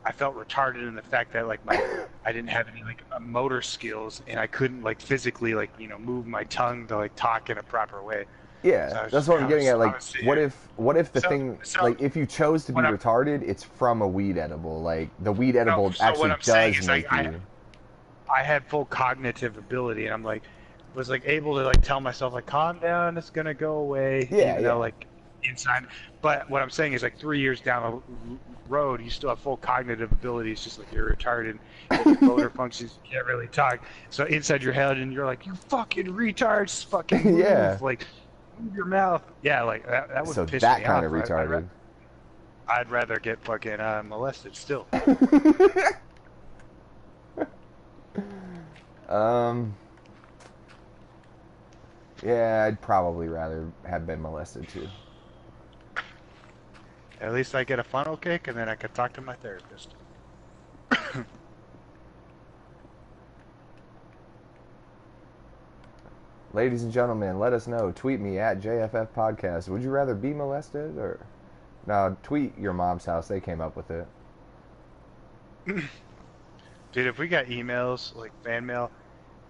C: I felt retarded in the fact that like I didn't have any like motor skills, and I couldn't like physically like move my tongue to like talk in a proper way.
B: Yeah,
C: So I was
B: that's
C: just-
B: what I'm
C: I
B: getting
C: was-
B: at.
C: I
B: Like,
C: was sitting
B: what
C: here-
B: if the
C: So-
B: thing,
C: so
B: like, if you chose to be
C: what I'm-
B: retarded, it's from a weed edible. Like, the weed edible
C: so what
B: actually
C: I'm saying
B: does
C: is,
B: make
C: like,
B: you.
C: I had full cognitive ability, and I'm like, was like able to like tell myself like, calm down, it's gonna go away.
B: Yeah,
C: even
B: yeah.
C: though like inside. But what I'm saying is like 3 years down the road, you still have full cognitive ability. It's just like you're retarded. Your motor functions, you can't really talk. So inside your head, and you're like, you fucking retards, fucking move.
B: Yeah.
C: Like, move your mouth. Yeah, like that would
B: So
C: piss
B: that
C: me
B: kind
C: off.
B: of retarded.
C: I'd rather get fucking molested still.
B: Yeah, I'd probably rather have been molested too.
C: At least I get a funnel cake, and then I could talk to my therapist.
B: Ladies and gentlemen, let us know. Tweet me at JFF Podcast. Would you rather be molested or? No, tweet your mom's house. They came up with it.
C: Dude, if we got emails, like fan mail,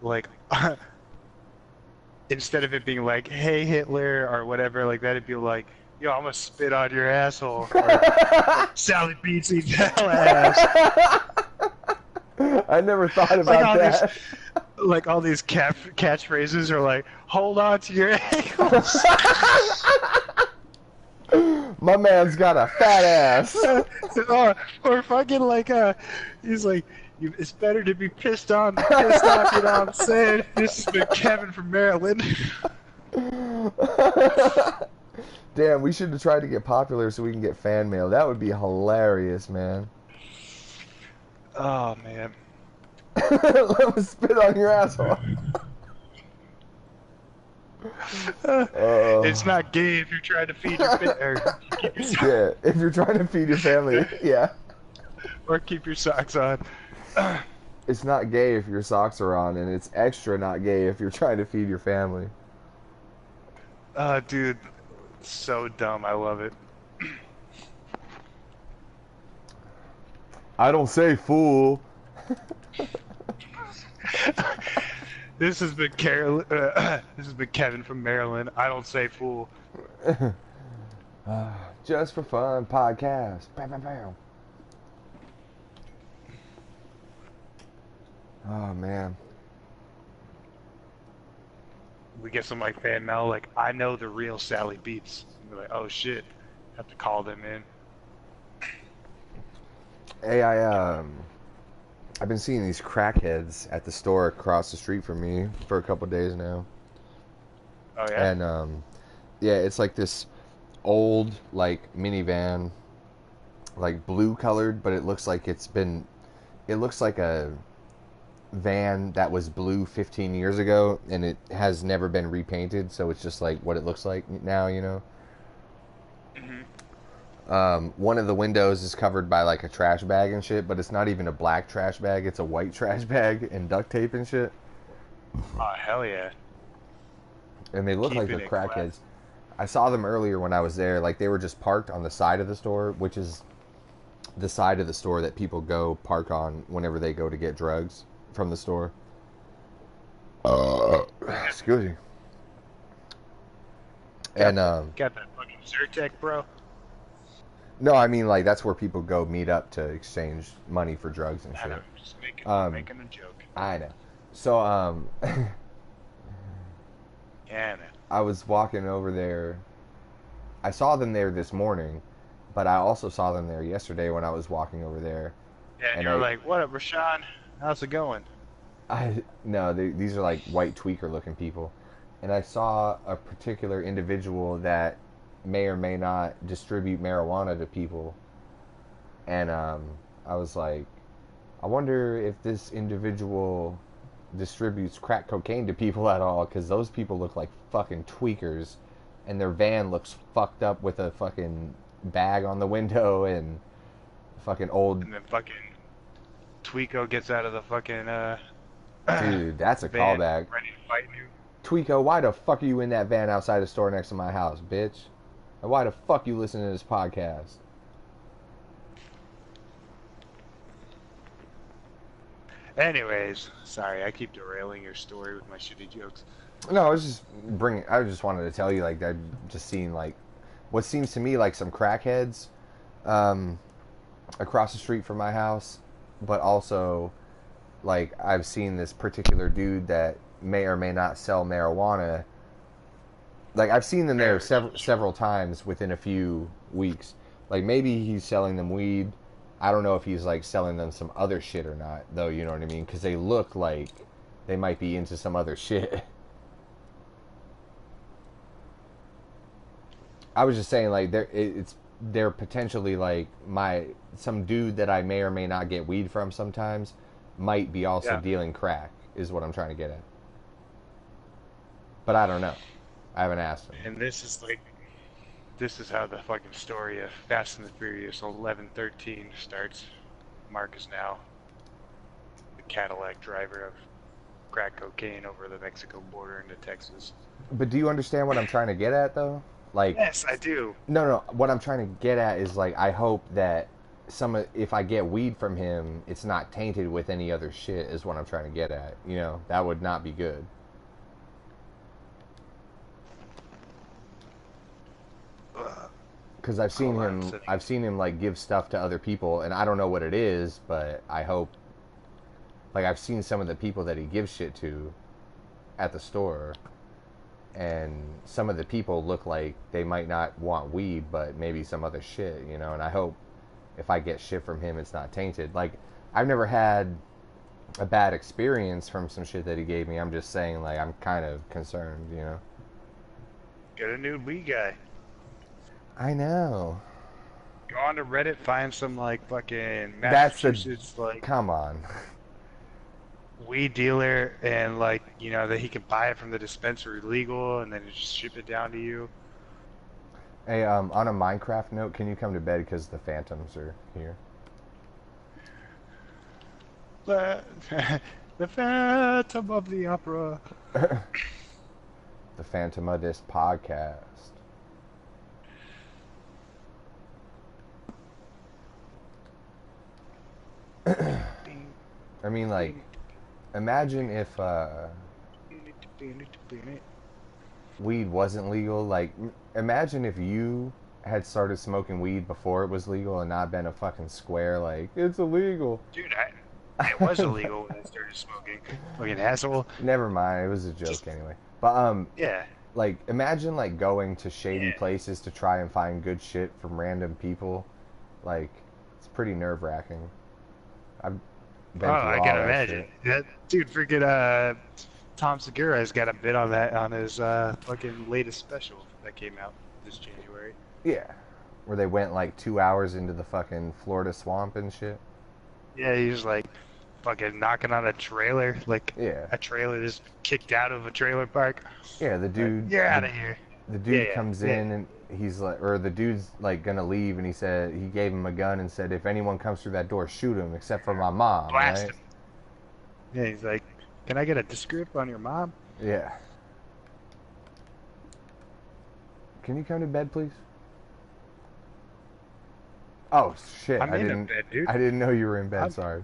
C: like instead of it being like, "Hey Hitler" or whatever, like that'd be like, "Yo, I'm gonna spit on your asshole." Or, Sally Beats eats hell ass.
B: I never thought
C: Like
B: about
C: all
B: that.
C: Like all these catchphrases are like, "Hold on to your ankles."
B: My man's got a fat ass.
C: or fucking like he's like, it's better to be pissed on than pissed off. You know what I'm saying? This has been Kevin from Maryland.
B: Damn, we should have tried to get popular so we can get fan mail. That would be hilarious, man.
C: Oh man.
B: Let me spit on your asshole.
C: It's not gay if you're trying to feed your or keep your
B: Yeah, if you're trying to feed your family, yeah.
C: or keep your socks on.
B: It's not gay if your socks are on, and it's extra not gay if you're trying to feed your family.
C: Dude, so dumb. I love it.
B: I don't say fool.
C: This has been this has been Kevin from Maryland. I don't say fool.
B: Just for fun podcast. Bam, bam, bam. Oh man.
C: We get some like fan mail, like, I know the real Sally Beats. And we're like, oh shit, have to call them in.
B: Hey, I've been seeing these crackheads at the store across the street from me for a couple days now.
C: Oh yeah.
B: And yeah, it's like this old like minivan, like blue colored, but it looks like it looks like a van that was blue 15 years ago, and it has never been repainted, so it's just like what it looks like now, you know. One of the windows is covered by like a trash bag and shit, but it's not even a black trash bag, it's a white trash bag and duct tape and shit.
C: Oh hell yeah.
B: And they look like
C: Keeping
B: they're
C: it classy.
B: crackheads. I saw them earlier when I was there. Like, they were just parked on the side of the store, which is the side of the store that people go park on whenever they go to get drugs from the store. Excuse me. And,
C: Got that fucking Zyrtec, bro.
B: no, I mean, like, that's where people go meet up to exchange money for drugs and
C: I
B: shit.
C: know, just making a joke.
B: I know. So,
C: Yeah, man.
B: I was walking over there. I saw them there this morning, but I also saw them there yesterday when I was walking over there.
C: Yeah, and
B: And
C: you're
B: I-
C: like, what up, Rashawn? How's it going?
B: These are like white tweaker looking people, and I saw a particular individual that may or may not distribute marijuana to people, and I was like, I wonder if this individual distributes crack cocaine to people at all, because those people look like fucking tweakers, and their van looks fucked up with a fucking bag on the window and fucking old.
C: And then fucking Tweako gets out of the fucking
B: Dude, that's a
C: van,
B: callback.
C: ready to fight you.
B: Tweako, why the fuck are you in that van outside the store next to my house, bitch? And why the fuck you listening to this podcast?
C: Anyways, sorry, I keep derailing your story with my shitty jokes.
B: No, I was just bringing. I just wanted to tell you, like, I've just seen like what seems to me like some crackheads um, across the street from my house, but also like I've seen this particular dude that may or may not sell marijuana. Like I've seen them there several times within a few weeks. Like maybe he's selling them weed. I don't know if he's like selling them some other shit or not, though. You know what I mean? Because they look like they might be into some other shit. I was just saying, like, they're potentially like some dude that I may or may not get weed from sometimes might be also
C: Yeah.
B: dealing crack, is what I'm trying to get at. But I don't know. I haven't asked him.
C: And this is how the fucking story of Fast and the Furious 11-13 starts. Mark is now the Cadillac driver of crack cocaine over the Mexico border into Texas.
B: But do you understand what I'm trying to get at, though? Like,
C: Yes, I do.
B: no. What I'm trying to get at is like, I hope that if I get weed from him, it's not tainted with any other shit. Is what I'm trying to get at. You know, that would not be good. Because I've seen
C: Hold on,
B: him,
C: so-
B: I've seen him like give stuff to other people, and I don't know what it is, but I hope. Like I've seen some of the people that he gives shit to, at the store, and some of the people look like they might not want weed, but maybe some other shit, you know. And I hope if I get shit from him, it's not tainted. Like I've never had a bad experience from some shit that he gave me. I'm just saying, like I'm kind of concerned, you know.
C: Get a new weed guy.
B: I know.
C: Go on to Reddit, find some like fucking
B: That's the-
C: Massachusetts like
B: Come on.
C: weed dealer, and like that he can buy it from the dispensary legal, and then just ship it down to you.
B: Hey, on a Minecraft note, can you come to bed because the phantoms are here?
C: But the Phantom of the Opera.
B: The Phantom of this podcast. I mean, like, imagine if weed wasn't legal. Like, imagine if you had started smoking weed before it was legal and not been a fucking square, like, it's illegal.
C: Dude, it was illegal when I started smoking. Fucking asshole.
B: Never mind, it was a joke anyway. But,
C: Yeah.
B: like, imagine, like, going to shady
C: Yeah.
B: places to try and find good shit from random people. Like, it's pretty nerve-wracking. I've been
C: Oh,
B: through
C: I
B: all
C: can
B: that
C: imagine.
B: shit.
C: That dude, freaking Tom Segura has got a bit on that on his fucking latest special that came out this January.
B: Yeah. Where they went, like, 2 hours into the fucking Florida swamp and shit.
C: Yeah, he's like fucking knocking on a trailer, like
B: Yeah.
C: a trailer just kicked out of a trailer park.
B: Yeah, the dude...
C: You're out
B: the-
C: of here.
B: The dude
C: Yeah,
B: comes
C: yeah.
B: in and he's like, or the dude's like gonna leave, and he said he gave him a gun and said, if anyone comes through that door, shoot him, except for my mom.
C: Blast
B: Right?
C: him. Yeah, he's like, can I get a descript on your mom?
B: Yeah. Can you come to bed, please? Oh shit!
C: I'm
B: I
C: in a
B: didn't.
C: bed, dude.
B: I didn't know you were in bed.
C: I'm-
B: Sorry.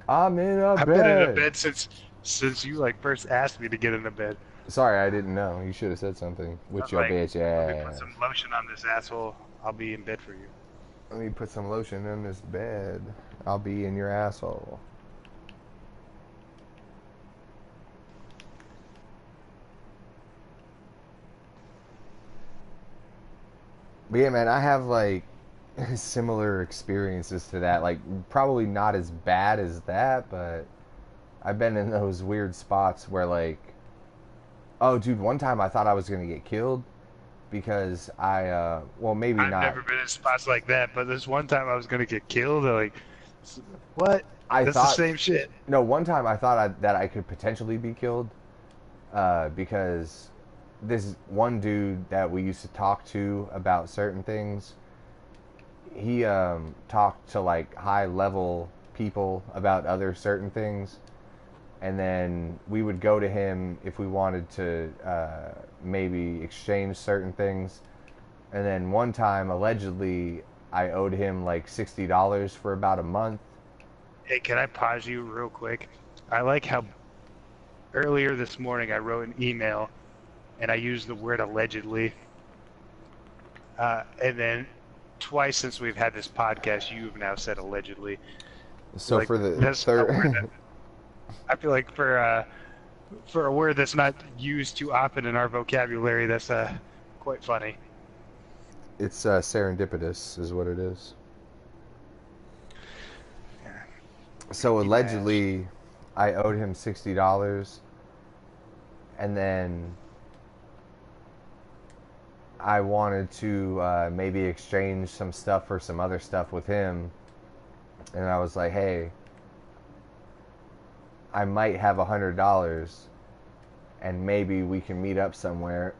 B: I'm in a
C: I've
B: bed.
C: been in a bed since you like first asked me to get in a bed.
B: Sorry, I didn't know. You should have said something
C: I
B: with
C: was
B: your
C: like,
B: bitch
C: Let me put
B: ass.
C: some lotion on this asshole. I'll be in bed for you.
B: Let me put some lotion in this bed. I'll be in your asshole. But yeah, man, I have like similar experiences to that. Like, probably not as bad as that, but I've been in those weird spots where, like, oh, dude, one time I thought I was gonna get killed because well, maybe
C: I've
B: not.
C: never been in spots like that, but this one time I was gonna get killed. They're like, what?
B: I
C: That's
B: thought
C: the same shit.
B: No, one time I thought that I could potentially be killed because this one dude that we used to talk to about certain things, he talked to like high level people about other certain things, and then we would go to him if we wanted to maybe exchange certain things. And then one time, allegedly, I owed him like $60 for about a month.
C: Hey, can I pause you real quick? I like how earlier this morning I wrote an email and I used the word allegedly. And then twice since we've had this podcast, you've now said allegedly.
B: So
C: Like,
B: for the
C: that's a word
B: third,
C: that- I feel like for a word that's not used too often in our vocabulary, that's quite funny.
B: it's serendipitous, is what it is. So allegedly, I owed him $60, and then I wanted to maybe exchange some stuff for some other stuff with him, and I was like, hey, I might have $100, and maybe we can meet up somewhere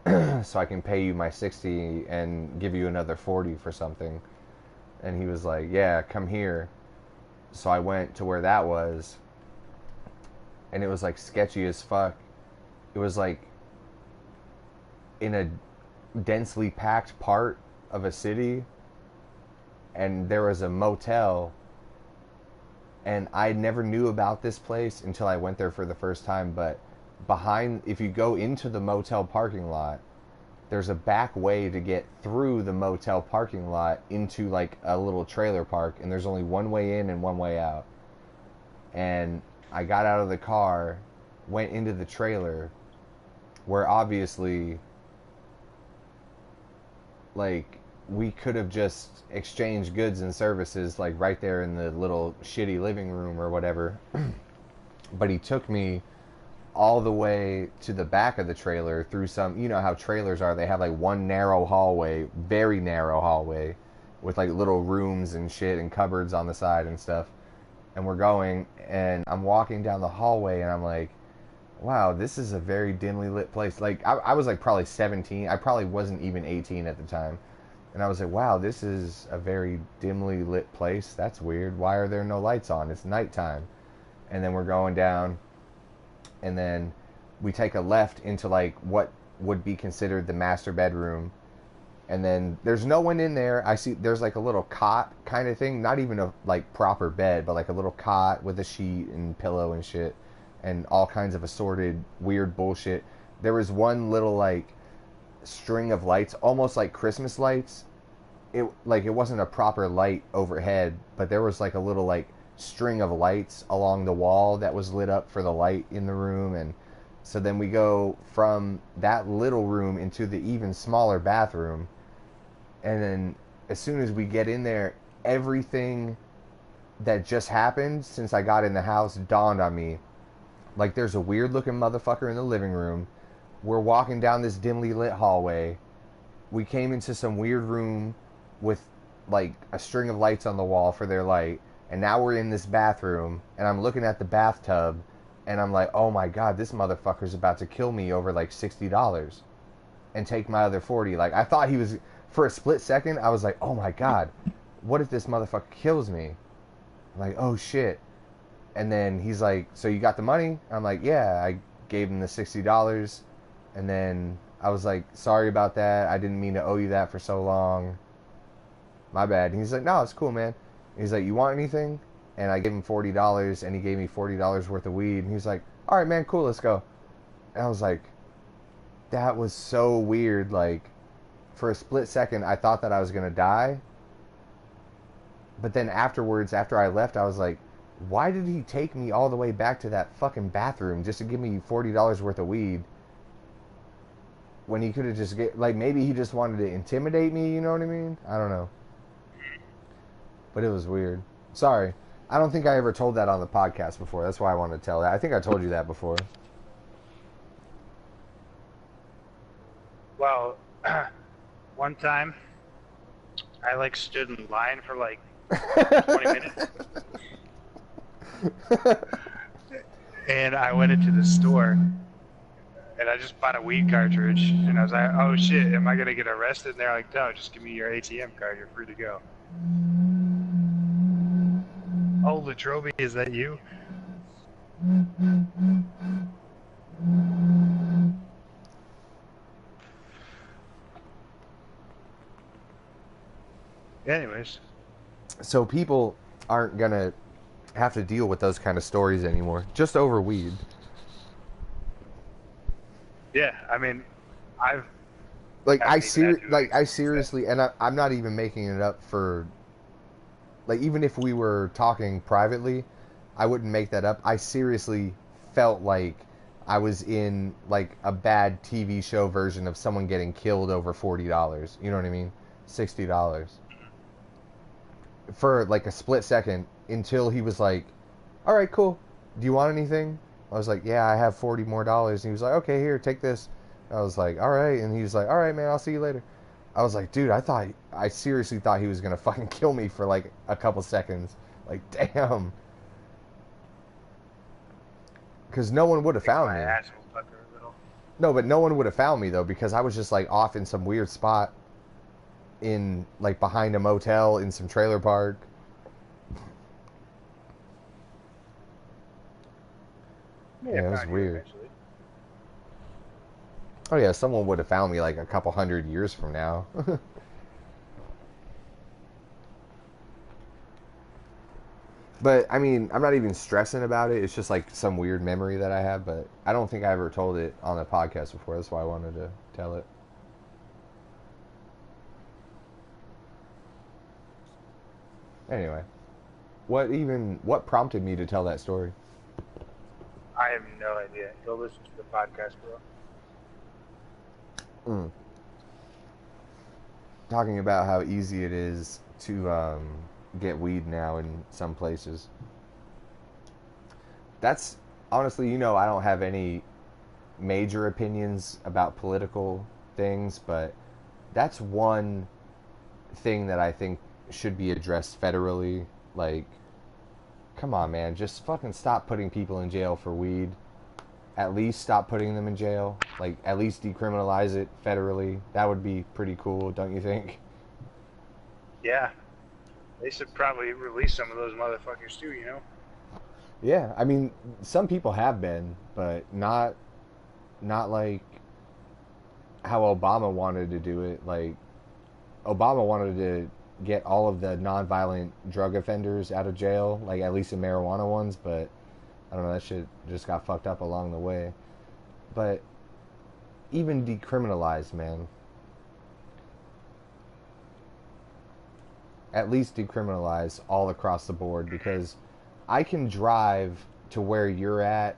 B: so I can pay you my 60 and give you another 40 for something. And he was like, yeah, come here. So I went to where that was, and it was like sketchy as fuck. It was like in a densely packed part of a city, and there was a motel, and I never knew about this place until I went there for the first time. But behind, if you go into the motel parking lot, there's a back way to get through the motel parking lot into like a little trailer park, and there's only one way in and one way out. And I got out of the car, went into the trailer, where obviously, like, we could have just exchanged goods and services like right there in the little shitty living room or whatever. But he took me all the way to the back of the trailer through some, you know how trailers are, they have like one narrow hallway, very narrow hallway, with like little rooms and shit and cupboards on the side and stuff. And we're going, and I'm walking down the hallway, and I'm like, wow, this is a very dimly lit place. Like, I was like probably 17. I probably wasn't even 18 at the time. And I was like, wow, this is a very dimly lit place. That's weird. Why are there no lights on? It's nighttime. And then we're going down, and then we take a left into like what would be considered the master bedroom. And then there's no one in there. I see there's like a little cot kind of thing, not even a like proper bed, but like a little cot with a sheet and pillow and shit, and all kinds of assorted weird bullshit. There was one little like string of lights, almost like Christmas lights. It wasn't a proper light overhead, but there was like a little like string of lights along the wall that was lit up for the light in the room. And so then we go from that little room into the even smaller bathroom, and then as soon as we get in there, everything that just happened since I got in the house dawned on me. Like, there's a weird looking motherfucker in the living room. We're walking down this dimly lit hallway. We came into some weird room with like a string of lights on the wall for their light. And now we're in this bathroom, and I'm looking at the bathtub, and I'm like, oh my God, this motherfucker's about to kill me over like $60 and take my other 40. Like, I thought he was, for a split second, I was like, oh my God, what if this motherfucker kills me? I'm like, oh shit. And then he's like, so you got the money? I'm like, yeah. I gave him the $60. And then I was like, sorry about that. I didn't mean to owe you that for so long. My bad. And he's like, no, it's cool, man. He's like, you want anything? And I gave him $40, and he gave me $40 worth of weed. And he's like, all right, man, cool, let's go. And I was like, that was so weird. Like, for a split second, I thought that I was going to die. But then afterwards, after I left, I was like, why did he take me all the way back to that fucking bathroom just to give me $40 worth of weed? When he could have just like, maybe he just wanted to intimidate me, you know what I mean? I don't know. But it was weird. Sorry. I don't think I ever told that on the podcast before. That's why I wanted to tell that. I think I told you that before.
C: Well, one time, I like stood in line for like 20 minutes. And I went into the store, and I just bought a weed cartridge, and I was like, oh shit, am I going to get arrested? And they're like, no, just give me your ATM card, you're free to go. Oh, Latrobe, is that you? Anyways.
B: So people aren't going to have to deal with those kind of stories anymore. Just over weed.
C: Yeah, I mean, I've
B: Like
C: haven't even had to
B: I
C: experience
B: seriously, and I'm not even making it up for. Like even if we were talking privately, I wouldn't make that up. I seriously felt like I was in like a bad TV show version of someone getting killed over $40. You know what I mean? $60 for like a split second until he was like, "All right, cool. Do you want anything?" I was like, "Yeah, I have $40 more." And he was like, "Okay, here, take this." I was like, "All right," and he was like, "All right, man, I'll see you later." I was like, "Dude, I seriously thought he was gonna fucking kill me for like a couple seconds." Like, damn, because no one would have
C: makes
B: found
C: my
B: me.
C: asshole pucker a little.
B: No, but no one would have found me though because I was just like off in some weird spot in like behind a motel in some trailer park.
C: May
B: Yeah,
C: have
B: it was
C: found you
B: weird.
C: eventually.
B: Oh yeah, someone would have found me like a couple hundred years from now. But I mean, I'm not even stressing about it. It's just like some weird memory that I have, but I don't think I ever told it on the podcast before. That's why I wanted to tell it. Anyway, what prompted me to tell that story?
C: I have no idea. Go listen to the podcast, bro.
B: Mm. Talking about how easy it is to get weed now in some places. That's honestly, I don't have any major opinions about political things, but that's one thing that I think should be addressed federally. Like, come on, man, just fucking stop putting people in jail for weed. At least stop putting them in jail. Like, at least decriminalize it federally. That would be pretty cool, don't you think?
C: Yeah, they should probably release some of those motherfuckers too. You know.
B: Yeah, I mean, some people have been, but not like how Obama wanted to do it. Like, Obama wanted to get all of the nonviolent drug offenders out of jail, like at least the marijuana ones, but I don't know, that shit just got fucked up along the way. But even decriminalized, man. At least decriminalize all across the board because I can drive to where you're at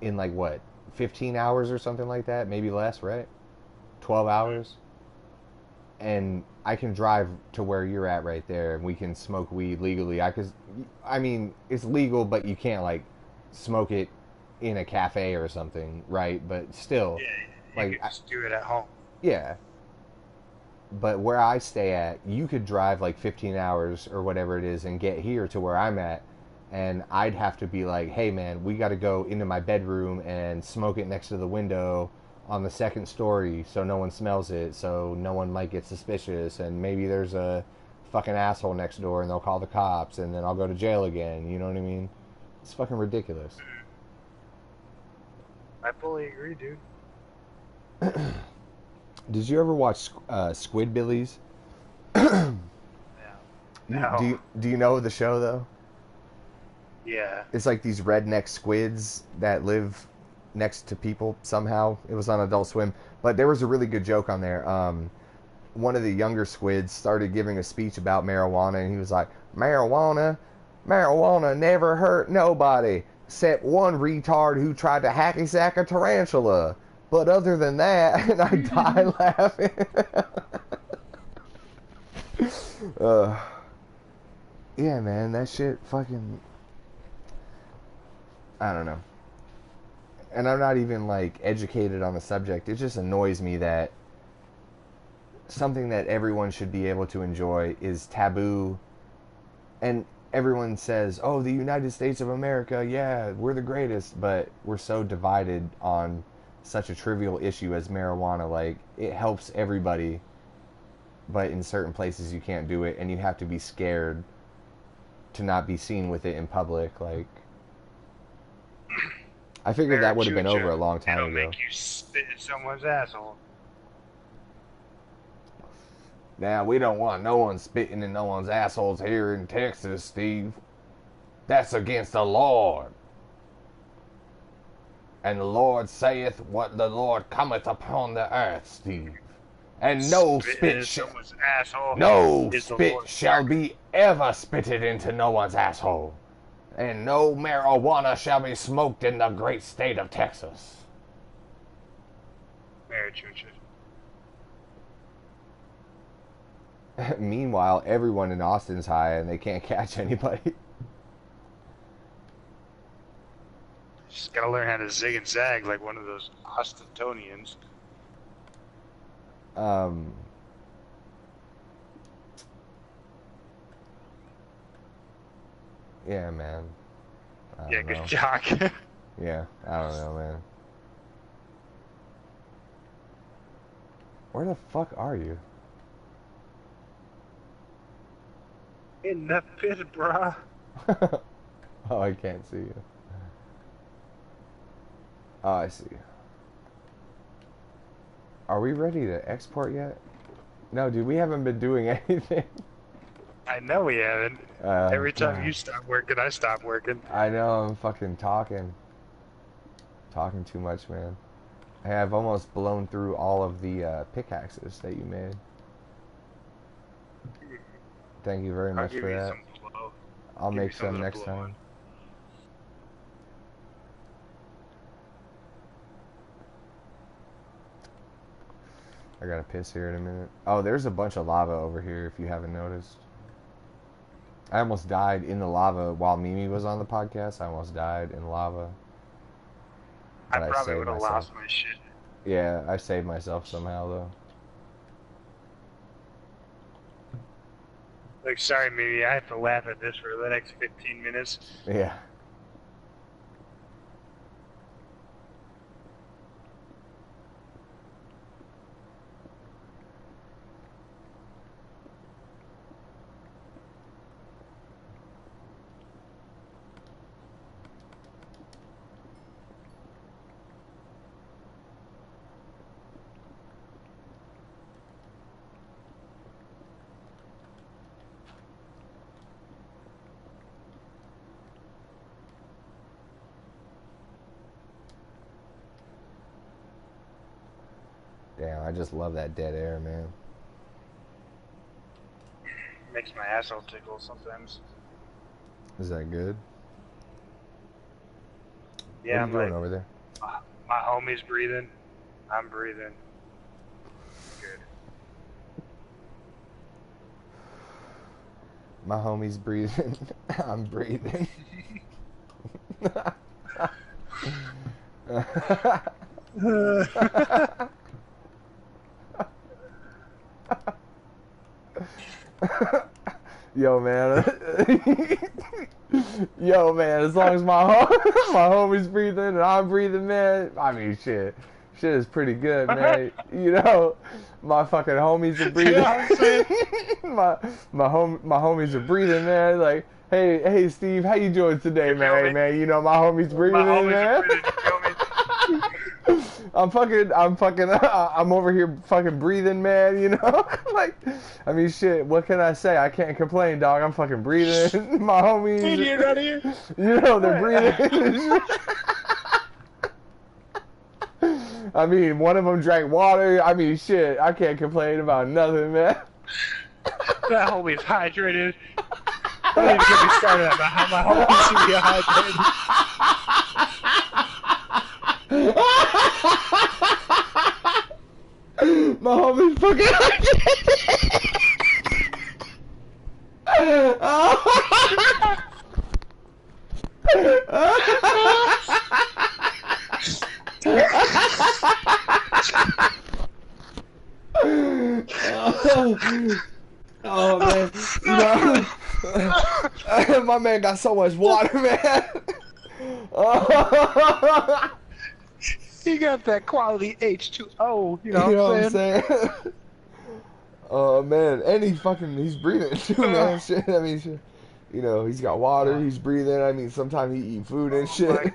B: in like what, 15 hours or something like that, maybe less, right? 12 hours. And I can drive to where you're at right there and we can smoke weed legally. I mean, it's legal, but you can't like smoke it in a cafe or something, right? But still,
C: Yeah, you
B: like,
C: could just do it at home.
B: yeah. But where I stay at, you could drive like 15 hours or whatever it is and get here to where I'm at. And I'd have to be like, hey man, we got to go into my bedroom and smoke it next to the window on the second story so no one smells it, so no one might get suspicious. And maybe there's a fucking asshole next door and they'll call the cops and then I'll go to jail again. You know what I mean? It's fucking ridiculous.
C: I fully agree, dude.
B: Did you ever watch Squidbillies?
C: Yeah. No.
B: Do you know the show though?
C: Yeah.
B: It's like these redneck squids that live next to people somehow. It was on Adult Swim, but there was a really good joke on there. One of the younger squids started giving a speech about marijuana, and he was like, marijuana never hurt nobody except one retard who tried to hacky sack a tarantula. But other than that, and I die laughing. Yeah, man, that shit fucking, I don't know. And I'm not even like educated on the subject. It just annoys me that something that everyone should be able to enjoy is taboo. And everyone says, oh, the United States of America, yeah, we're the greatest. But we're so divided on such a trivial issue as marijuana. Like, it helps everybody, but in certain places you can't do it, and you have to be scared to not be seen with it in public. Like, I figured that would have been over a long time
C: It'll
B: ago.
C: make you spit in someone's asshole.
B: Now, we don't want no one spitting in no one's assholes here in Texas, Steve. That's against the law. And the Lord saith, what the Lord cometh upon the earth, Steve. And no spit shall be ever spitted into no one's asshole. And no marijuana shall be smoked in the great state of Texas. Meanwhile, everyone in Austin's high and they can't catch anybody.
C: Just gotta learn how to zig and zag like one of those Austintonians.
B: Yeah, man.
C: Yeah, good job.
B: Yeah, I don't know, man. Where the fuck are you?
C: In the pit, brah.
B: Oh, I can't see you. Oh, I see you. Are we ready to export yet? No, dude, we haven't been doing anything.
C: I know we haven't. Every time you stop working, I stop working.
B: I know, I'm fucking talking. Talking too much, man. Hey, I've almost blown through all of the pickaxes that you made. Thank you very much for that. I'll make some next time. I gotta piss here in a minute. Oh, there's a bunch of lava over here if you haven't noticed. I almost died in the lava while Mimi was on the podcast. I almost died in lava.
C: I probably would have lost my shit.
B: Yeah, I saved myself somehow though.
C: Like, sorry, Mimi, I have to laugh at this for the next 15 minutes.
B: Yeah. Damn, I just love that dead air, man.
C: Makes my asshole tickle sometimes.
B: Is that good?
C: Yeah,
B: what are you doing over there?
C: My homie's breathing. I'm breathing. Good.
B: My homie's breathing. I'm breathing. Yo, man. Yo, man, as long as my homie's breathing and I'm breathing, man, I mean, shit is pretty good, man. You know, my fucking homies are breathing. my homies are breathing, man. Like, hey, Steve, how you doing today, man? Man, you know, my homies breathing, man. I'm over here fucking breathing, man, you know? Like, I mean, shit, what can I say? I can't complain, dog. I'm fucking breathing. My homies, you know, they're breathing. I mean, one of them drank water. I mean, shit, I can't complain about nothing, man.
C: That homie's hydrated. Don't even get me started about how my homies should be hydrated.
B: My homie's fucking oh man, you know, my man got so much water, man.
C: He got that quality H2O, you know what I'm saying?
B: Oh man, and he's breathing too, man. Shit, I mean, shit. You know, he's got water, he's breathing. I mean, sometimes he eat food and shit.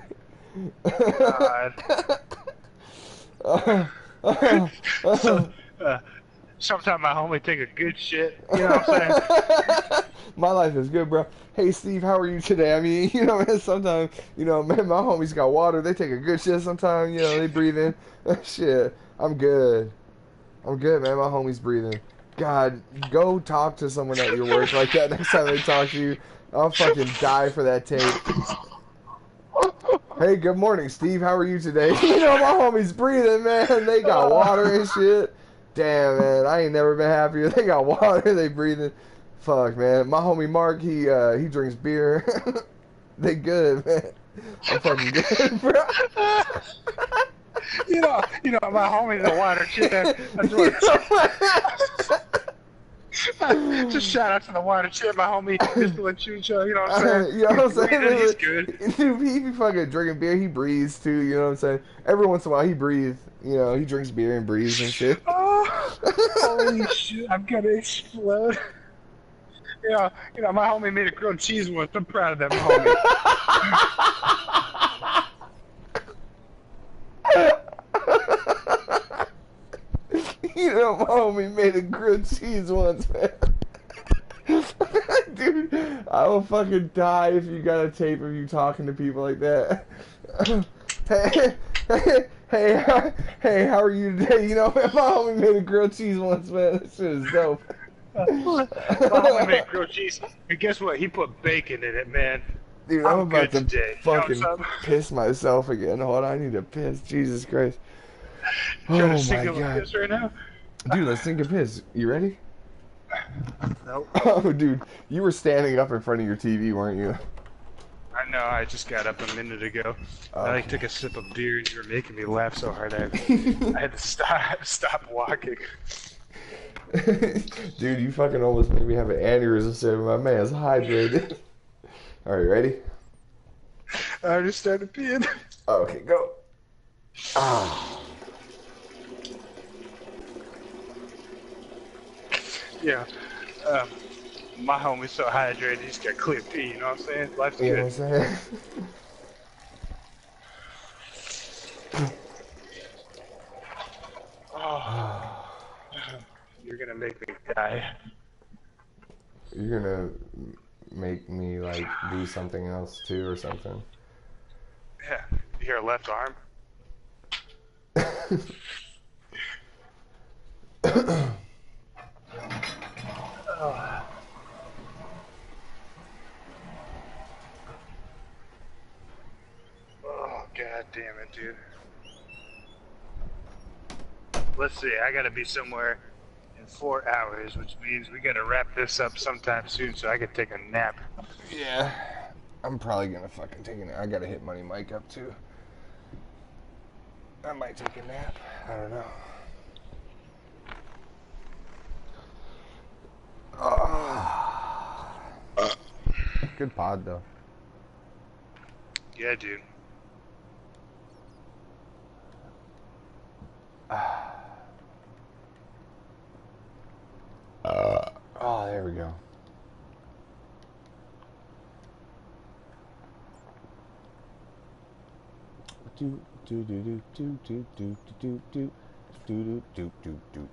C: Sometimes my homie take a good shit, you know what I'm saying?
D: My life is good, bro. Hey, Steve, how are you today? I mean, you know, man, sometimes, you know, man, my homies got water. They take a good shit sometimes, you know, they breathe in. Shit, I'm good. I'm good, man. My homies breathing. God, go talk to someone at your work like that next time they talk to you. I'll fucking die for that tape. Hey, good morning, Steve. How are you today? You know, my homies breathing, man. They got water and shit. Damn, man. I ain't never been happier. They got water. They breathing. Fuck, man. My homie Mark, he drinks beer. They good, man. I'm fucking good, bro.
C: You know, my homie's a water chip. That's what. Just shout out to the water chip, my homie, Mr. Lachucho. You know what I'm saying?
D: You know what I'm saying?
C: He's good.
D: Dude, he be fucking drinking beer. He breathes too. You know what I'm saying? Every once in a while, he breathes. You know, he drinks beer and breathes and shit.
C: Oh, holy shit! I'm gonna explode. You know, my homie made a grilled cheese once. I'm proud of that, my homie.
D: You know, my homie made a grilled cheese once, man. Dude, I will fucking die if you got a tape of you talking to people like that. Hey, how are you today? You know, man, my homie made a grilled cheese once, man. That shit is dope.
C: My homie made grilled cheese, and guess what? He put bacon in it, man.
D: Dude, I'm about to
C: today.
D: fucking
C: You know
D: piss myself again. Hold on, I need to piss. Jesus Christ.
C: Trying
D: Oh
C: to
D: my
C: sink a
D: god.
C: piss right now?
D: Dude, let's think of piss. You ready?
C: Nope.
D: Oh, dude, you were standing up in front of your TV, weren't you?
C: I know, I just got up a minute ago. I
D: Okay.
C: took a sip of beer and you were making me laugh so hard I had to stop walking.
D: Dude, you fucking almost made me have an aneurysm. Said my man's hydrated. All right, ready?
C: I just started peeing.
D: Okay, go. Ah.
C: Yeah. My homie's so hydrated, he's got clear pee, you know what I'm saying? Life's
D: You know
C: good.
D: what I'm saying?
C: Oh, you're gonna make me die.
D: You're gonna make me like do something else too or something.
C: Yeah. You hear a left arm? Oh. Oh, god damn it, dude. Let's see, I gotta be somewhere in 4 hours, which means we gotta wrap this up sometime soon so I can take a nap.
D: Yeah, I'm probably gonna fucking take a nap. I gotta hit Money Mike up too. I might take a nap. I don't know. Good pod though.
C: Yeah, dude.
D: Oh, there we go. Do do do do do do do do do do do do.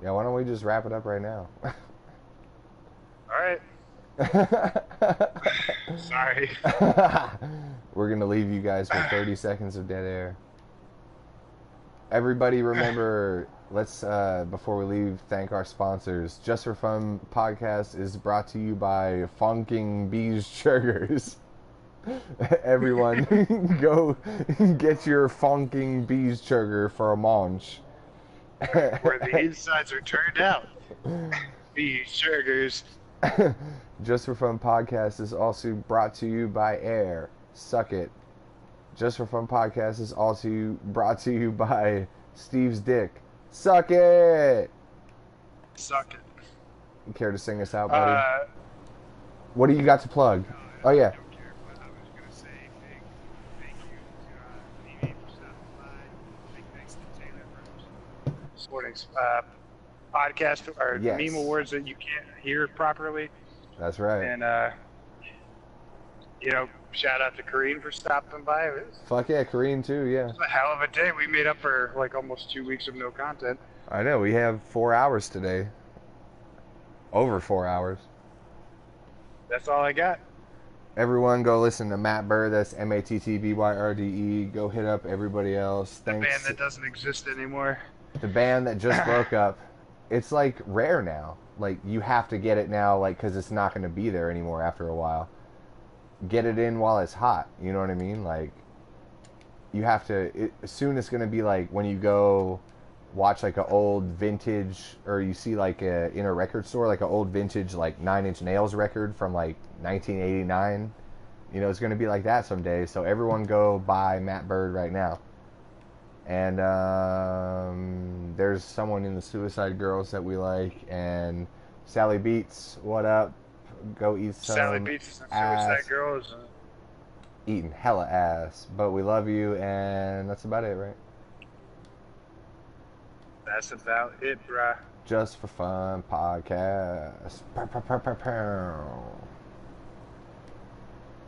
D: Yeah, why don't we just wrap it up right now?
C: Alright. Sorry.
D: We're gonna leave you guys with 30 seconds of dead air. Everybody remember, let's before we leave, thank our sponsors. Just for Fun podcast is brought to you by Funking Bees Churgers. Everyone go get your Funking Bees Churger for a munch.
C: Where the insides are turned out. These sugar's.
D: Just for Fun podcast is also brought to you by Air. Suck it. Just for Fun podcast is also brought to you by Steve's Dick. Suck it.
C: Suck it.
D: You care to sing us out, buddy? What do you got to plug? Oh yeah.
C: I don't care, but I was gonna say thank you to Mimi for stopping by. Big thanks to Taylor for supporting podcast or
B: Yes.
C: meme awards that you can't hear properly.
B: That's right.
C: And you know, shout out to Kareem for stopping by. It was
B: Fuck yeah, Kareem too. Yeah.
C: a hell of a day. We made up for like almost 2 weeks of no content.
B: I know. We have 4 hours today. Over 4 hours.
C: That's all I got.
B: Everyone go listen to Matt Bird. That's MATTBYRDE. Go hit up everybody else.
C: The
B: Thanks.
C: band that doesn't exist anymore.
B: The band that just broke up. It's like rare now. Like you have to get it now, like because it's not going to be there anymore after a while. Get it in while it's hot. You know what I mean? Like you have to. Soon it's going to be like when you go watch like an old vintage, or you see like in a record store like an old vintage like Nine Inch Nails record from like 1989. You know, it's going to be like that someday. So everyone go buy Matt Bird right now. And there's someone in the Suicide Girls that we like, and Sally Beats, what up? Go eat some
C: Sally Beats and
B: ass.
C: Suicide Girls.
B: Eating hella ass, but we love you, and that's about it, right?
C: That's about it, bruh.
B: Just for Fun podcast. Pow, pow, pow, pow, pow.